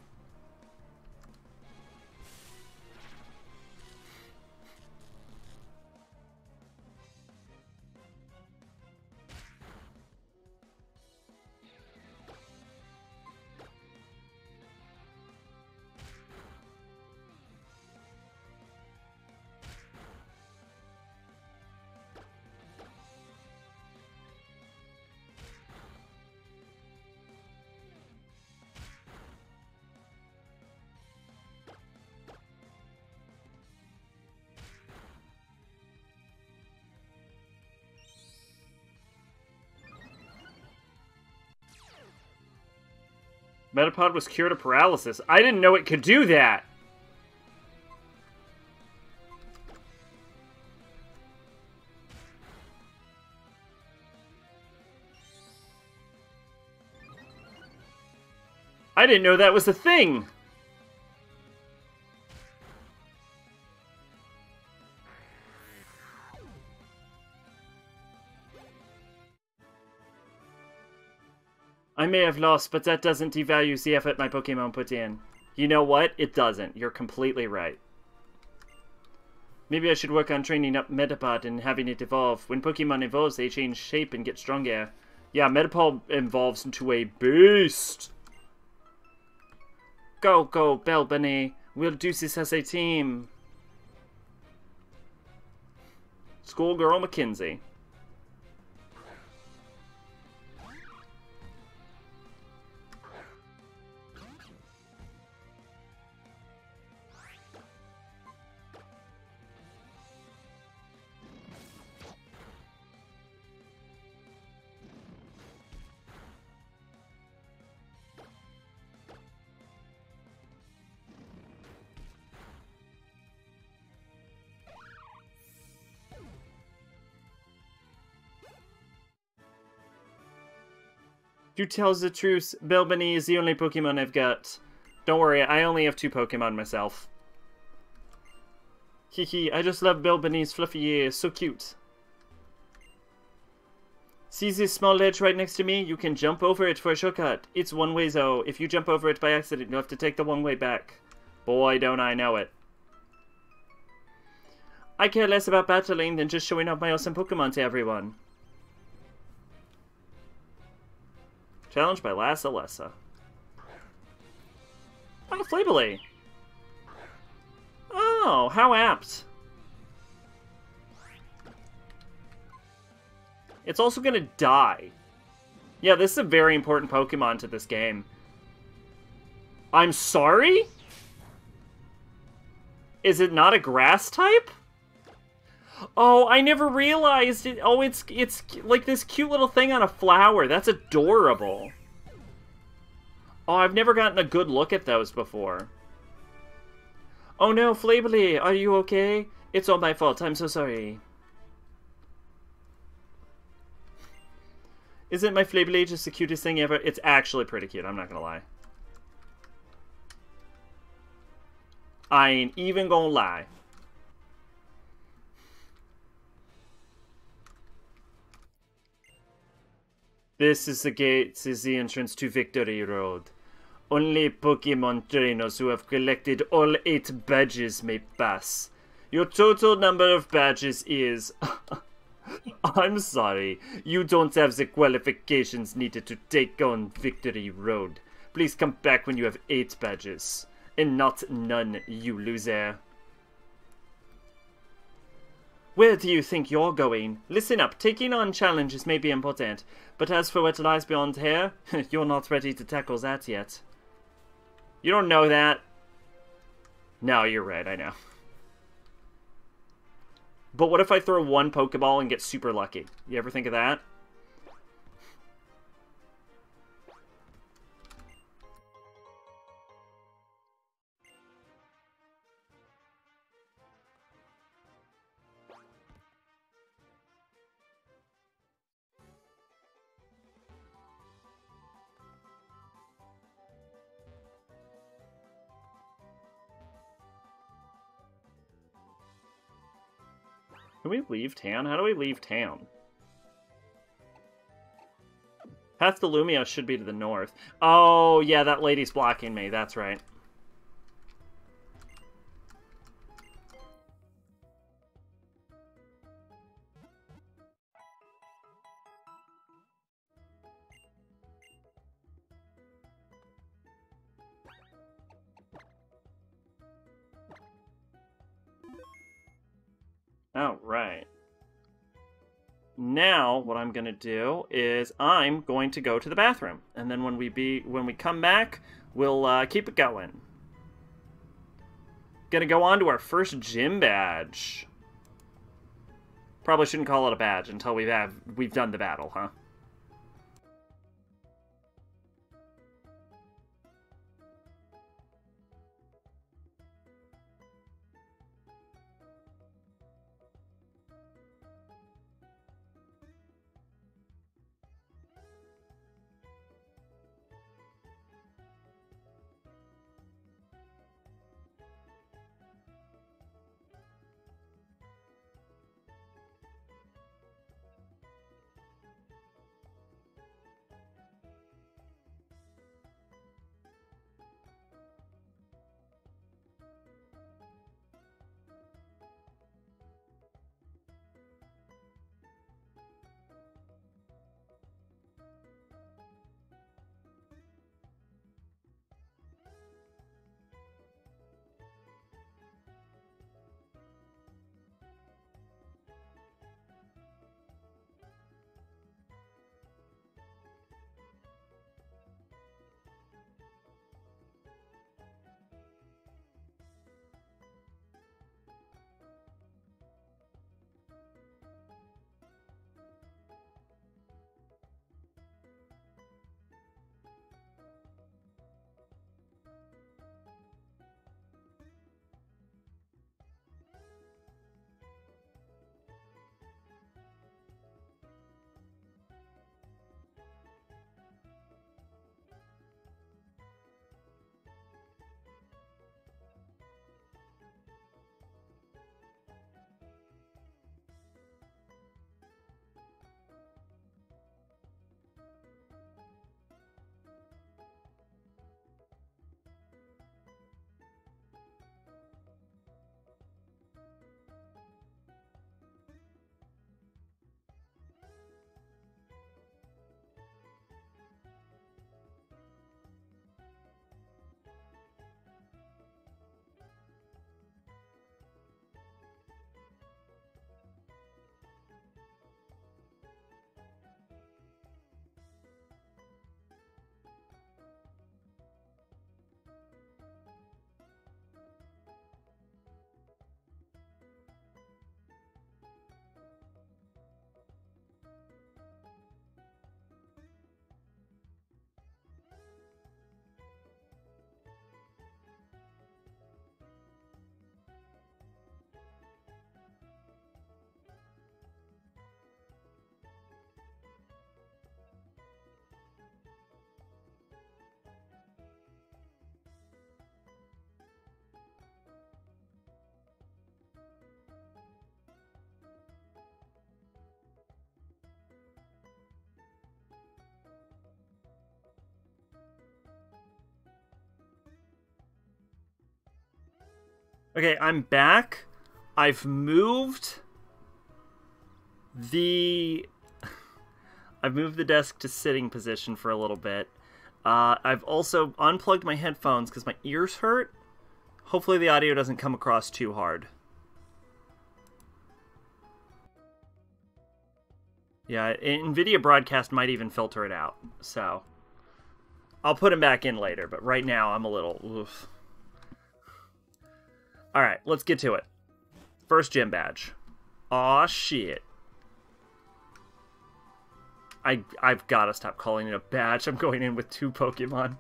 Metapod was cured of paralysis. I didn't know it could do that! I didn't know that was a thing! I may have lost, but that doesn't devalue the effort my Pokemon put in. You know what? It doesn't. You're completely right. Maybe I should work on training up Metapod and having it evolve. When Pokemon evolves, they change shape and get stronger. Yeah, Metapod evolves into a beast! Go, go, Bell Bunny. We'll do this as a team. Schoolgirl Mackenzie. You tells the truth. Belbony is the only Pokemon I've got. Don't worry, I only have 2 Pokemon myself. Hehe, I just love Belbony's fluffy ears. So cute. See this small ledge right next to me? You can jump over it for a shortcut. It's one way though. If you jump over it by accident, you have to take the one way back. Boy, don't I know it. I care less about battling than just showing off my awesome Pokemon to everyone. Challenged by Lassa. Oh, Flabele! Oh, how apt. It's also gonna die. Yeah, this is a very important Pokemon to this game. I'm sorry? Is it not a grass type? Oh, I never realized it. Oh, it's like this cute little thing on a flower. That's adorable. Oh, I've never gotten a good look at those before. Oh no, Flabele, are you okay? It's all my fault. I'm so sorry. Isn't my Flabele just the cutest thing ever? It's actually pretty cute, I'm not gonna lie. I ain't even gonna lie. This is the gate, this is the entrance to Victory Road. Only Pokemon trainers who have collected all 8 badges may pass. Your total number of badges is... I'm sorry, you don't have the qualifications needed to take on Victory Road. Please come back when you have 8 badges. And not none, you loser. Where do you think you're going? Listen up, taking on challenges may be important, but as for what lies beyond here, you're not ready to tackle that yet. You don't know that? No, you're right, I know. But what if I throw 1 Pokeball and get super lucky? You ever think of that? Can we leave town? How do we leave town? Path to Lumia should be to the north. Oh, yeah, that lady's blocking me. That's right. Oh, right. Now, what I'm gonna do is I'm going to go to the bathroom, and then when we come back, we'll keep it going. Gonna go on to our first gym badge. Probably shouldn't call it a badge until we've done the battle, huh? Okay, I'm back. I've moved the... I've moved the desk to sitting position for a little bit. I've also unplugged my headphones because my ears hurt. Hopefully the audio doesn't come across too hard. Yeah, NVIDIA Broadcast might even filter it out, so... I'll put him back in later, but right now I'm a little... oof. Alright, let's get to it. First gym badge. Aw, shit. I've got to stop calling it a badge. I'm going in with 2 Pokemon.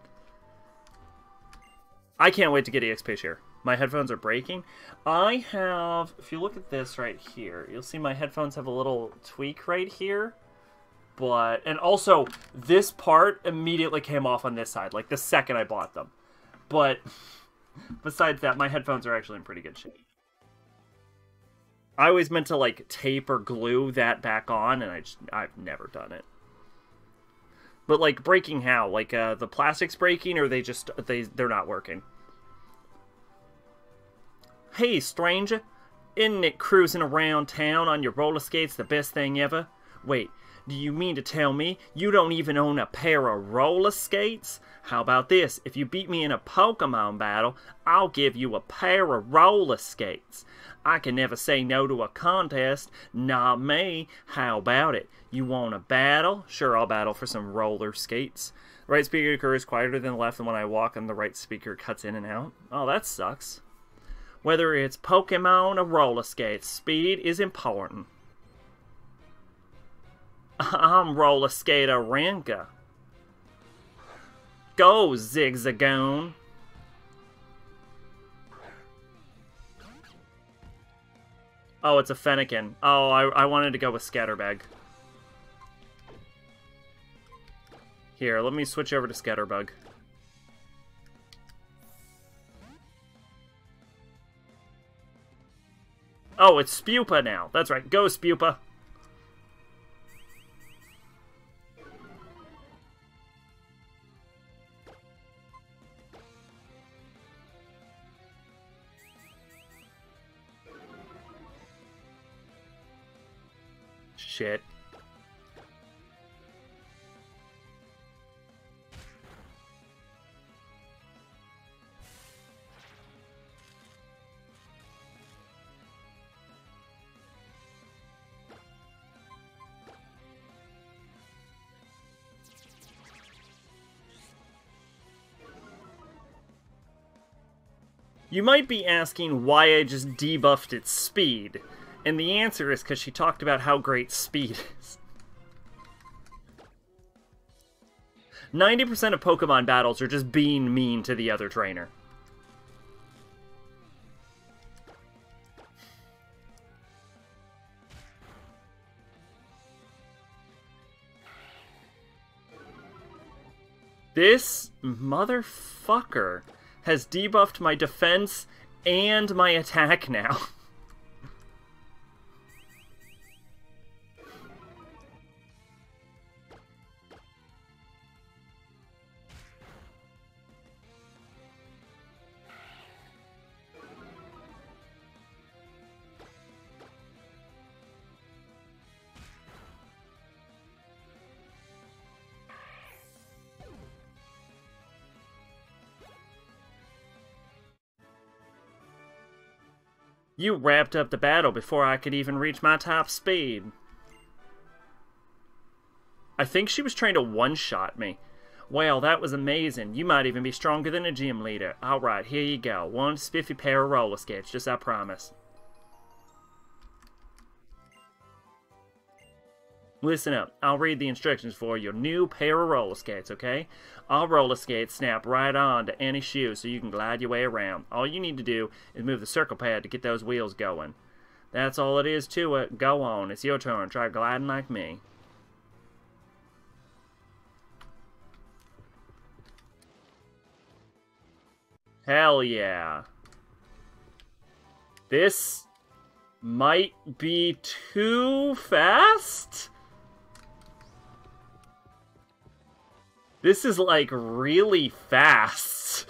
I can't wait to get EXP here. My headphones are breaking. I have... If you look at this right here, you'll see my headphones have a little tweak right here. But... And also, this part immediately came off on this side. Like, the second I bought them. But... Besides that, my headphones are actually in pretty good shape. I always meant to, like, tape or glue that back on, and I've never done it. But, like, breaking how? Like, the plastic's breaking, or they're not working? Hey, stranger. Isn't it cruising around town on your roller skates the best thing ever? Wait, do you mean to tell me you don't even own a pair of roller skates? How about this? If you beat me in a Pokemon battle, I'll give you a pair of roller skates. I can never say no to a contest. Not me. How about it? You want a battle? Sure, I'll battle for some roller skates. The right speaker is quieter than the left, and when I walk, and the right speaker cuts in and out. Oh, that sucks. Whether it's Pokemon or roller skates, speed is important. I'm roller skater Renka. Go, Zigzagoon. Oh, it's a Fennekin. Oh, I wanted to go with Scatterbug. Here, let me switch over to Scatterbug. Oh, it's Spupa now. That's right. Go, Spupa. Shit. You might be asking why I just debuffed its speed, and the answer is because she talked about how great speed is. 90% of Pokemon battles are just being mean to the other trainer. This motherfucker has debuffed my defense and my attack now. You wrapped up the battle before I could even reach my top speed. I think she was trying to one-shot me. Well, that was amazing. You might even be stronger than a gym leader. Alright, here you go. One spiffy pair of roller skates, just I promise. Listen up. I'll read the instructions for your new pair of roller skates, okay? All roller skates snap right on to any shoe so you can glide your way around. All you need to do is move the circle pad to get those wheels going. That's all it is to it. Go on. It's your turn. Try gliding like me. Hell yeah. This might be too fast? This is, like, really fast.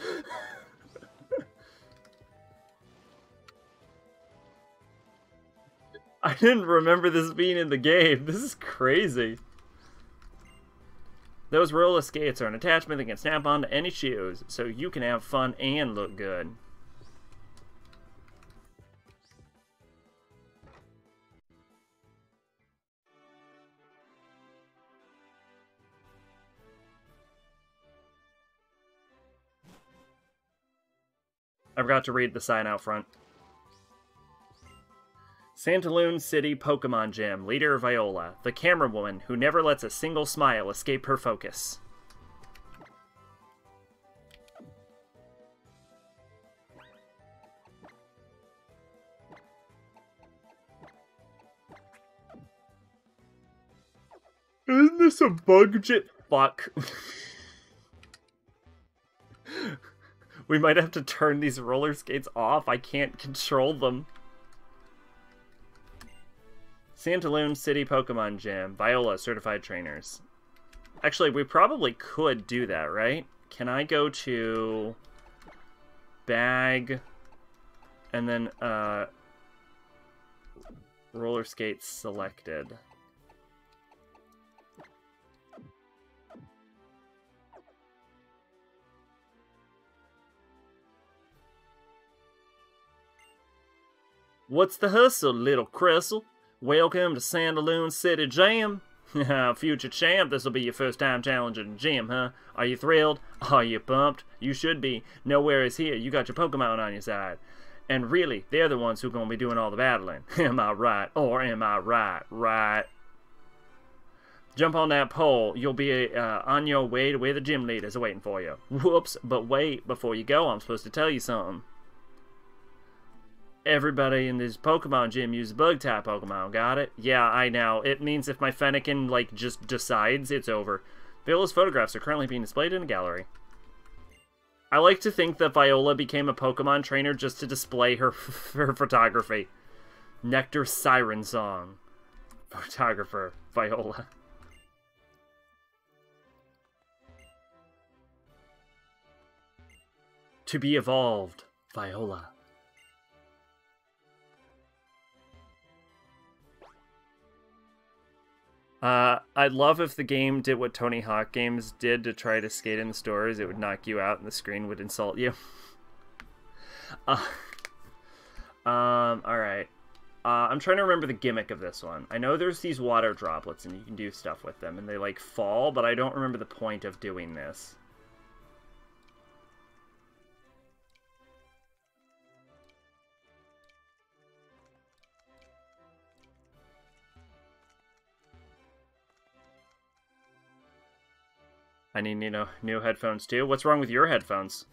I didn't remember this being in the game. This is crazy. Those roller skates are an attachment that can snap onto any shoes, so you can have fun and look good. I forgot to read the sign out front. Santaloon City Pokemon Gym, leader Viola, the camera woman who never lets a single smile escape her focus. Isn't this a bug jit? Fuck. We might have to turn these roller skates off. I can't control them. Santaloon City Pokemon Gym. Viola, certified trainers. Actually, we probably could do that, right? Can I go to... Bag... And then, roller skates selected. What's the hustle, little Crystal? Welcome to Sandaloon City Jam. Future champ, this'll be your first time challenging the gym, huh? Are you thrilled? Are you pumped? You should be. Nowhere is here. You got your Pokemon on your side. And really, they're the ones who are going to be doing all the battling. Am I right? Or am I right? Right. Jump on that pole. You'll be on your way to where the gym leaders are waiting for you. Whoops, but wait, before you go, I'm supposed to tell you something. Everybody in this Pokemon gym uses bug-type Pokemon, got it? Yeah, I know. It means if my Fennekin, like, just decides, it's over. Viola's photographs are currently being displayed in a gallery. I like to think that Viola became a Pokemon trainer just to display her photography. Nectar Siren Song. Photographer, Viola. To be evolved, Viola. I'd love if the game did what Tony Hawk games did to try to skate in the stores. It would knock you out and the screen would insult you. Alright. I'm trying to remember the gimmick of this one. I know there's these water droplets and you can do stuff with them and they like fall, but I don't remember the point of doing this. I need, you know, new headphones too. What's wrong with your headphones?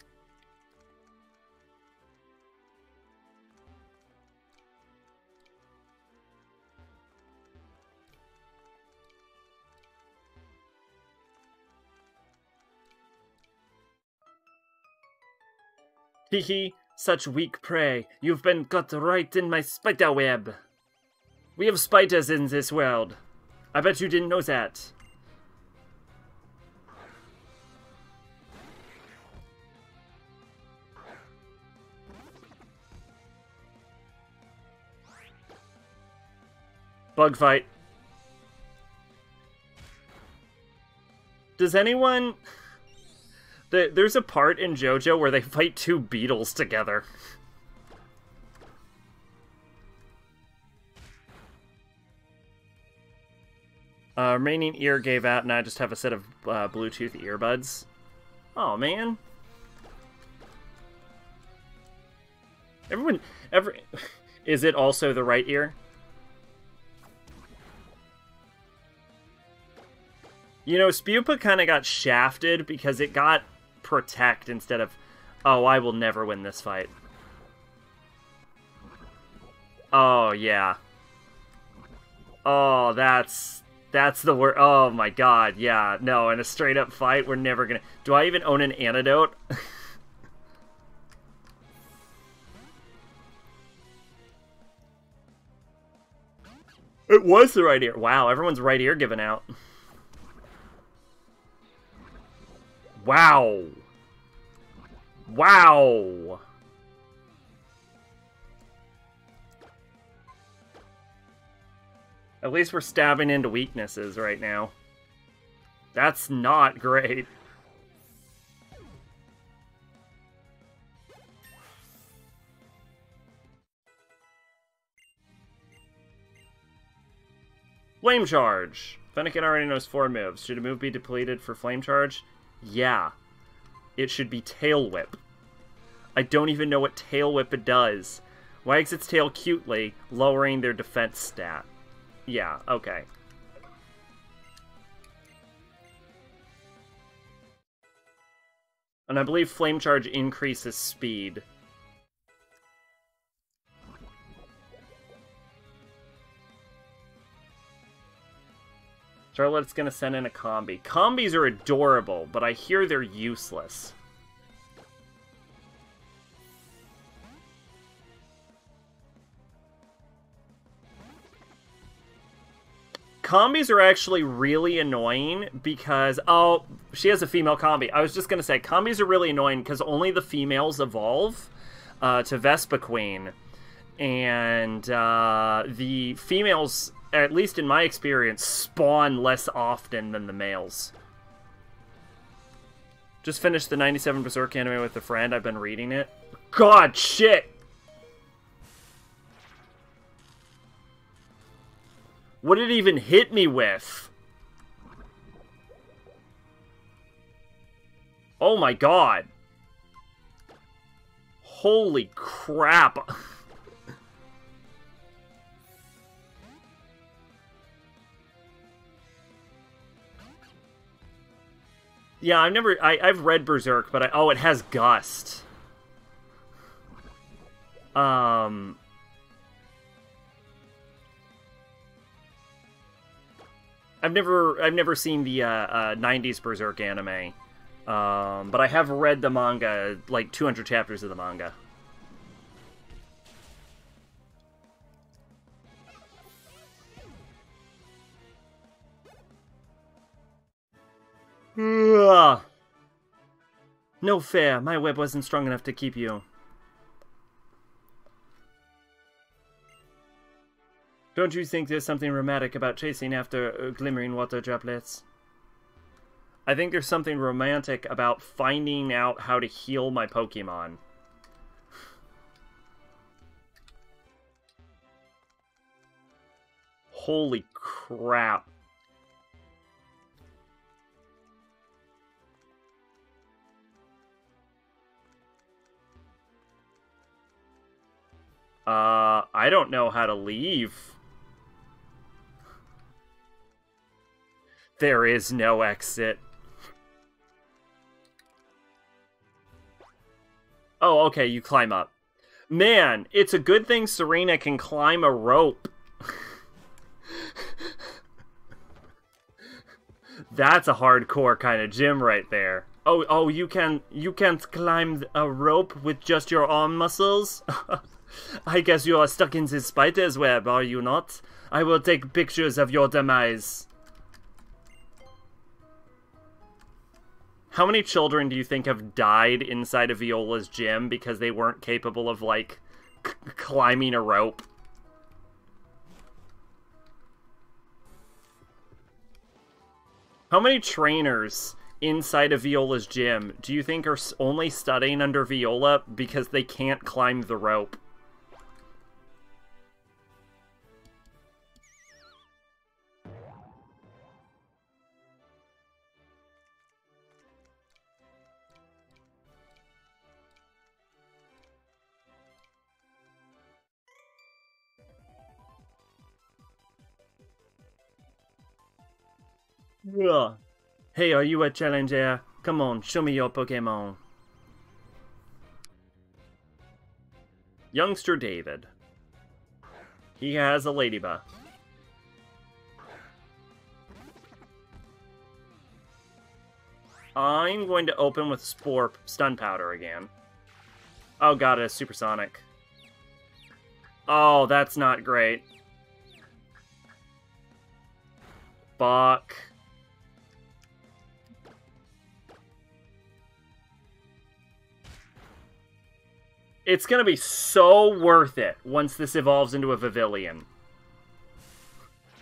Hehe, such weak prey. You've been got right in my spider web. We have spiders in this world. I bet you didn't know that. Bug fight. Does anyone... There's a part in JoJo where they fight two beetles together. Remaining ear gave out and I just have a set of Bluetooth earbuds. Oh, man. Is it also the right ear? You know, Spupa kind of got shafted because it got Protect instead of, oh, I will never win this fight. Oh, yeah. Oh, that's the word. Oh, my God, yeah. No, in a straight-up fight, we're never gonna... Do I even own an antidote? It was the right ear. Wow, everyone's right ear giving out. Wow. Wow. At least we're stabbing into weaknesses right now. That's not great. Flame Charge. Fennekin already knows 4 moves. Should a move be depleted for Flame Charge? Yeah. It should be Tail Whip. I don't even know what Tail Whip does. Wags its tail cutely, lowering their defense stat. Yeah, okay. And I believe Flame Charge increases speed. Charlotte's gonna send in a combi. Combis are adorable, but I hear they're useless. Combis are actually really annoying because... Oh, she has a female combi. I was just gonna say, combis are really annoying because only the females evolve to Vespa Queen. And the females, at least in my experience, spawn less often than the males. Just finished the 97 Berserk anime with a friend. I've been reading it. God, shit! What did it even hit me with? Oh my god. Holy crap. Yeah, I've read Berserk, but oh, it has Gust. I've never seen the 90s Berserk anime, but I have read the manga, like 200 chapters of the manga. No fair, my web wasn't strong enough to keep you. Don't you think there's something romantic about chasing after glimmering water droplets? I think there's something romantic about finding out how to heal my Pokemon. Holy crap. I don't know how to leave. There is no exit. Oh, okay, you climb up. Man, it's a good thing Serena can climb a rope. That's a hardcore kind of gym right there. Oh, you can't climb a rope with just your arm muscles? I guess you are stuck in this spider's web, are you not? I will take pictures of your demise. How many children do you think have died inside of Viola's gym because they weren't capable of, like, climbing a rope? How many trainers inside of Viola's gym do you think are only studying under Viola because they can't climb the rope? Ugh. Hey, are you a challenger? Come on, show me your Pokémon. Youngster David. He has a ladybug. I'm going to open with Spore Stun Powder again. Oh god, it's supersonic. Oh, that's not great. Fuck. It's gonna be so worth it once this evolves into a Pavilion.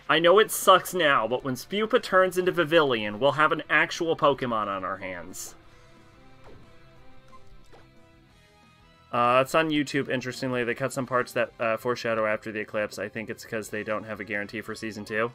I know it sucks now, but when Spupa turns into Vivillon, we'll have an actual Pokemon on our hands. It's on YouTube, interestingly. They cut some parts that foreshadow after the eclipse. I think it's because they don't have a guarantee for Season 2.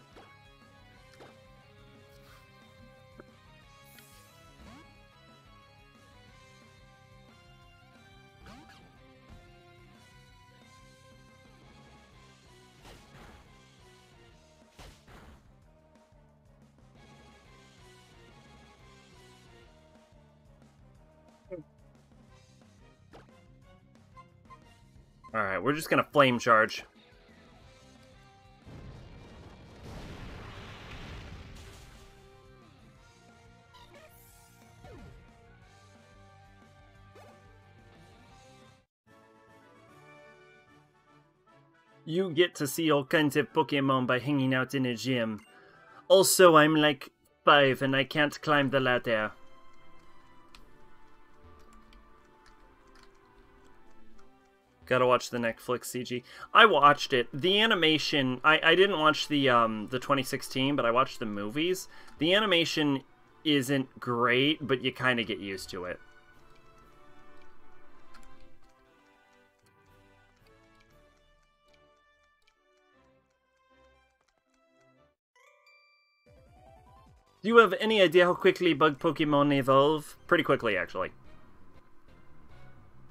Alright, we're just gonna Flame Charge. You get to see all kinds of Pokemon by hanging out in a gym. Also, I'm like 5 and I can't climb the ladder. Gotta watch the Netflix CG. I watched it. The animation, I didn't watch the 2016, but I watched the movies. The animation isn't great, but you kind of get used to it. Do you have any idea how quickly bug Pokemon evolve? Pretty quickly, actually.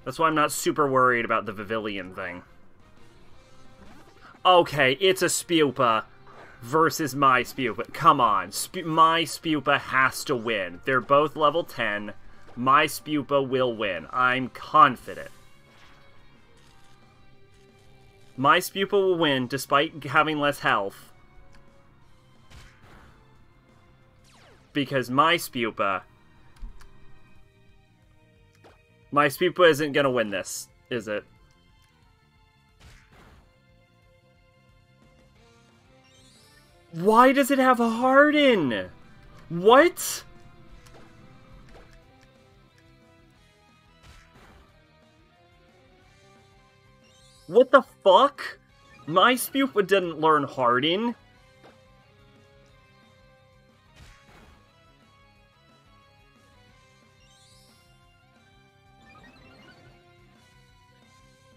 That's why I'm not super worried about the Vivillon thing. Okay, it's a Spupa versus my Spupa. Come on, my Spupa has to win. They're both level 10. My Spupa will win. I'm confident. My Spupa will win despite having less health. Because my Spupa isn't gonna win this, is it? Why does it have a Harden? What? What the fuck? My Spupa didn't learn Harden.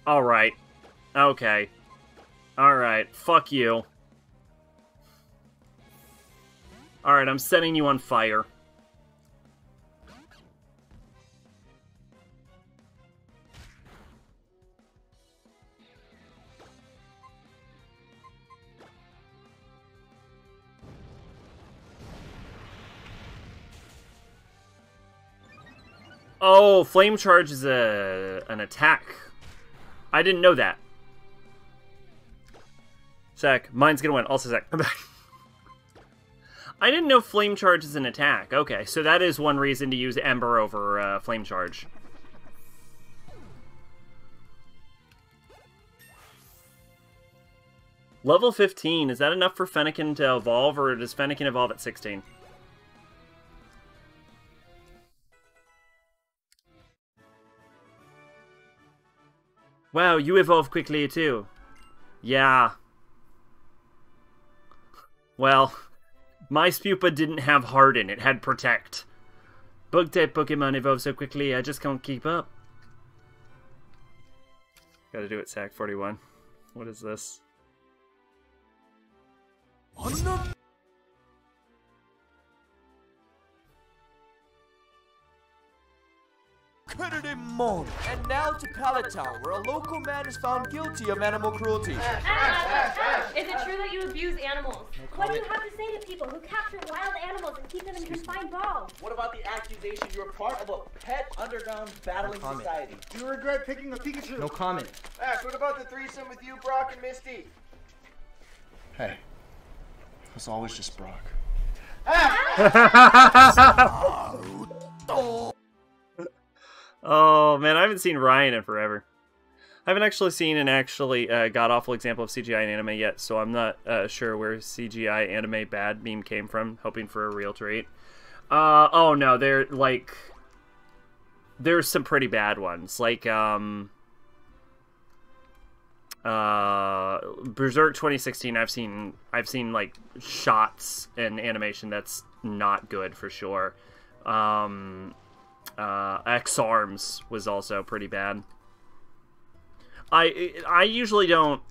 Alright. Okay. Alright. Fuck you. Alright, I'm setting you on fire. Oh, Flame Charge is an attack. I didn't know that. Sec, mine's gonna win. Also Sec, come back. I didn't know Flame Charge is an attack. Okay, so that is one reason to use Ember over Flame Charge. Level 15, is that enough for Fennekin to evolve, or does Fennekin evolve at 16? Wow, you evolve quickly too. Yeah. Well, my Spupa didn't have Harden, it had Protect. Bug-type Pokemon evolve so quickly, I just can't keep up. Gotta do it, Sack 41. What is this? And now to Palatown, where a local man is found guilty of animal cruelty. Is it true that you abuse animals? What do you have to say to people who capture wild animals and keep them in confined balls? What about the accusation you're part of a pet underground battling society? You regret picking a Pikachu. No comment. Ash, what about the threesome with you, Brock, and Misty? Hey, it was always just Brock. Oh man, I haven't seen Ryan in forever. I haven't actually seen an actually god-awful example of CGI in anime yet, so I'm not sure where CGI anime bad meme came from, hoping for a real treat. Oh no, there's some pretty bad ones, like, Berserk 2016, I've seen like shots and animation that's not good for sure. X-Arms was also pretty bad. I usually don't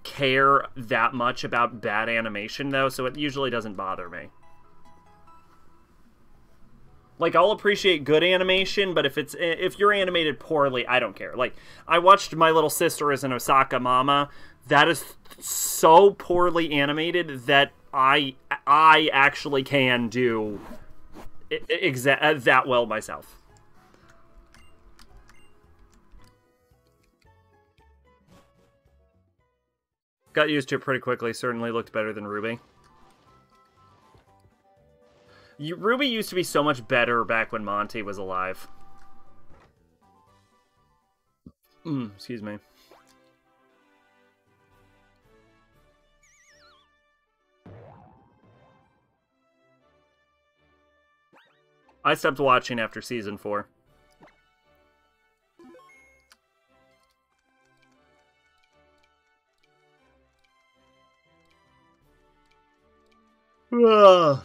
care that much about bad animation though, so it usually doesn't bother me. Like, I'll appreciate good animation, but if you're animated poorly, I don't care. Like, I watched My Little Sister as an Osaka Mama. That is so poorly animated that I actually can do that well myself. Got used to it pretty quickly. Certainly looked better than Ruby. Ruby used to be so much better back when Monty was alive. Excuse me. I stopped watching after season 4. Ugh.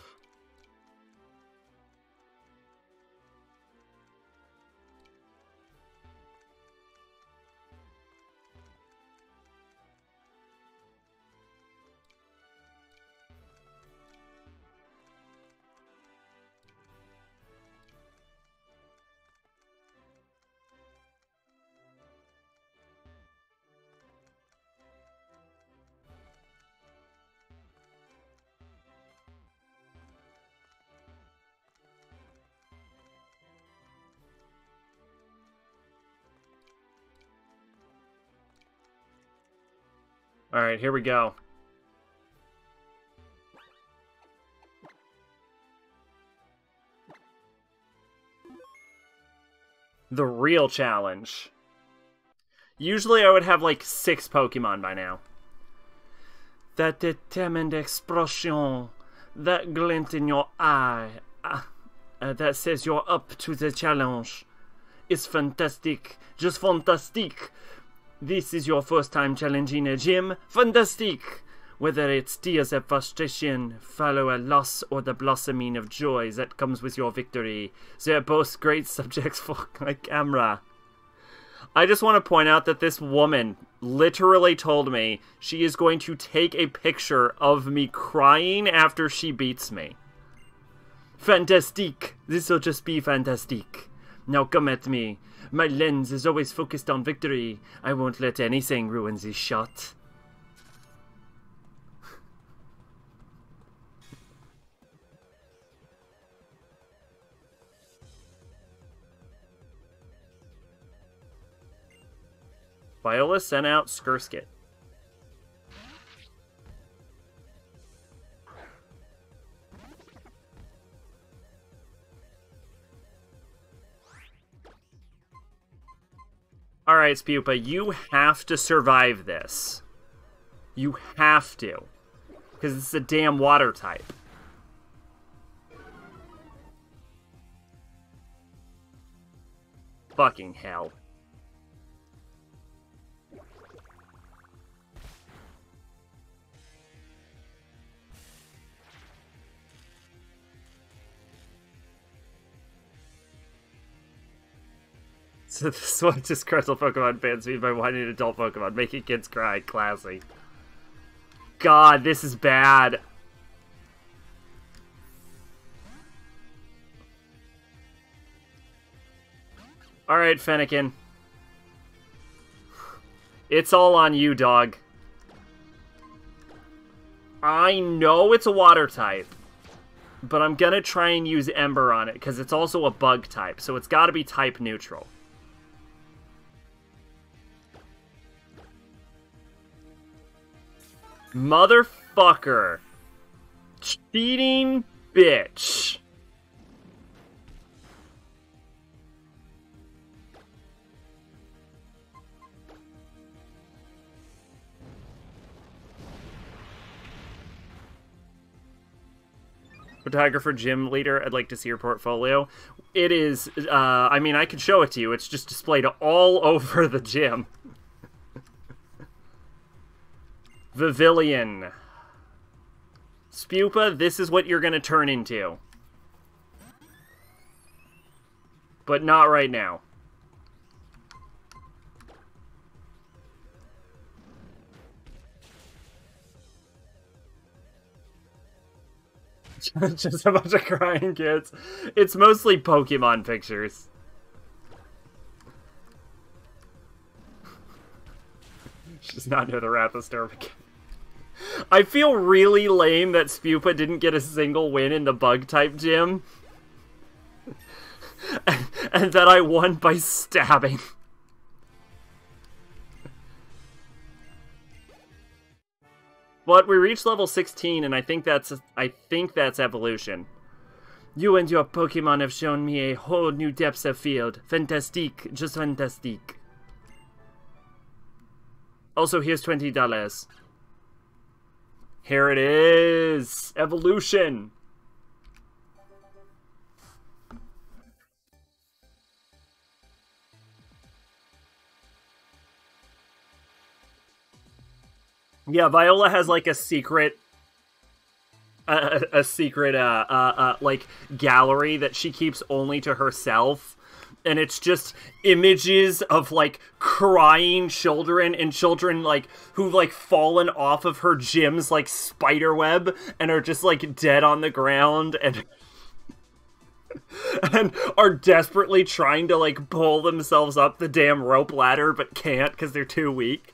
Alright, here we go. The real challenge. Usually I would have like 6 Pokemon by now. That determined expression, that glint in your eye, that says you're up to the challenge. It's fantastic, just fantastic. This is your first time challenging a gym? Fantastic! Whether it's tears of frustration, follow a loss, or the blossoming of joy that comes with your victory, they're both great subjects for my camera. I just want to point out that this woman literally told me she is going to take a picture of me crying after she beats me. Fantastic! This'll just be fantastic. Now come at me. My lens is always focused on victory. I won't let anything ruin this shot. Viola sent out Skirskit. Alright, Spupa, you have to survive this. You have to. Because it's a damn water type. Fucking hell. So this one disgruntled Pokemon fans me by whining adult Pokemon, making kids cry. Classy. God, this is bad. Alright, Fennekin. It's all on you, dog. I know it's a water type, but I'm gonna try and use Ember on it, because it's also a bug type, so it's gotta be type neutral. Motherfucker. Cheating bitch. Photographer, gym leader, I'd like to see your portfolio. It is, I mean, I could show it to you. It's just displayed all over the gym. Vivillon. Spupa, this is what you're gonna turn into. But not right now. Just a bunch of crying kids. It's mostly Pokemon pictures. She's not near the Rathostorm again. I feel really lame that Spupa didn't get a single win in the Bug-type gym. and that I won by stabbing. But we reached level 16, and I think that's evolution. You and your Pokemon have shown me a whole new depth of field. Fantastique, just fantastique. Also, here's $20. Here it is! Evolution! Yeah, Viola has like a secret like gallery that she keeps only to herself, and it's just images of like crying children and children like who've like fallen off of her gym's like spider web and are just like dead on the ground and and are desperately trying to like pull themselves up the damn rope ladder but can't because they're too weak.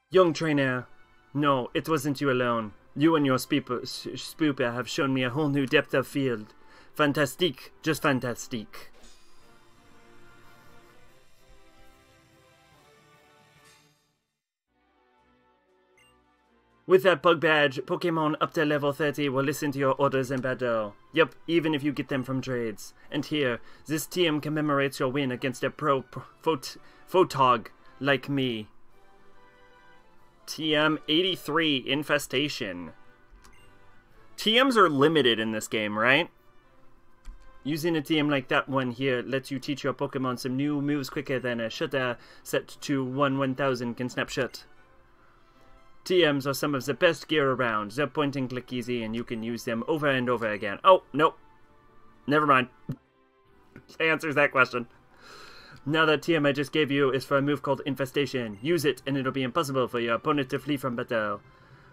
Young trainer, no, it wasn't you alone. You and your Spooper have shown me a whole new depth of field. Fantastique, just fantastique. With that bug badge, Pokemon up to level 30 will listen to your orders in battle. Yep, even if you get them from trades. And here, this TM commemorates your win against a photog like me. TM 83 Infestation. TMs are limited in this game, right? Using a TM like that one here lets you teach your Pokemon some new moves quicker than a shutter set to 1/1000 can snapshot. TMs are some of the best gear around. They're point and click easy and you can use them over and over again. Oh, nope. Never mind. Answers that question. Now that TM I just gave you is for a move called Infestation. Use it and it'll be impossible for your opponent to flee from battle.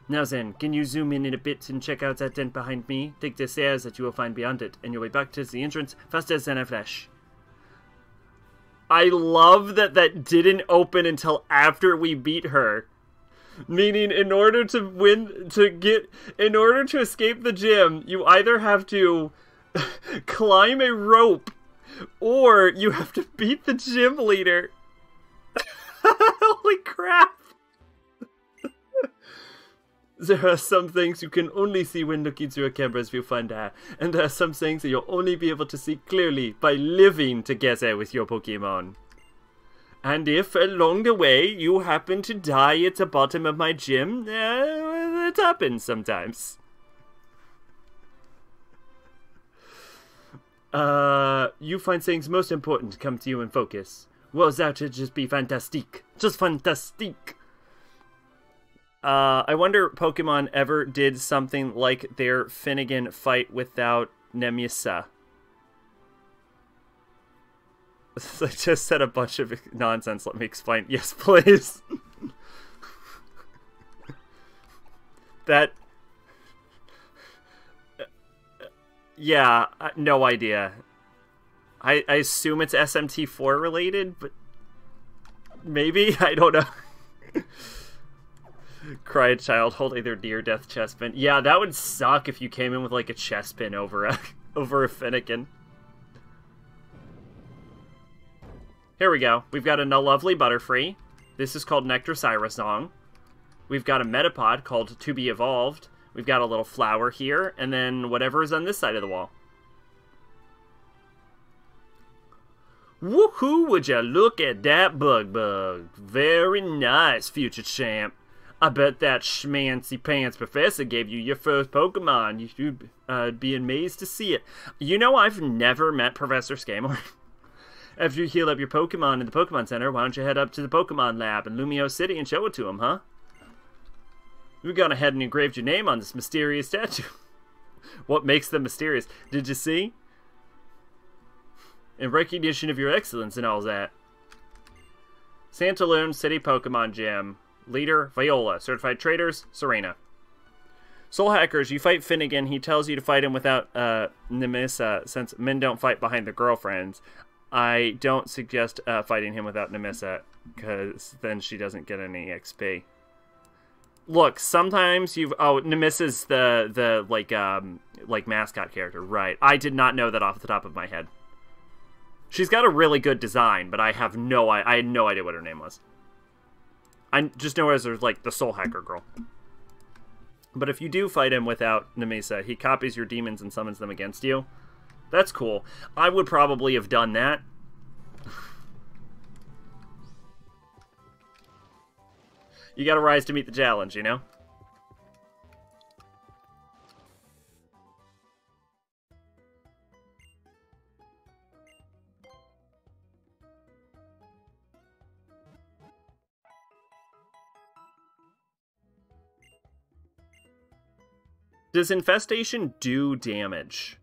Now then, can you zoom in a bit and check out that tent behind me? Take the stairs that you will find beyond it, and you'll be back to the entrance faster than a flash. I love that that didn't open until after we beat her. Meaning, in order to escape the gym, you either have to climb a rope, or you have to beat the gym leader. Holy crap! There are some things you can only see when looking through a camera's viewfinder, and there are some things that you'll only be able to see clearly by living together with your Pokemon. And if, along the way, you happen to die at the bottom of my gym, it happens sometimes. You find things most important come to you in focus. Well, that should just be fantastique. Just fantastique. I wonder if Pokemon ever did something like their Fennekin fight without Nemusa. I just said a bunch of nonsense. Let me explain. Yes, please. That... yeah, no idea. I assume it's SMT4 related, but maybe? I don't know. Cried child holding their near-death chest pin. Yeah, that would suck if you came in with like a chest pin over a Fennekin. Here we go. We've got a lovely Butterfree. This is called Nectar Cyrusong. We've got a Metapod called To Be Evolved. We've got a little flower here, and then whatever is on this side of the wall. Woohoo! Would you look at that bug? Very nice, future champ. I bet that schmancy pants professor gave you your first Pokemon. You should be amazed to see it. You know, I've never met Professor Scamor. After you heal up your Pokemon in the Pokemon Center, why don't you head up to the Pokemon Lab in Lumio City and show it to them, huh? We've gone ahead and engraved your name on this mysterious statue. What makes them mysterious? Did you see? In recognition of your excellence and all that. Santaloon City Pokemon Gym. Leader, Viola. Certified Traders, Serena. Soul Hackers, you fight Fennekin. He tells you to fight him without Nemissa, since men don't fight behind their girlfriends. I don't suggest fighting him without Nemissa, because then she doesn't get any XP. Look, sometimes you've... Oh, Nemissa's the like mascot character, right. I did not know that off the top of my head. She's got a really good design, but I had no idea what her name was. I just know her as like the Soul Hacker girl. But if you do fight him without Nemissa, he copies your demons and summons them against you. That's cool. I would probably have done that. You gotta rise to meet the challenge, you know? Does Infestation do damage?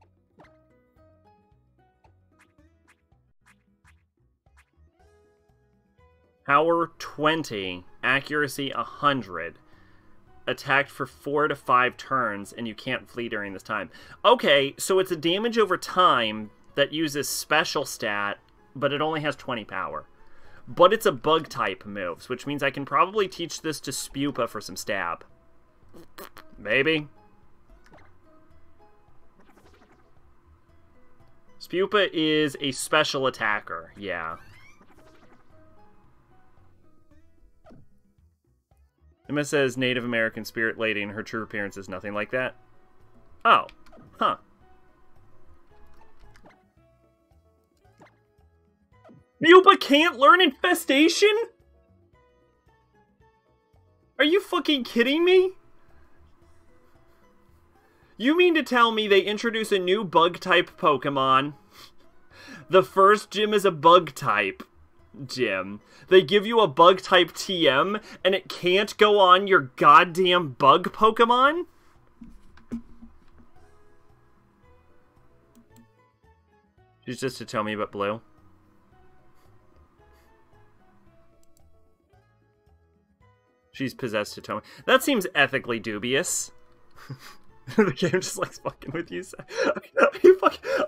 Power 20, accuracy 100, attacked for 4 to 5 turns, and you can't flee during this time. Okay, so it's a damage over time that uses special stat, but it only has 20 power. But it's a bug type moves, which means I can probably teach this to Spupa for some stab. Maybe. Spupa is a special attacker, yeah. Emma says Native American spirit lady and her true appearance is nothing like that. Oh, huh. Spupa can't learn Infestation? Are you fucking kidding me? You mean to tell me they introduce a new bug-type Pokemon? The first gym is a bug-type gym. They give you a bug-type TM, and it can't go on your goddamn bug Pokemon? She's just to tell me about Blue. She's possessed to tell me. That seems ethically dubious. The game just likes fucking with you.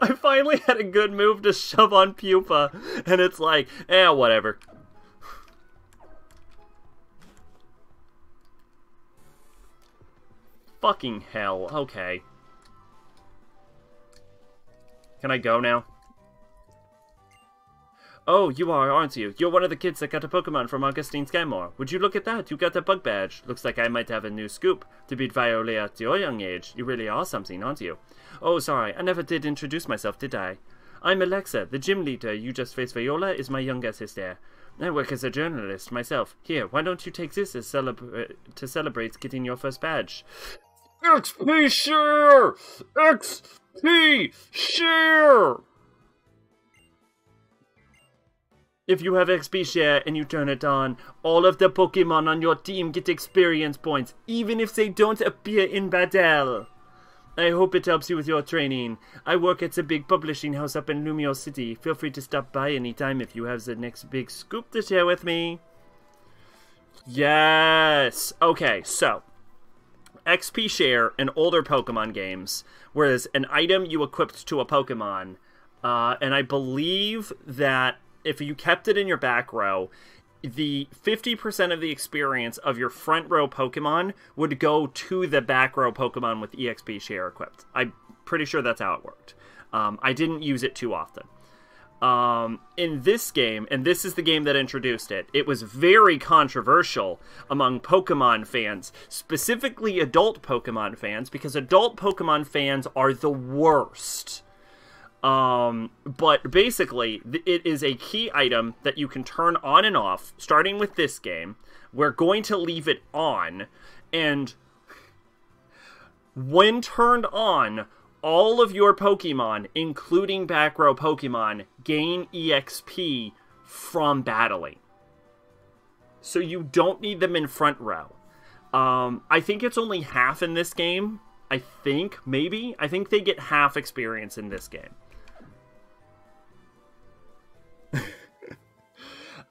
I finally had a good move to shove on Pupa, and it's like, whatever. Fucking hell. Okay. Can I go now? Oh, you are, aren't you? You're one of the kids that got a Pokemon from Augustine Skymore. Would you look at that? You got a bug badge. Looks like I might have a new scoop. To beat Viola at your young age, you really are something, aren't you? Oh, sorry, I never did introduce myself, did I? I'm Alexa. The gym leader you just faced, Viola, is my younger sister. I work as a journalist myself. Here, why don't you take this as to celebrate getting your first badge? XP share! XP share! If you have XP share and you turn it on, all of the Pokemon on your team get experience points, even if they don't appear in battle. I hope it helps you with your training. I work at a big publishing house up in Lumio City. Feel free to stop by anytime if you have the next big scoop to share with me. Yes! Okay, so XP share in older Pokemon games was an item you equipped to a Pokemon. And I believe that if you kept it in your back row, the 50% of the experience of your front row Pokemon would go to the back row Pokemon with EXP share equipped. I'm pretty sure that's how it worked. I didn't use it too often. In this game, and this is the game that introduced it, it was very controversial among Pokemon fans, specifically adult Pokemon fans, because adult Pokemon fans are the worst. But basically, it is a key item that you can turn on and off, starting with this game. We're going to leave it on, and when turned on, all of your Pokemon, including back row Pokemon, gain EXP from battling. So you don't need them in front row. I think it's only half in this game. I think they get half experience in this game.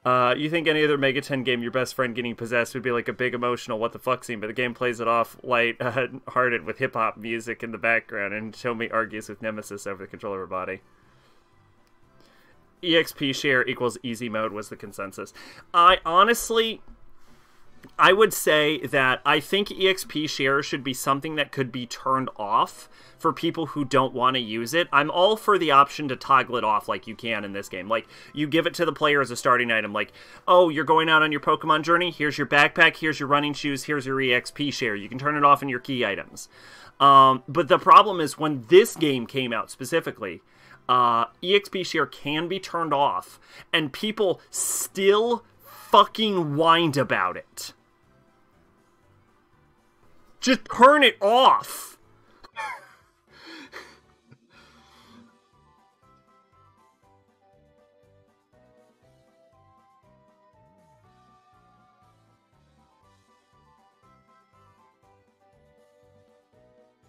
You think any other Mega 10 game, your best friend getting possessed would be like a big emotional what the fuck scene, but the game plays it off light-hearted with hip-hop music in the background, and Tomy argues with Nemesis over the control of her body. EXP share equals easy mode was the consensus. I would say that I think EXP share should be something that could be turned off for people who don't want to use it. I'm all for the option to toggle it off like you can in this game. Like, you give it to the player as a starting item. Like, oh, you're going out on your Pokemon journey? Here's your backpack, here's your running shoes, here's your EXP share. You can turn it off in your key items. But the problem is when this game came out specifically, EXP share can be turned off, and people still fucking whined about it. Just turn it off.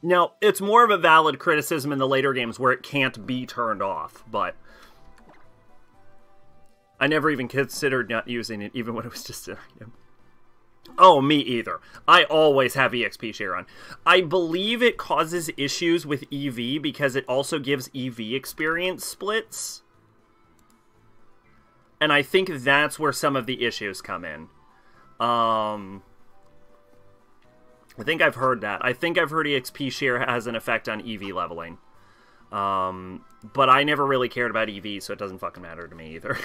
Now, it's more of a valid criticism in the later games where it can't be turned off, but I never even considered not using it, even when it was just an item. Oh, me either. I always have EXP share on. I believe it causes issues with EV because it also gives EV experience splits. And I think that's where some of the issues come in. I think I've heard that. I think I've heard EXP share has an effect on EV leveling. But I never really cared about EV, so it doesn't fucking matter to me either.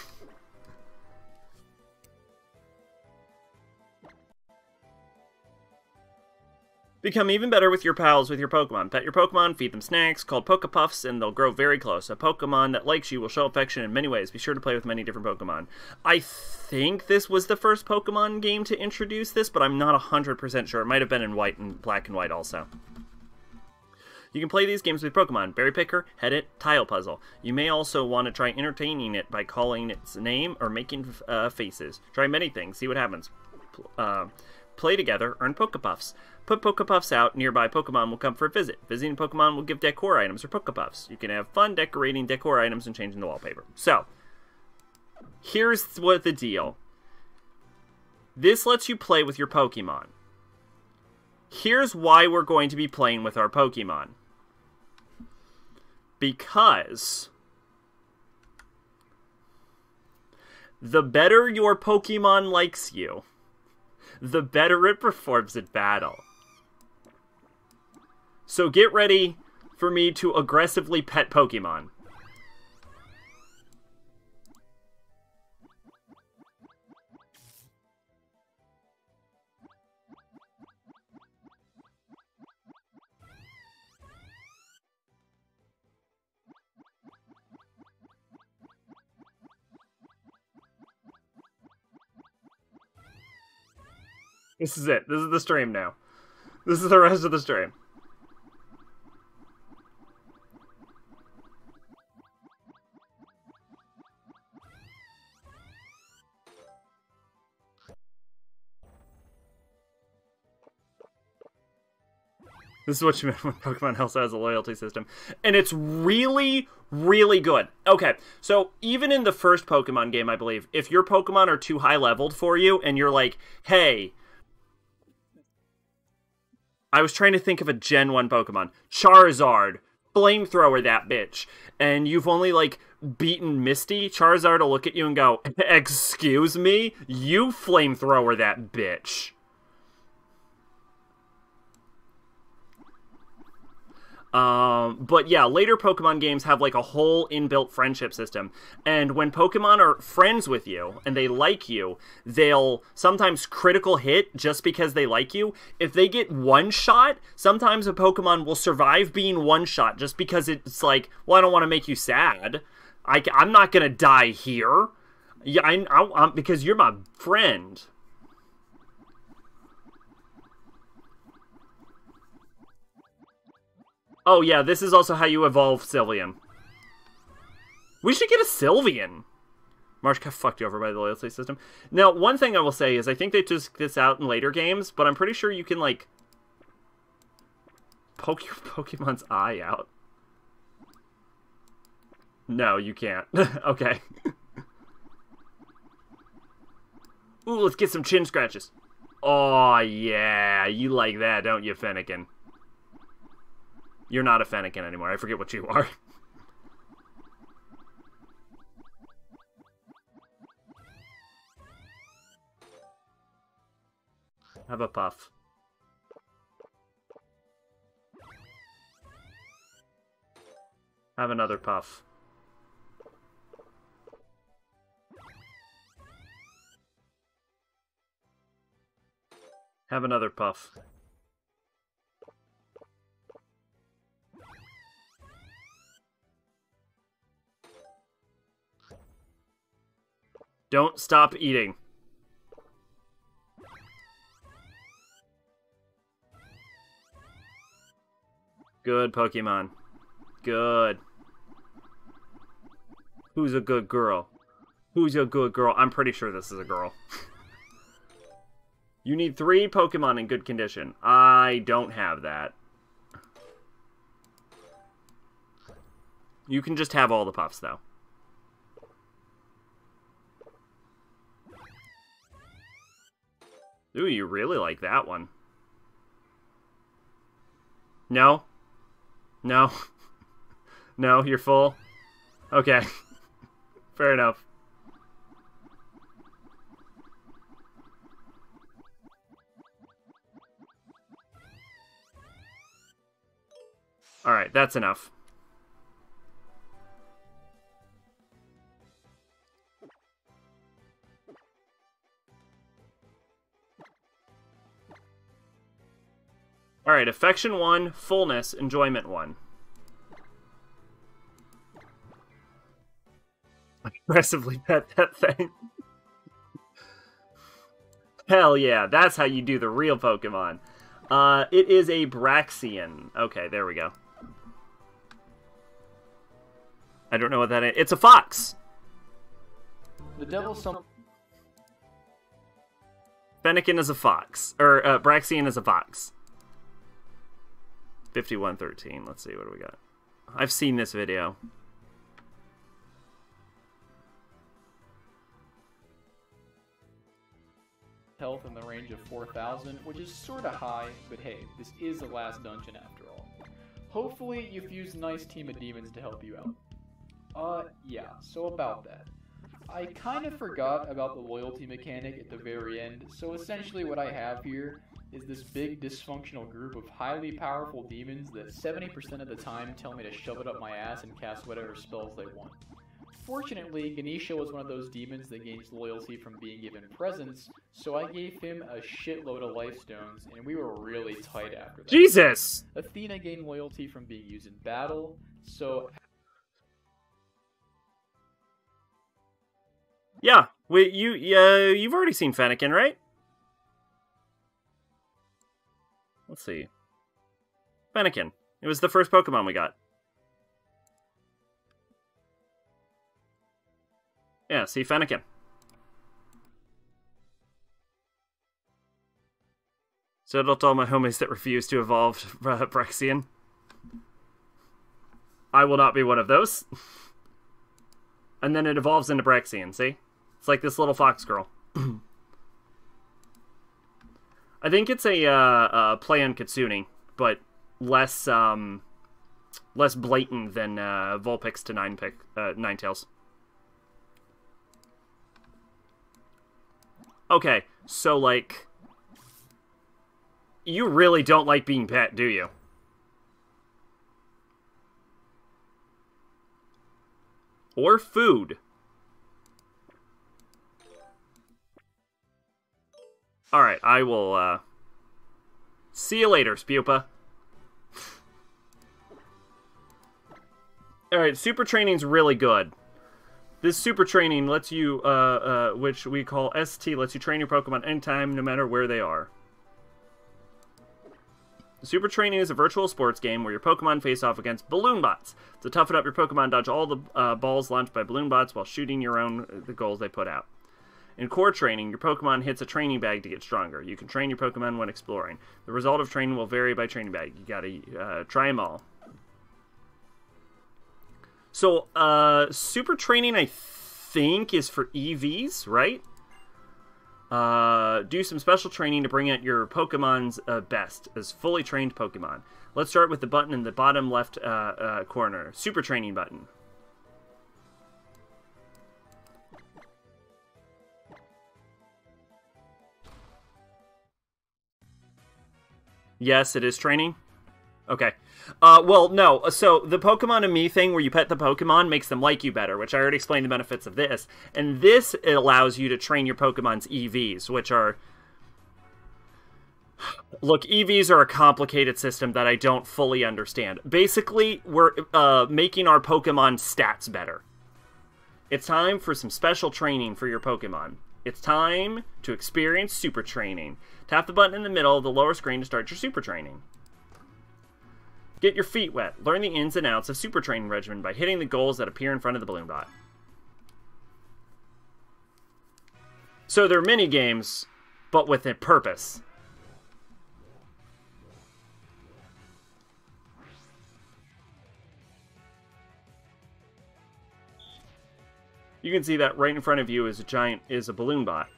Become even better with your pals with your Pokemon. Pet your Pokemon, feed them snacks called Pokepuffs, and they'll grow very close. A Pokemon that likes you will show affection in many ways. Be sure to play with many different Pokemon. I think this was the first Pokemon game to introduce this, but I'm not 100% sure. It might have been in white and black and white also. You can play these games with Pokemon. Berry Picker, Head It, Tile Puzzle. You may also want to try entertaining it by calling its name or making faces. Try many things. See what happens. Play together. Earn Pokepuffs. Put Pokepuffs out. Nearby Pokemon will come for a visit. Visiting Pokemon will give decor items or Pokepuffs. You can have fun decorating decor items and changing the wallpaper. So, here's what the deal. This lets you play with your Pokemon. Here's why we're going to be playing with our Pokemon. Because the better your Pokemon likes you, the better it performs in battle. So get ready for me to aggressively pet Pokemon. This is it. This is the stream now. This is the rest of the stream. This is what you meant when Pokemon also has a loyalty system. And it's really, really good. Okay, so even in the first Pokemon game, I believe, if your Pokemon are too high leveled for you and you're like, hey, I was trying to think of a Gen 1 Pokemon. Charizard. Flamethrower that bitch. And you've only, like, beaten Misty. Charizard will look at you and go, excuse me? You flamethrower that bitch. But yeah, later Pokemon games have like a whole inbuilt friendship system, and when Pokemon are friends with you and they like you, they'll sometimes critical hit just because they like you. If they get one shot, sometimes a Pokemon will survive being one shot just because it's like, well, I don't want to make you sad. I'm not gonna die here. Yeah, I'm because you're my friend. Oh, yeah, this is also how you evolve Sylveon. We should get a Sylveon. Marsh got fucked over by the loyalty system. Now, one thing I will say is I think they took this out in later games, but I'm pretty sure you can, like, poke your Pokemon's eye out. No, you can't. Okay. Ooh, let's get some chin scratches. Oh, yeah. You like that, don't you, Fennekin? You're not a Fennekin anymore. I forget what you are. Have a puff. Have another puff. Have another puff. Don't stop eating. Good Pokemon. Good. Who's a good girl? Who's a good girl? I'm pretty sure this is a girl. You need 3 Pokemon in good condition. I don't have that. You can just have all the puffs, though. Ooh, you really like that one. No? No? No, you're full? Okay. Fair enough. Alright, that's enough. Alright, affection 1, fullness, enjoyment 1. Aggressively pet that thing. Hell yeah, that's how you do the real Pokemon. It is a Braxian. Okay, there we go. I don't know what that is. It's a fox! The devil's some... Fennekin is a fox. Or, Braxian is a fox. 5113. Let's see, what do we got? I've seen this video. Health in the range of 4,000, which is sorta high, but hey, this is the last dungeon after all. Hopefully you fuse a nice team of demons to help you out. Yeah, so about that. I kind of forgot about the loyalty mechanic at the very end, so essentially what I have here is this big dysfunctional group of highly powerful demons that 70% of the time tell me to shove it up my ass and cast whatever spells they want. Fortunately, Ganesha was one of those demons that gains loyalty from being given presents, so I gave him a shitload of life stones, and we were really tight after that. Jesus! Athena gained loyalty from being used in battle, so... Yeah, you've already seen Fennekin, right? Let's see. Fennekin. It was the first Pokemon we got. Yeah, see Fennekin. So I'll tell my homies that refuse to evolve Braxian. I will not be one of those. And then it evolves into Braxian, see? It's like this little fox girl. I think it's a play on Kitsune, but less less blatant than Vulpix to Ninetales. Okay, so like, you really don't like being pet, do you? Or food. Alright, I will, see you later, Spupa. Alright, super training's really good. This super training lets you, which we call ST, lets you train your Pokemon anytime, no matter where they are. Super Training is a virtual sports game where your Pokemon face off against balloon bots. To toughen up your Pokemon, dodge all the balls launched by balloon bots while shooting the goals they put out. In core training, your Pokemon hits a training bag to get stronger. You can train your Pokemon when exploring. The result of training will vary by training bag. You gotta try them all. So, Super Training, I think, is for EVs, right? Do some special training to bring out your Pokemon's best as fully trained Pokemon. Let's start with the button in the bottom left corner. Super Training button. Yes, it is training. Okay. Well, no. So, the Pokemon and Me thing where you pet the Pokemon makes them like you better, which I already explained the benefits of this. And this allows you to train your Pokemon's EVs, which are... Look, EVs are a complicated system that I don't fully understand. Basically, we're making our Pokemon stats better. It's time for some special training for your Pokemon. It's time to experience Super Training. Tap the button in the middle of the lower screen to start your Super Training. Get your feet wet. Learn the ins and outs of Super Training regimen by hitting the goals that appear in front of the balloon bot. So they're mini games, but with a purpose. You can see that right in front of you is a balloon bot.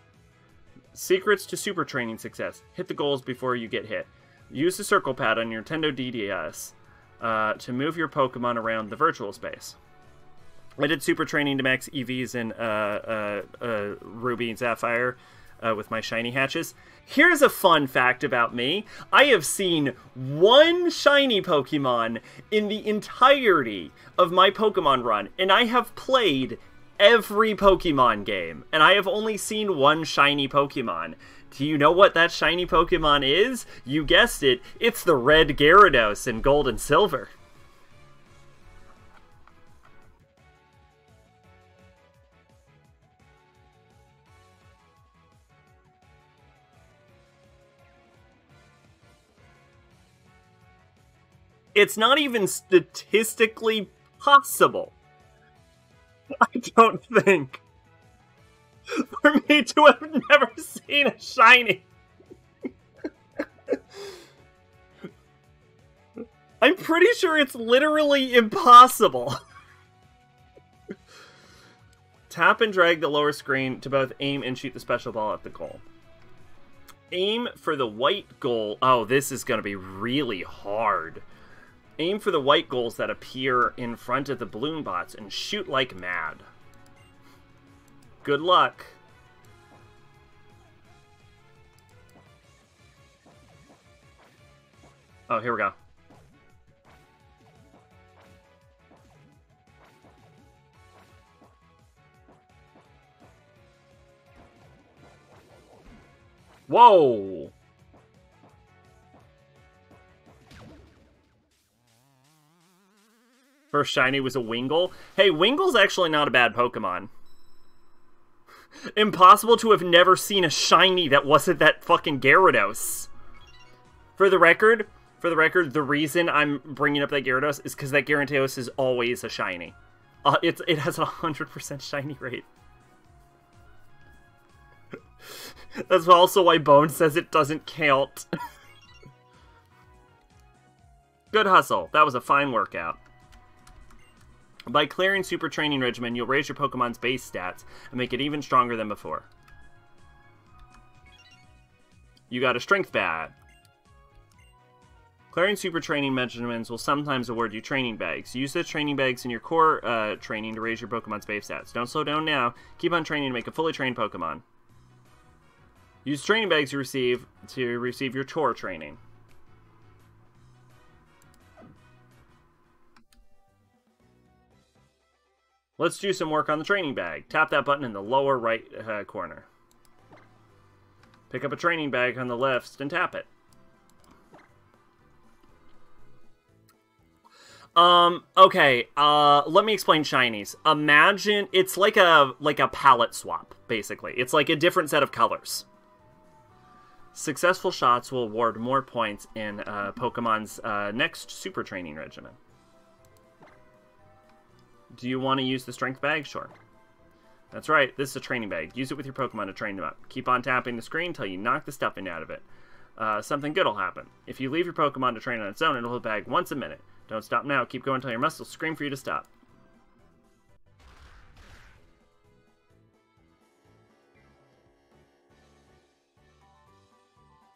Secrets to Super Training success. Hit the goals before you get hit. Use the circle pad on your Nintendo DDS to move your Pokemon around the virtual space. I did Super Training to max EVs in Ruby and Sapphire with my shiny hatches. Here's a fun fact about me. I have seen one shiny Pokemon in the entirety of my Pokemon run, and I have played every Pokemon game, and I have only seen one shiny Pokemon. Do you know what that shiny Pokemon is? You guessed it, it's the red Gyarados in Gold and Silver. It's not even statistically possible, I don't think, for me to have never seen a shiny. I'm pretty sure it's literally impossible. Tap and drag the lower screen to both aim and shoot the special ball at the goal. Aim for the white goal. Oh, this is going to be really hard. Aim for the white goals that appear in front of the balloon bots and shoot like mad. Good luck. Oh, here we go. Whoa! First shiny was a Wingull. Hey, Wingull's actually not a bad Pokemon. Impossible to have never seen a shiny that wasn't that fucking Gyarados. For the record, the reason I'm bringing up that Gyarados is because that Gyarados is always a shiny. It has a 100% shiny rate. That's also why Bone says it doesn't count. Good hustle. That was a fine workout. By clearing Super Training Regimen, you'll raise your Pokemon's base stats and make it even stronger than before. You got a Strength Badge. Clearing Super Training Regimens will sometimes award you training bags. Use those training bags in your core training to raise your Pokemon's base stats. Don't slow down now. Keep on training to make a fully trained Pokemon. Use training bags you receive to receive your chore training. Let's do some work on the training bag. Tap that button in the lower right corner. Pick up a training bag on the left and tap it. Okay, let me explain shinies. Imagine it's like a palette swap, basically. It's like a different set of colors. Successful shots will award more points in Pokemon's next Super Training regimen. Do you want to use the Strength Bag? Sure. That's right, this is a training bag. Use it with your Pokemon to train them up. Keep on tapping the screen until you knock the stuffing out of it. Something good will happen. If you leave your Pokemon to train on its own, it'll hold the bag once a minute. Don't stop now. Keep going until your muscles scream for you to stop.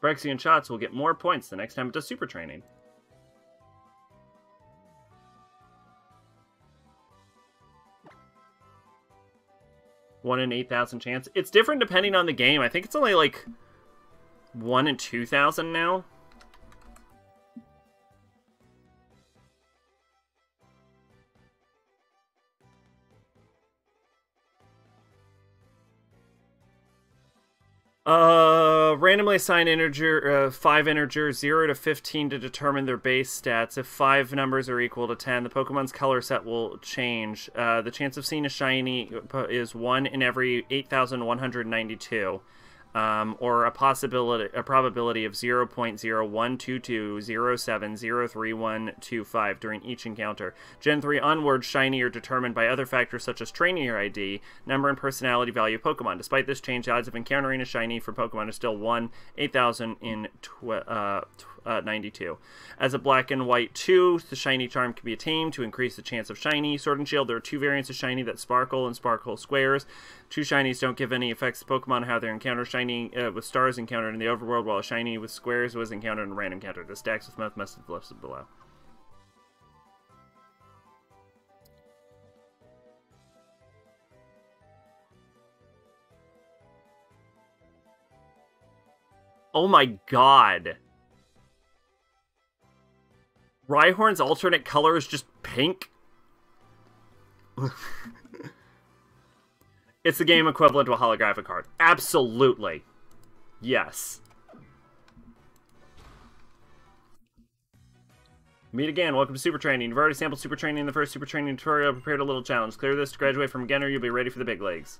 Phyrexian shots will get more points the next time it does Super Training. 1 in 8,000 chance. It's different depending on the game. I think it's only like 1 in 2,000 now. Randomly assign integer, 5 integers 0 to 15 to determine their base stats. If 5 numbers are equal to 10, the Pokemon's color set will change. The chance of seeing a shiny is 1 in every 8,192. Or a probability of 0.012207033125 during each encounter. Gen 3 onward, shiny are determined by other factors such as trainer ID, number and personality value of Pokemon. Despite this change, the odds of encountering a shiny for Pokemon is still 1 8,000 in 92. As a black and white 2, the shiny charm can be attained to increase the chance of shiny. Sword and Shield, there are 2 variants of shiny that sparkle and sparkle squares. 2 shinies don't give any effects to Pokemon how they encounter. Shiny with stars encountered in the overworld, while a shiny with squares was encountered in a random encounter. The stacks with most message listed below. Oh my god. Rhyhorn's alternate color is just pink? It's the game equivalent to a holographic card. Absolutely. Yes. Meet again. Welcome to Super Training. You've already sampled Super Training in the first Super Training tutorial. Prepared a little challenge. Clear this to graduate from beginner. You'll be ready for the big leagues.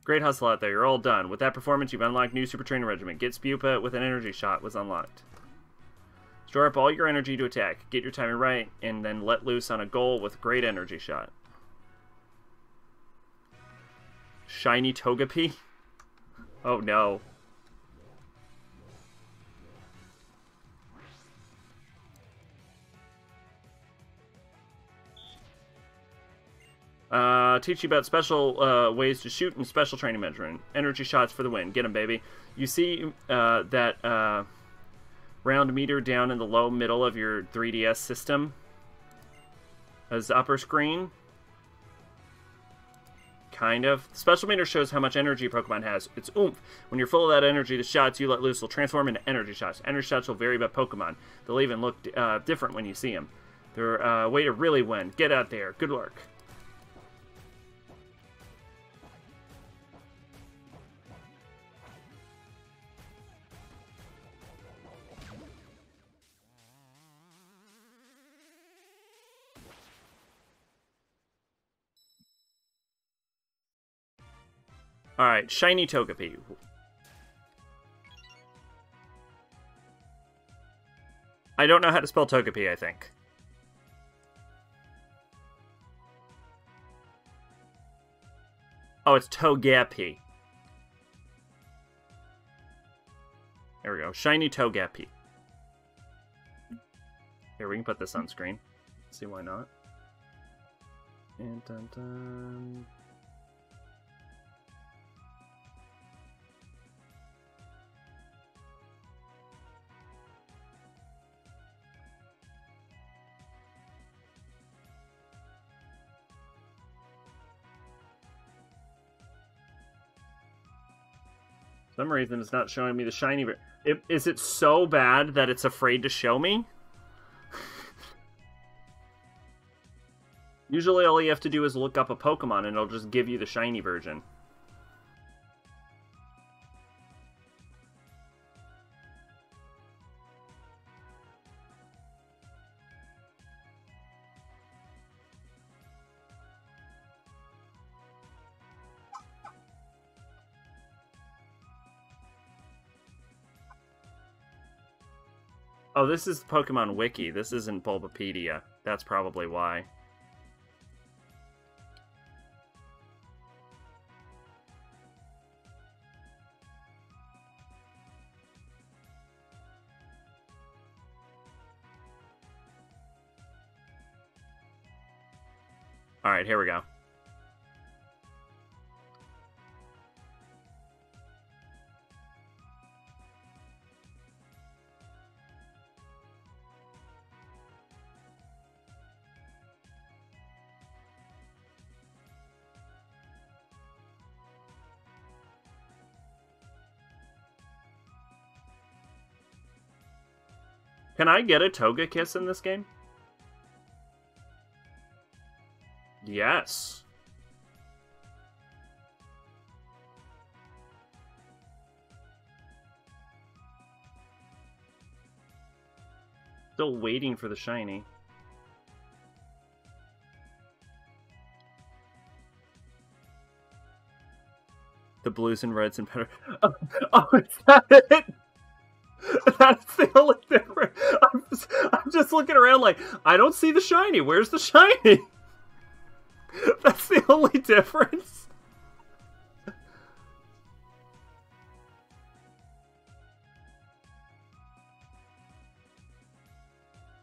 Great hustle out there. You're all done. With that performance, you've unlocked new Super Training Regiment. Get Spupa with an energy shot was unlocked. Store up all your energy to attack. Get your timing right, and then let loose on a goal with great energy shot. Shiny Togepi? Oh no. Teach you about special ways to shoot and special training measurement. Energy shots for the win. Get them, baby. You see that round meter down in the low middle of your 3DS system as the upper screen? Kind of. The special meter shows how much energy Pokemon has. It's oomph. When you're full of that energy, the shots you let loose will transform into energy shots. Energy shots will vary by Pokemon. They'll even look different when you see them. They're a way to really win. Get out there. Good work. Alright, Shiny Togepi. I don't know how to spell Togepi, I think. Oh, it's Togepi. There we go. Shiny Togepi. Here, we can put this on screen. See why not. And dun dun. For some reason, it's not showing me the shiny. Is it so bad that it's afraid to show me? Usually, all you have to do is look up a Pokemon, and it'll just give you the shiny version. Oh, this is Pokemon Wiki. This isn't Bulbapedia. That's probably why. Alright, here we go. Can I get a Togekiss in this game? Yes. Still waiting for the shiny. The blues and reds and better. Oh, is that it? That's the only difference. I'm just looking around like, I don't see the shiny. Where's the shiny? That's the only difference.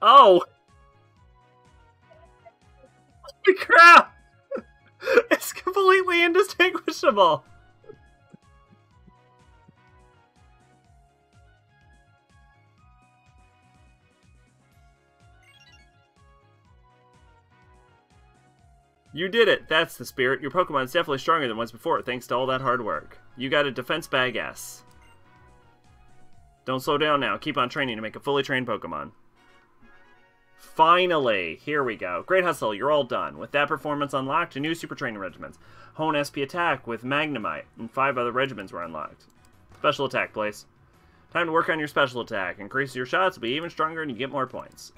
Oh! Holy crap! It's completely indistinguishable! You did it! That's the spirit. Your Pokemon's definitely stronger than once before, thanks to all that hard work. You got a defense bag S. Don't slow down now. Keep on training to make a fully trained Pokemon. Finally! Here we go. Great hustle, you're all done. With that performance unlocked, new super training regiments. Hone SP attack with Magnemite, and 5 other regiments were unlocked. Special attack, please. Time to work on your special attack. Increase your shots, will be even stronger, and you get more points.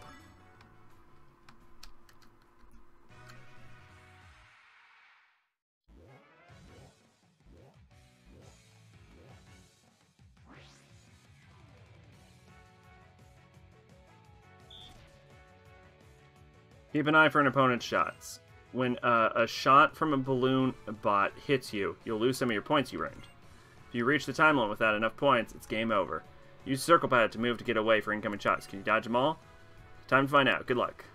Keep an eye for an opponent's shots. When a shot from a balloon bot hits you, you'll lose some of your points you earned. If you reach the time limit without enough points, it's game over. Use circle pad to move to get away for incoming shots. Can you dodge them all? Time to find out. Good luck.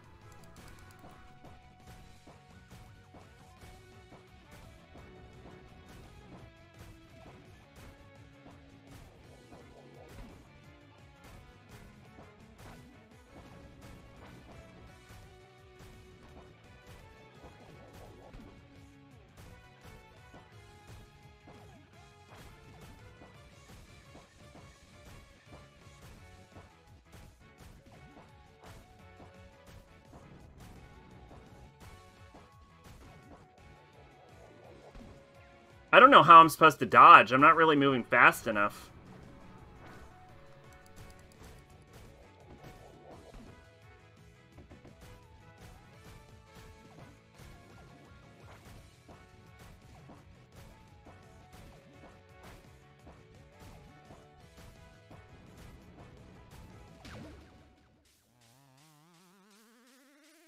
I don't know how I'm supposed to dodge. I'm not really moving fast enough.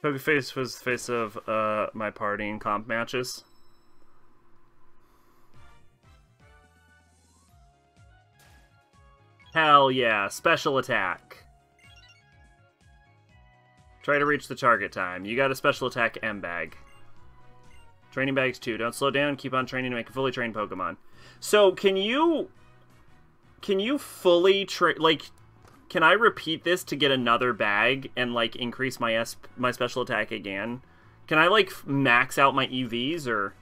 Pokeface was the face of my party in comp matches. Hell yeah, special attack. Try to reach the target time. You got a special attack M-Bag. Training bags too. Don't slow down, keep on training to make a fully trained Pokemon. So, can you fully can I repeat this to get another bag and, like, increase my my special attack again? Can I, like, max out my EVs, or...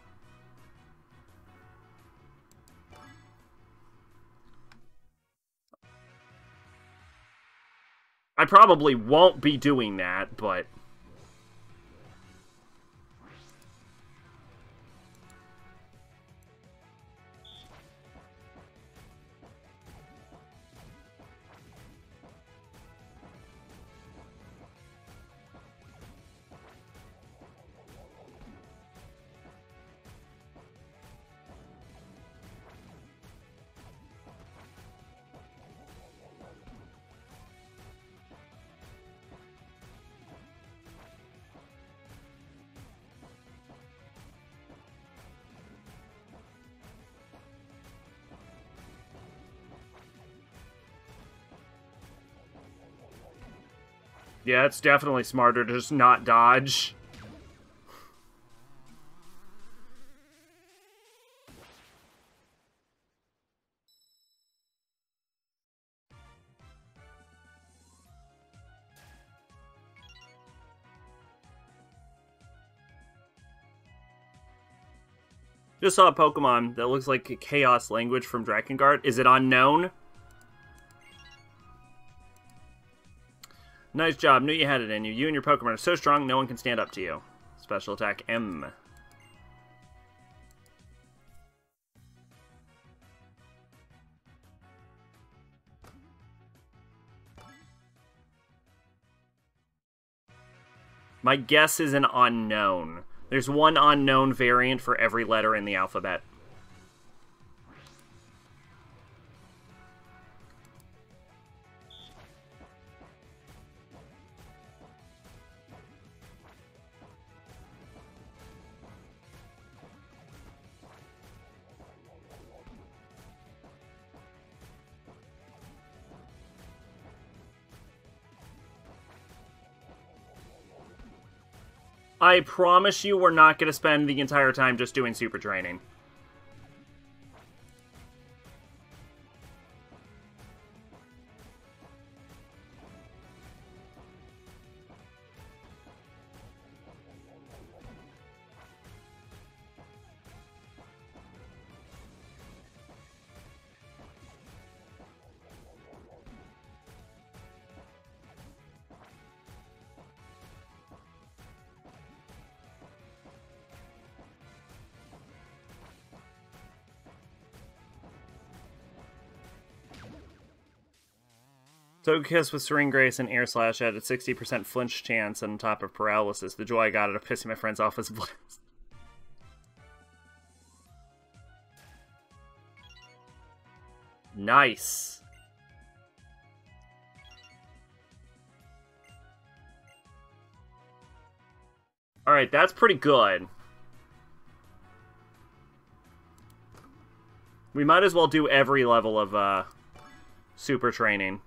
I probably won't be doing that, but... Yeah, it's definitely smarter to just not dodge. Just saw a Pokemon that looks like a Chaos Language from Drakengard. Is it unknown? Nice job. Knew you had it in you. You and your Pokemon are so strong, no one can stand up to you. Special attack M. My guess is an unknown. There's one unknown variant for every letter in the alphabet. I promise you we're not going to spend the entire time just doing super training. Togekiss with Serene Grace and Air Slash had a 60% flinch chance on top of paralysis. The joy I got out of pissing my friends off was bliss. Nice. Alright, that's pretty good. We might as well do every level of super training.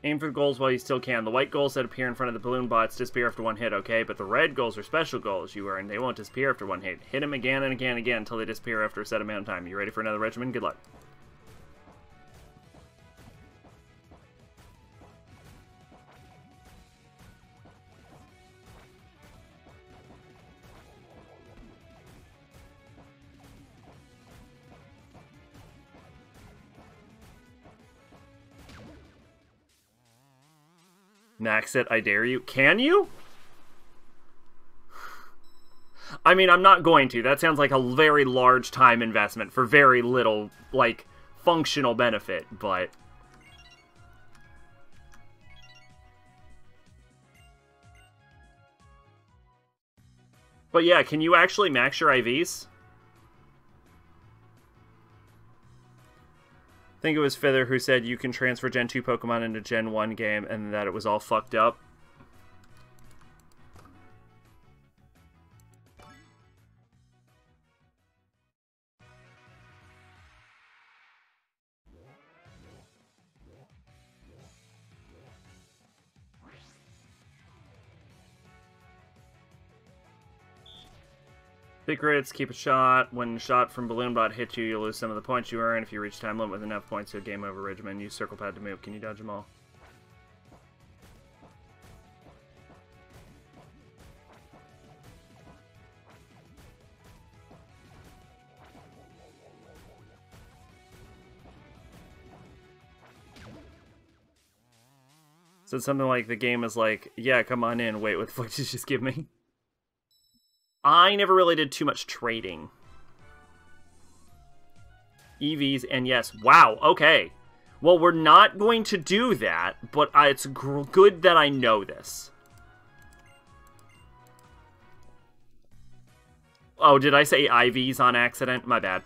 Aim for the goals while you still can. The white goals that appear in front of the balloon bots disappear after one hit, okay? But the red goals are special goals you earn. They won't disappear after one hit. Hit them again and again and again until they disappear after a set amount of time. You ready for another regimen? Good luck. Max it, I dare you. Can you? I mean, I'm not going to. That sounds like a very large time investment for very little, like, functional benefit, but... But yeah, can you actually max your IVs? I think it was Fither who said you can transfer Gen 2 Pokemon into Gen 1 game and that it was all fucked up. Secrets, keep a shot. When a shot from Balloon Bot hits you, you'll lose some of the points you earn. If you reach time limit with enough points to game over regimen, use circle pad to move. Can you dodge them all? So something like the game is like, yeah, come on in. Wait, what the fuck did you just give me? I never really did too much trading. EVs, and yes, wow, okay. Well, we're not going to do that, but it's good that I know this. Oh, did I say IVs on accident? My bad.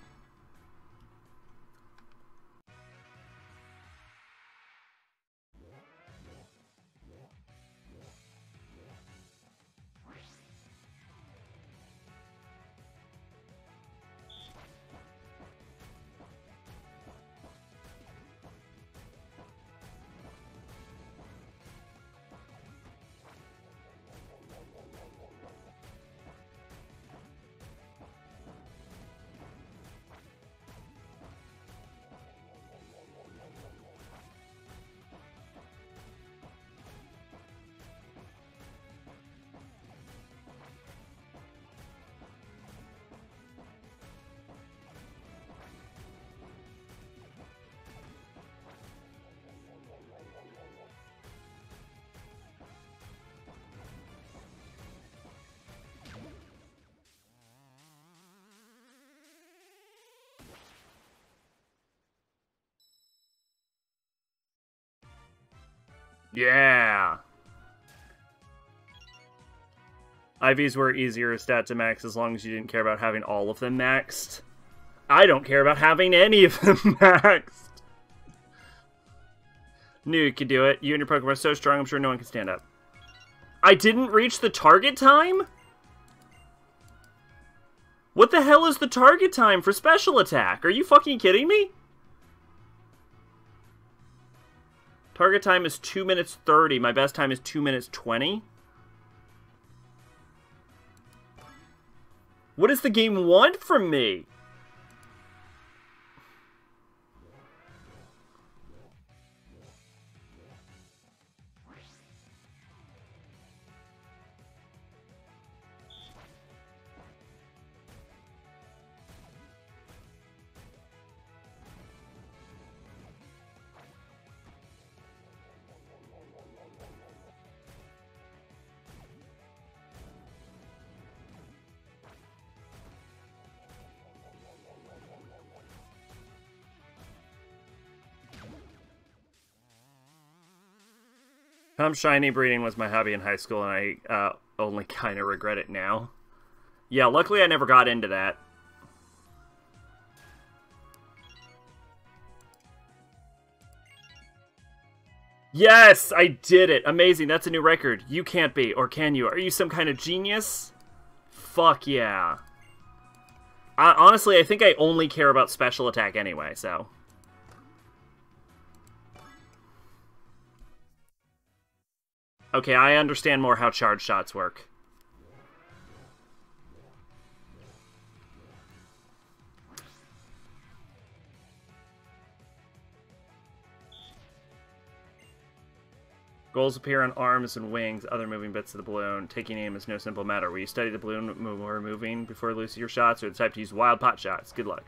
Yeah! IVs were easier stat to max as long as you didn't care about having all of them maxed. I don't care about having any of them maxed. Knew you could do it. You and your Pokemon are so strong, I'm sure no one can stand up. I didn't reach the target time? What the hell is the target time for special attack? Are you fucking kidding me? Target time is 2 minutes 30. My best time is 2 minutes 20. What does the game want from me? Shiny breeding was my hobby in high school, and I only kind of regret it now. Yeah, luckily I never got into that. Yes, I did it. Amazing. That's a new record. You can't be, or can you? Are you some kind of genius? Fuck yeah. Honestly, I think I only care about special attack anyway, so... Okay, I understand more how charge shots work. Goals appear on arms and wings, other moving bits of the balloon. Taking aim is no simple matter. Will you study the balloon or moving before releasing your shots, or the type to use wild pot shots? Good luck.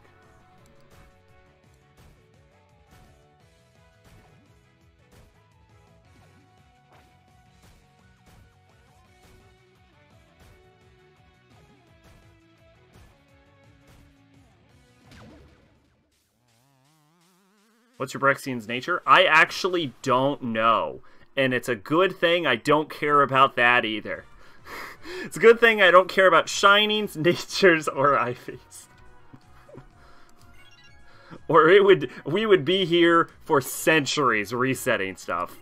What's your Brexian's nature? I actually don't know. And it's a good thing I don't care about that either. It's a good thing I don't care about shinings, natures, or IVs. Or we would be here for centuries resetting stuff.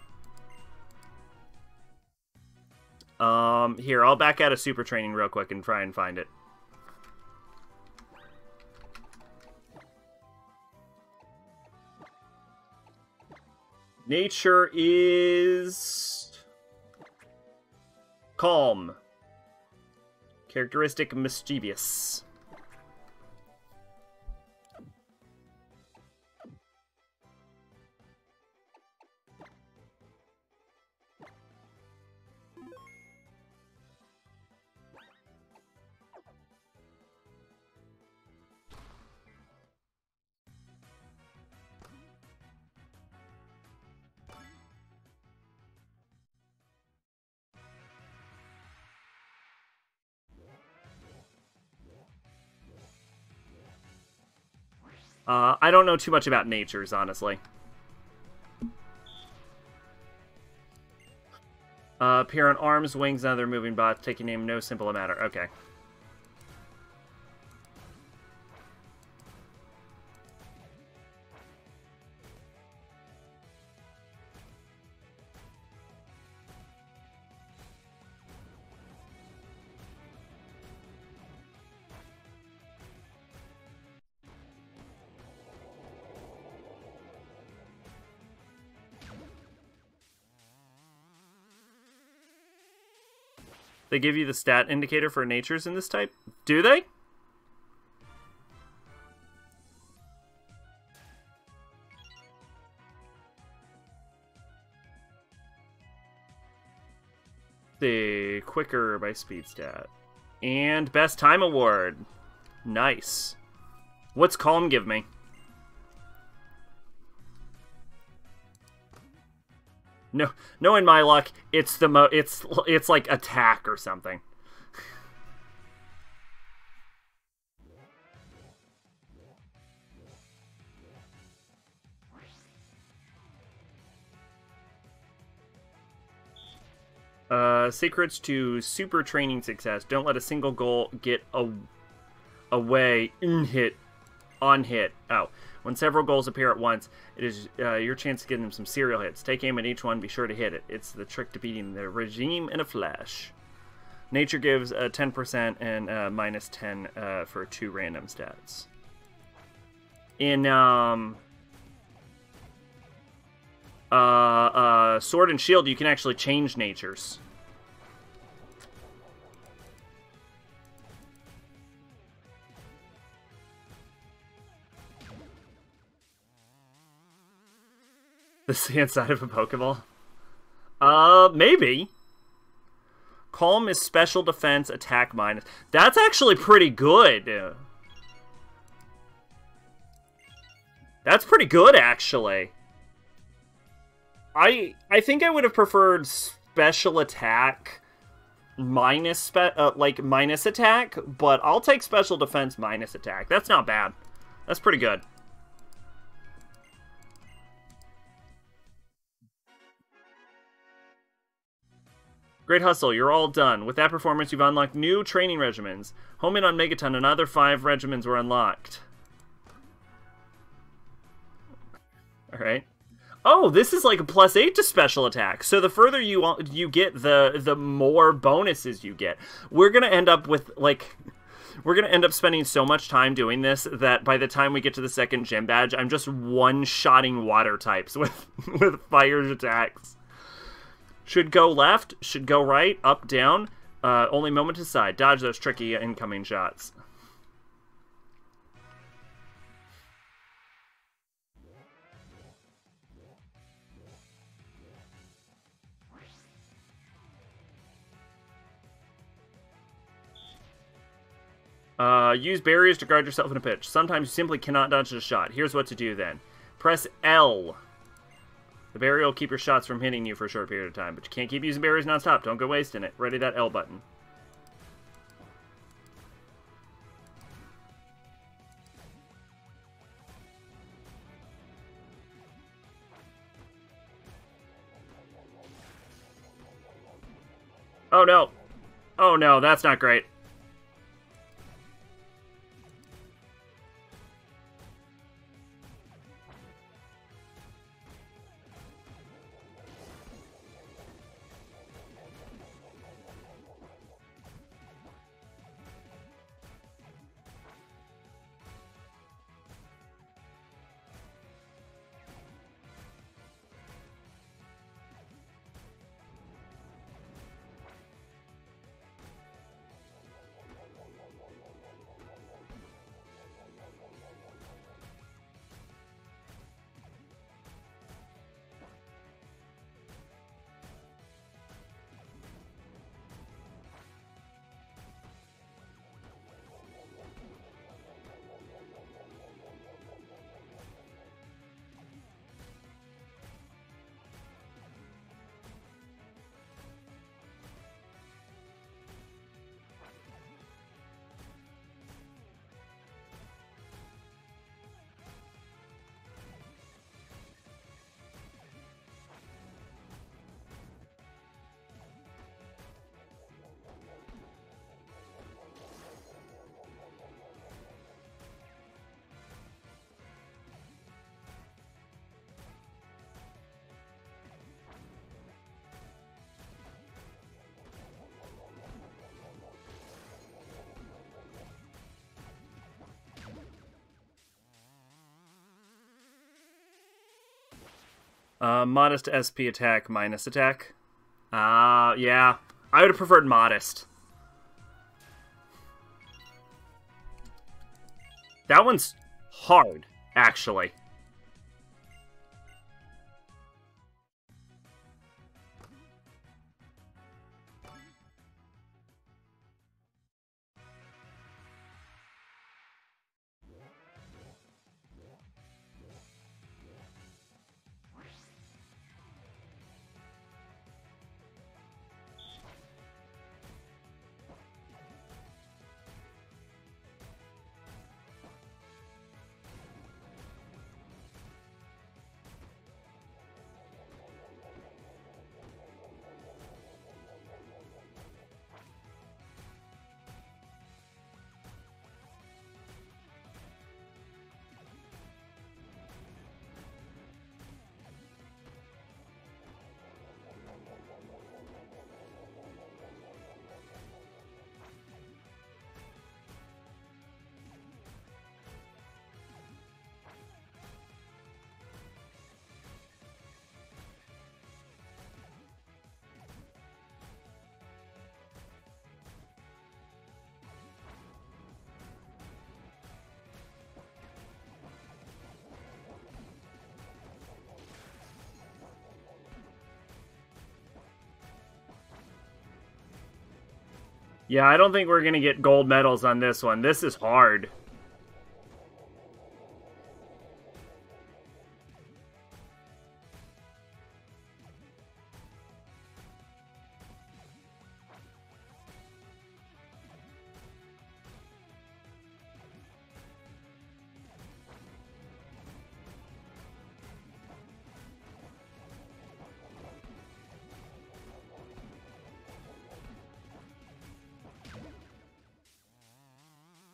Here, I'll back out of super training real quick and try and find it. Nature is... calm. Characteristic mischievous. I don't know too much about natures, honestly. Appear on arms, wings, and other moving bots. Taking name, no simple matter. Okay. They give you the stat indicator for natures in this type? Do they? The quicker by speed stat. And best time award. Nice. What's calm give me? No, knowing my luck, it's the it's like attack or something. Secrets to super training success. Don't let a single goal get away. On hit. Oh. When several goals appear at once, it is your chance to get them some serial hits. Take aim at each one, be sure to hit it. It's the trick to beating the regime in a flash. Nature gives 10% and minus 10 for 2 random stats. In Sword and Shield, you can actually change natures. The inside of a Pokeball? Maybe. Calm is special defense, attack minus. That's actually pretty good. That's pretty good, actually. I think I would have preferred special attack minus minus attack, but I'll take special defense minus attack. That's not bad. That's pretty good. Great hustle, you're all done. With that performance, you've unlocked new training regimens. Home in on Megaton, another 5 regimens were unlocked. Alright. Oh, this is like a +8 to special attack. So the further you get, the more bonuses you get. We're gonna end up with, like... We're gonna end up spending so much time doing this that by the time we get to the second gym badge, I'm just one-shotting water types with fire attacks. Should go left, should go right, up, down. Only moment to side. Dodge those tricky incoming shots. Use barriers to guard yourself in a pitch. Sometimes you simply cannot dodge a shot. Here's what to do then. Press L. The barrier will keep your shots from hitting you for a short period of time, but you can't keep using barriers non-stop. Don't go wasting it. Ready that L button. Oh no. Oh no, that's not great. Modest SP attack minus attack. Yeah. I would have preferred modest. That one's hard, actually. Yeah, I don't think we're gonna get gold medals on this one. This is hard.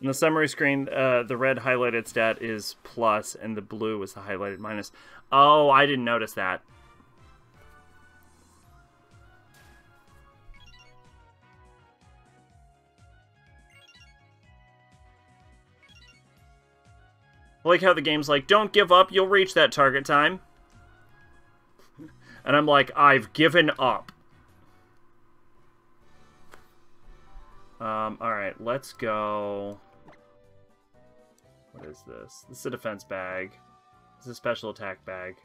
In the summary screen, the red highlighted stat is plus, and the blue is the highlighted minus. Oh, I didn't notice that. I like how the game's like, don't give up, you'll reach that target time. And I'm like, I've given up. Alright, let's go... What is this? This is a defense bag. This is a special attack bag.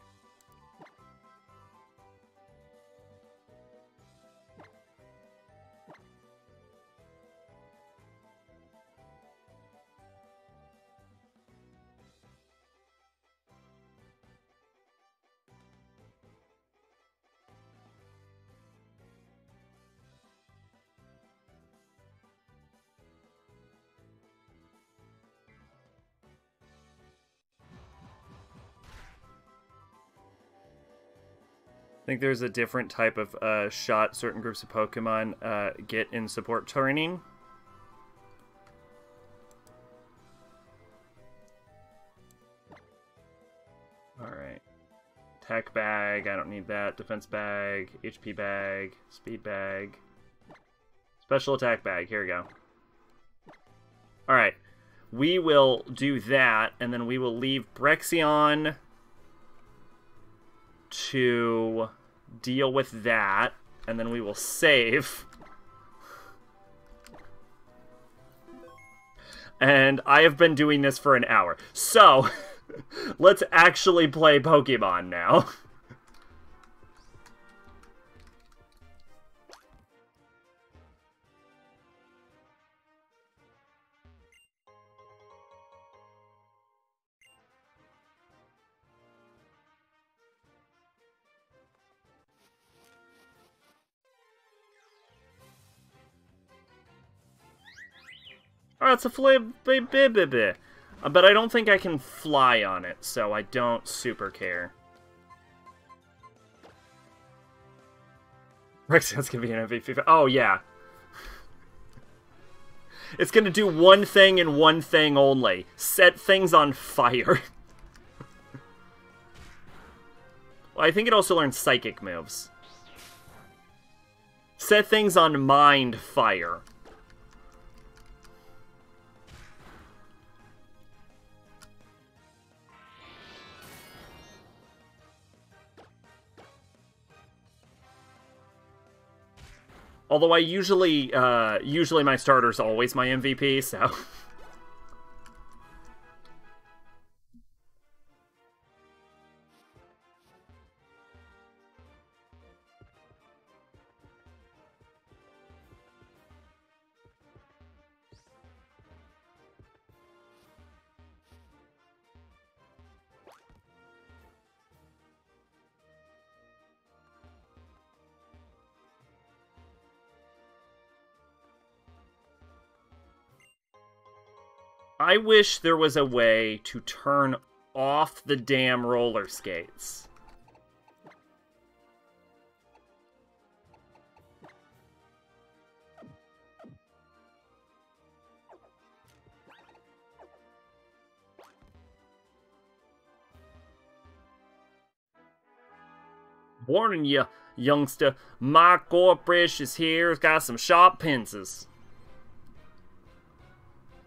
I think there's a different type of shot certain groups of Pokemon get in support training. Alright. Attack bag, I don't need that. Defense bag, HP bag, speed bag. Special attack bag, here we go. Alright. We will do that, and then we will leave Brexion to deal with that, and then we will save. And I have been doing this for an hour. So, let's actually play Pokemon now. Oh, it's a flip, but I don't think I can fly on it, so I don't super care. Rexion's gonna be an MVP. Oh, yeah. It's gonna do one thing and one thing only. Set things on fire. Well, I think it also learns psychic moves. Set things on mind fire. Although I usually my starter's always my MVP, so... I wish there was a way to turn off the damn roller skates. Warning you, youngster, my corporation is here. It's got some sharp pincers.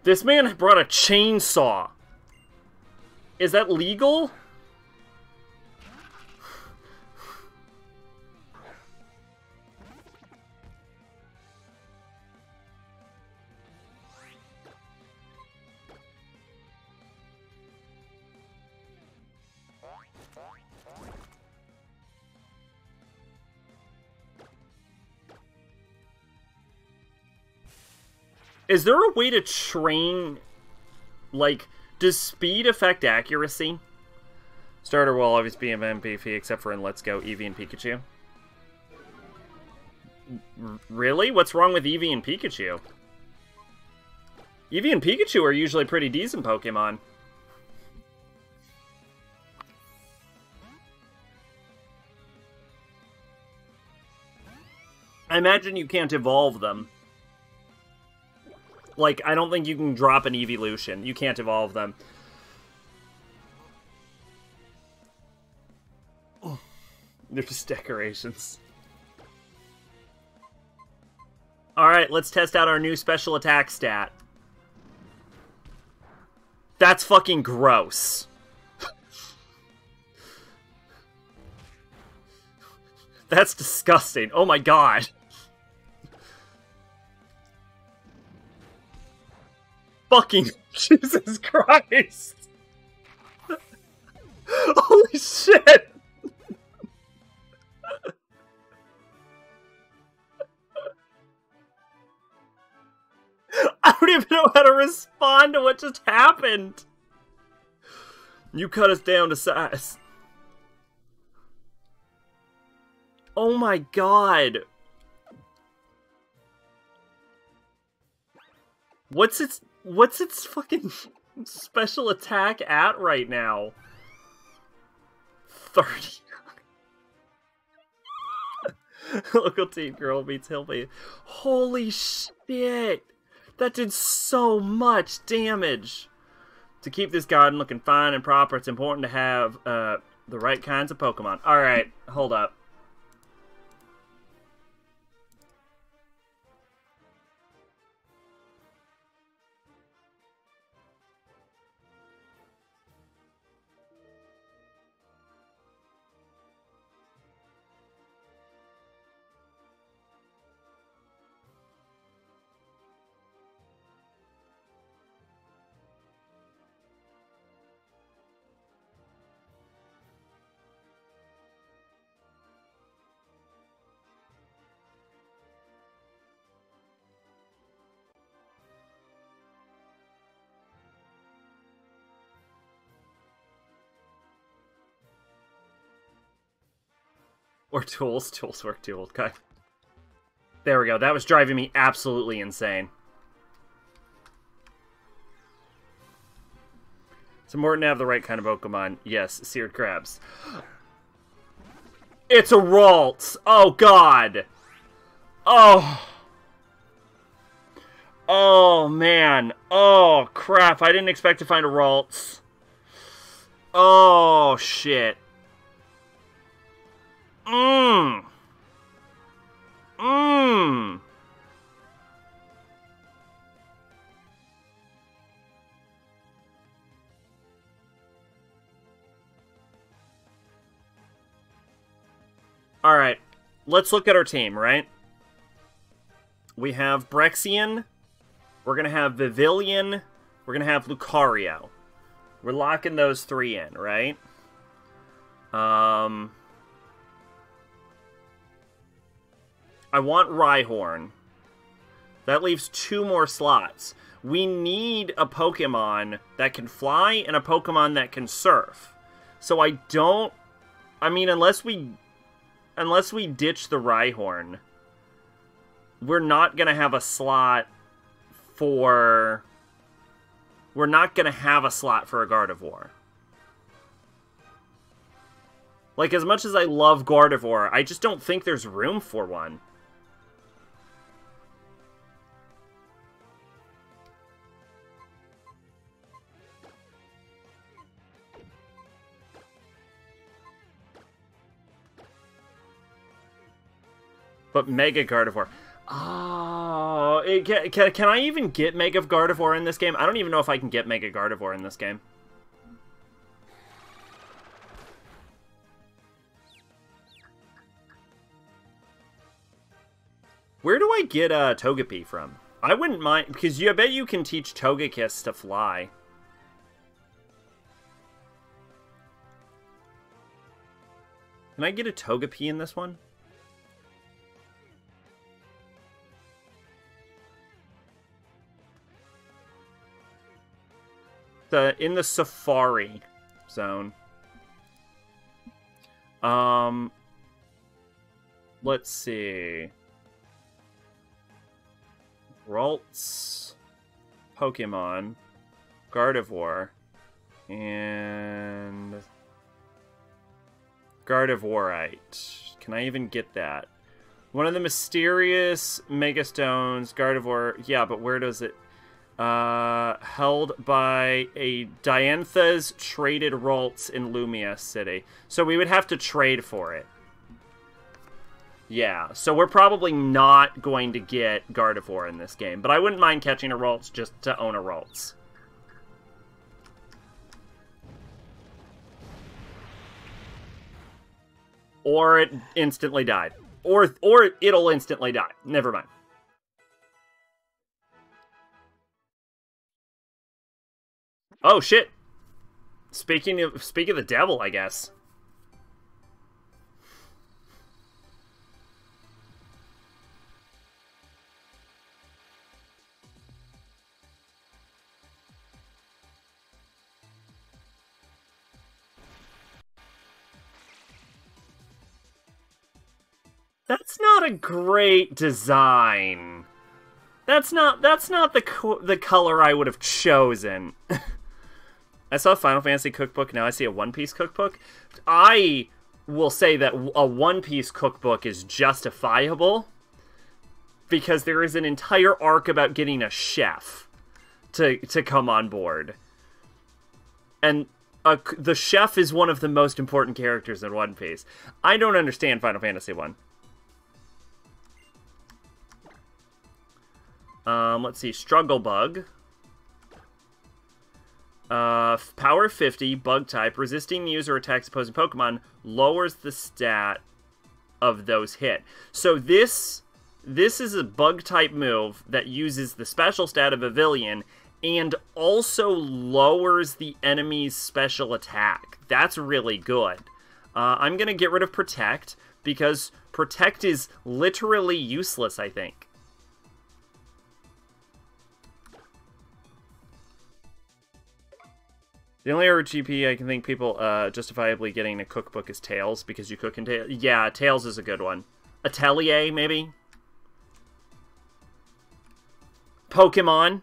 This man brought a chainsaw. Is that legal? Is there a way to train, like, does speed affect accuracy? Starter will always be an MVP except for in Let's Go, Eevee and Pikachu. Really? What's wrong with Eevee and Pikachu? Eevee and Pikachu are usually pretty decent Pokemon. I imagine you can't evolve them. Like, I don't think you can drop an evolution. You can't evolve them. They're just decorations. Alright, let's test out our new special attack stat. That's fucking gross. That's disgusting. Oh my god. Fucking Jesus Christ. Holy shit. I don't even know how to respond to what just happened. You cut us down to size. Oh my god. What's its fucking special attack at right now? 30. Local team girl beats Hillby. Holy shit. That did so much damage. To keep this garden looking fine and proper, it's important to have the right kinds of Pokemon. Alright, hold up. Or tools. Tools work too. Okay. There we go. That was driving me absolutely insane. It's important to have the right kind of Pokemon. Yes, seared crabs. It's a Ralts! Oh, God! Oh! Oh, man. Oh, crap. I didn't expect to find a Ralts. Oh, shit. Mmm. Mmm. Alright. Let's look at our team, right? We have Brexian. We're going to have Vivillon. We're going to have Lucario. We're locking those three in, right? I want Rhyhorn. That leaves 2 more slots. We need a Pokemon that can fly and a Pokemon that can surf. So I don't... I mean, unless we ditch the Rhyhorn, we're not going to have a slot for... We're not going to have a slot for a Gardevoir. Like, as much as I love Gardevoir, I just don't think there's room for one. But Mega Gardevoir. Oh, can I even get Mega Gardevoir in this game? I don't even know if I can get Mega Gardevoir in this game. Where do I get Togepi from? I wouldn't mind, because I bet you can teach Togekiss to fly. Can I get a Togepi in this one? in the Safari zone. Let's see. Ralts, Pokemon, Gardevoir, and Gardevoirite. Can I even get that? One of the mysterious Megastones, Gardevoir. Yeah, but where does it? Held by a Diantha's traded Ralts in Lumia City. So we would have to trade for it. Yeah, so we're probably not going to get Gardevoir in this game, but I wouldn't mind catching a Ralts just to own a Ralts. Or it instantly died. Or it'll instantly die. Never mind. Oh shit. Speaking of the devil, I guess. That's not a great design. That's not the color I would have chosen. I saw a Final Fantasy cookbook, now I see a One Piece cookbook. I will say that a One Piece cookbook is justifiable because there is an entire arc about getting a chef to come on board. And the chef is one of the most important characters in One Piece. I don't understand Final Fantasy 1. Let's see. Struggle Bug. Power 50, Bug type. Resisting user attacks opposing Pokemon lowers the stat of those hit. So this is a Bug type move that uses the special stat of Pavilion and also lowers the enemy's special attack. That's really good. I'm going to get rid of Protect because Protect is literally useless, I think. The only RGP I can think people justifiably getting a cookbook is Tails, because you cook in Tails. Yeah, Tails is a good one. Atelier, maybe? Pokemon?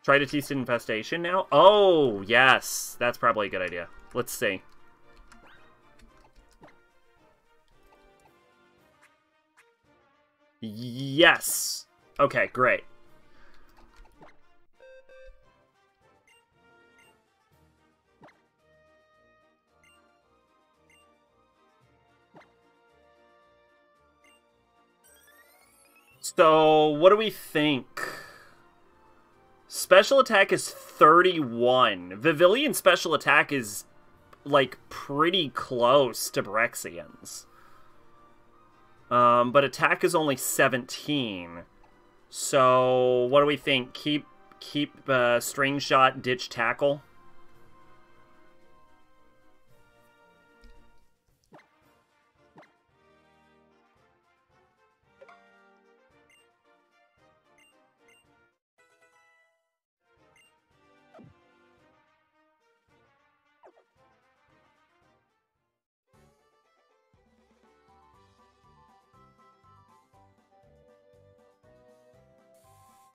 Try to tease Infestation now? Oh, yes. That's probably a good idea. Let's see. Yes! Okay, great. So, what do we think? Special attack is 31. Vivillion's special attack is, like, pretty close to Brexian's. But attack is only 17. So, what do we think? Keep String Shot, ditch Tackle?